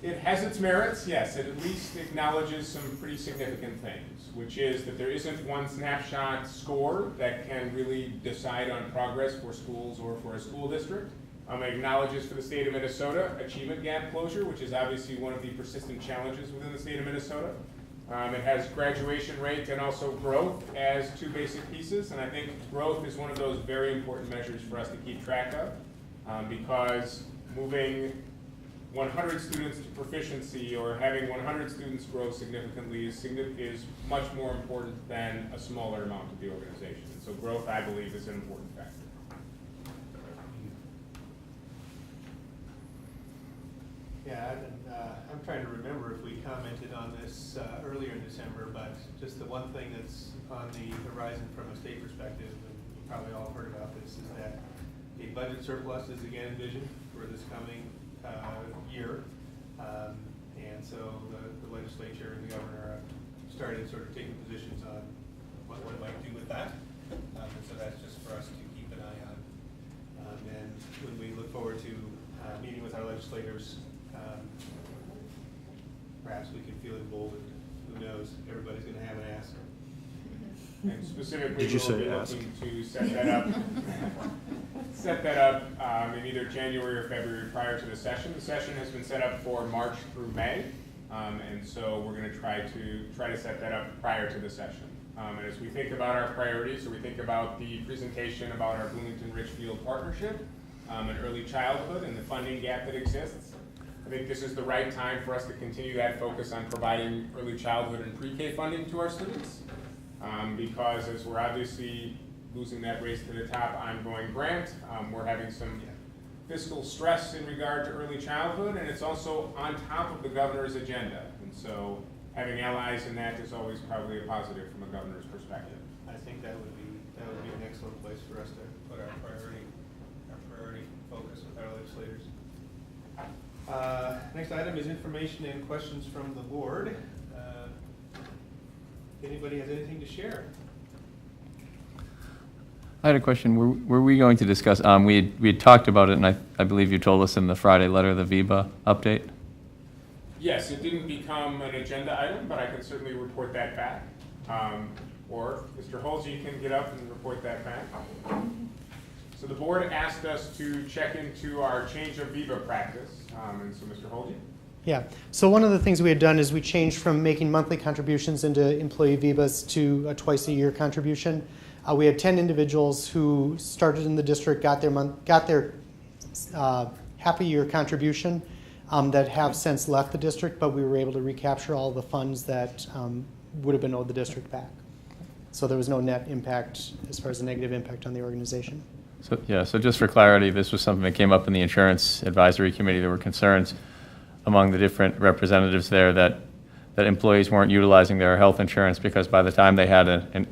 Speaker 4: It has its merits, yes. It at least acknowledges some pretty significant things, which is that there isn't one snapshot score that can really decide on progress for schools or for a school district. It acknowledges for the state of Minnesota achievement gap closure, which is obviously one of the persistent challenges within the state of Minnesota. It has graduation rate and also growth as two basic pieces, and I think growth is one of those very important measures for us to keep track of, because moving 100 students to proficiency or having 100 students grow significantly is much more important than a smaller amount of the organization. So growth, I believe, is an important factor.
Speaker 1: Yeah, I'm trying to remember if we commented on this earlier in December, but just the one thing that's on the horizon from a state perspective, and you probably all heard about this, is that a budget surplus is again envisioned for this coming year. And so the legislature and the governor started sort of taking positions on what one might do with that. And so that's just for us to keep an eye on. And when we look forward to meeting with our legislators, perhaps we can feel emboldened. Who knows? Everybody's going to have an ask.
Speaker 4: And specifically,
Speaker 2: Did you
Speaker 4: we'll
Speaker 2: say
Speaker 4: be
Speaker 2: ask?
Speaker 4: looking to set that up in either January or February prior to the session. The session has been set up for March through May, and so we're going to try to set that up prior to the session. And as we think about our priorities, so we think about the presentation about our Bloomington-Richfield partnership and early childhood and the funding gap that exists. I think this is the right time for us to continue that focus on providing early childhood and pre-K funding to our students. Because as we're obviously losing that race to the top ongoing grant, we're having some fiscal stress in regard to early childhood, and it's also on top of the governor's agenda. And so having allies in that is always probably a positive from a governor's perspective.
Speaker 1: I think that would be an excellent place for us to put our priority focus with our legislators. Next item is information and questions from the board. Anybody has anything to share?
Speaker 7: I had a question. Were we going to discuss, we had talked about it, and I believe you told us in the Friday letter, the VIBA update?
Speaker 4: Yes, it didn't become an agenda item, but I can certainly report that back. Or Mr. Holsey can get up and report that back. So the board asked us to check into our change of VIBA practice. And so Mr. Holsey?
Speaker 9: Yeah, so one of the things we had done is we changed from making monthly contributions into employee VIBAs to a twice-a-year contribution. We had 10 individuals who started in the district, got their half-a-year contribution that have since left the district, but we were able to recapture all the funds that would have been owed the district back. So there was no net impact as far as a negative impact on the organization.
Speaker 7: So, yeah, so just for clarity, this was something that came up in the Insurance Advisory Committee. There were concerns among the different representatives there that employees weren't utilizing their health insurance because by the time they had an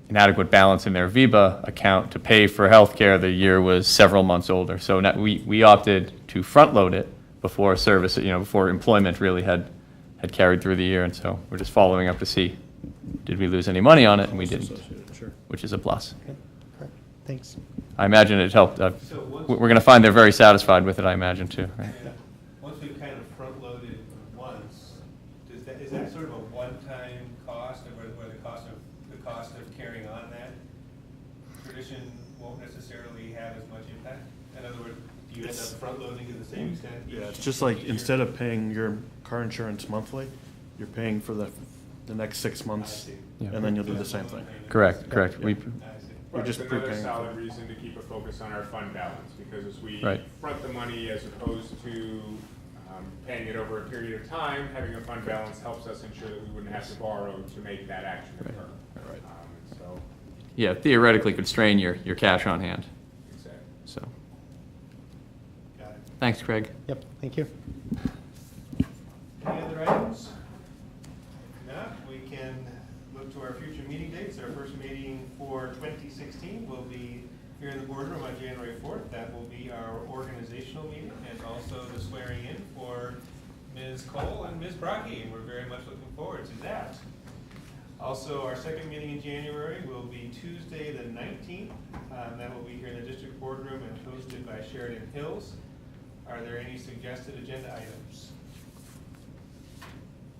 Speaker 7: inadequate balance in their VIBA account to pay for health care, the year was several months older. So now we opted to front load it before service, before employment really had carried through the year. And so we're just following up to see, did we lose any money on it? And we didn't,
Speaker 2: Sure.
Speaker 7: which is a plus.
Speaker 9: Okay, correct. Thanks.
Speaker 7: I imagine it helped.
Speaker 1: So
Speaker 7: We're going to find they're very satisfied with it, I imagine, too. Right?
Speaker 1: Yeah. Once we've kind of front-loaded once, is that sort of a one-time cost, or where the cost of carrying on that tradition won't necessarily have as much impact? In other words, do you end up front-loading to the same extent?
Speaker 2: Yeah, it's just like instead of paying your car insurance monthly, you're paying for the next 6 months,
Speaker 7: Yeah.
Speaker 2: and then you'll do the same thing.
Speaker 7: Correct.
Speaker 2: Yeah.
Speaker 1: I see.
Speaker 2: We're just
Speaker 4: It's another
Speaker 2: preparing for
Speaker 4: solid
Speaker 2: it.
Speaker 4: reason to keep a focus on our fund balance, because as we
Speaker 7: Right.
Speaker 4: front the money as opposed to paying it over a period of time, having a fund balance helps us ensure that we wouldn't have to borrow to make that action occur.
Speaker 2: Right.
Speaker 4: So,
Speaker 7: Yeah, theoretically constrain your cash on hand.
Speaker 4: exactly.
Speaker 7: So,
Speaker 1: Got it.
Speaker 7: thanks, Craig.
Speaker 9: Yep, thank you.
Speaker 1: Any other items? If not, we can look to our future meeting dates. Our first meeting for 2016 will be here in the boardroom on January 4th. That will be our organizational meeting and also the swearing in for Ms. Cole and Ms. Brocky, and we're very much looking forward to that. Also, our second meeting in January will be Tuesday the 19th. That will be here in the district boardroom and hosted by Sheridan Hills. Are there any suggested agenda items?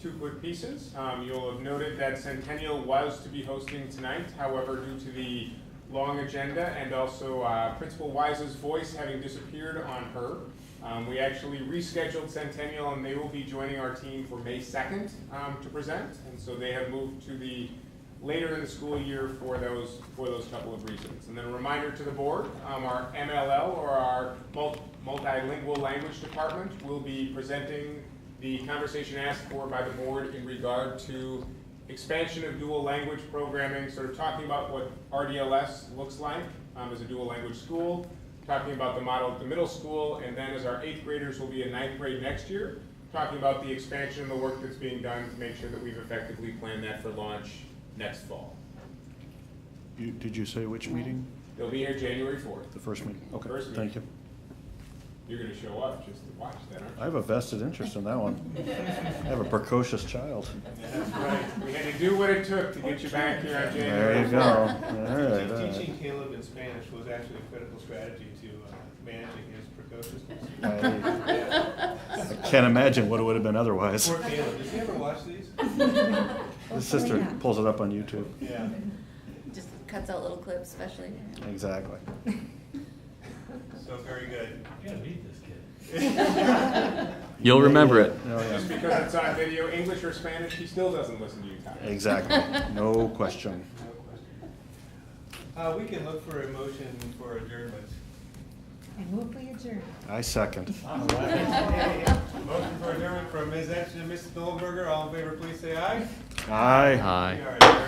Speaker 4: Two quick pieces. You'll have noted that Centennial was to be hosting tonight. However, due to the long agenda and also Principal Wise's voice having disappeared on her, we actually rescheduled Centennial, and they will be joining our team for May 2nd to present. And so they have moved to the later in the school year for those couple of reasons. And then a reminder to the board, our MLL, or our multilingual language department, will be presenting the conversation asked for by the board in regard to expansion of dual language programming, sort of talking about what RDLS looks like as a dual language school, talking about the model at the middle school, and then as our 8th graders will be in 9th grade next year, talking about the expansion and the work that's being done to make sure that we've effectively planned that for launch next fall.
Speaker 2: Did you say which meeting?
Speaker 4: They'll be here January 4th.
Speaker 2: The first meeting? Okay,
Speaker 4: First
Speaker 2: thank you.
Speaker 4: You're going to show up just to watch that, aren't you?
Speaker 2: I have a vested interest in that one. I have a precocious child.
Speaker 4: That's right. We had to do what it took to get you back here on January.
Speaker 2: There you go. All right, all right.
Speaker 1: Teaching Caleb in Spanish was actually a critical strategy to managing his precociousness.
Speaker 2: I can't imagine what it would have been otherwise.
Speaker 1: Poor Caleb. Did you ever watch these?
Speaker 2: His sister pulls it up on YouTube.
Speaker 1: Yeah.
Speaker 3: Just cuts out little clips, especially.
Speaker 2: Exactly.
Speaker 1: So very good.
Speaker 5: You gotta meet this kid.
Speaker 7: You'll remember it.
Speaker 2: Oh, yeah.
Speaker 4: Just because it's on video, English or Spanish, he still doesn't listen to you, Tom.
Speaker 2: Exactly. No question.
Speaker 1: We can look for a motion for adjournment.
Speaker 6: I move we adjourn.
Speaker 2: I second.
Speaker 1: Motion for adjournment from Ms. Etch and Ms. Goldberger. All in favor, please say aye.
Speaker 2: Aye.
Speaker 7: Aye.
Speaker 1: We are adjourned.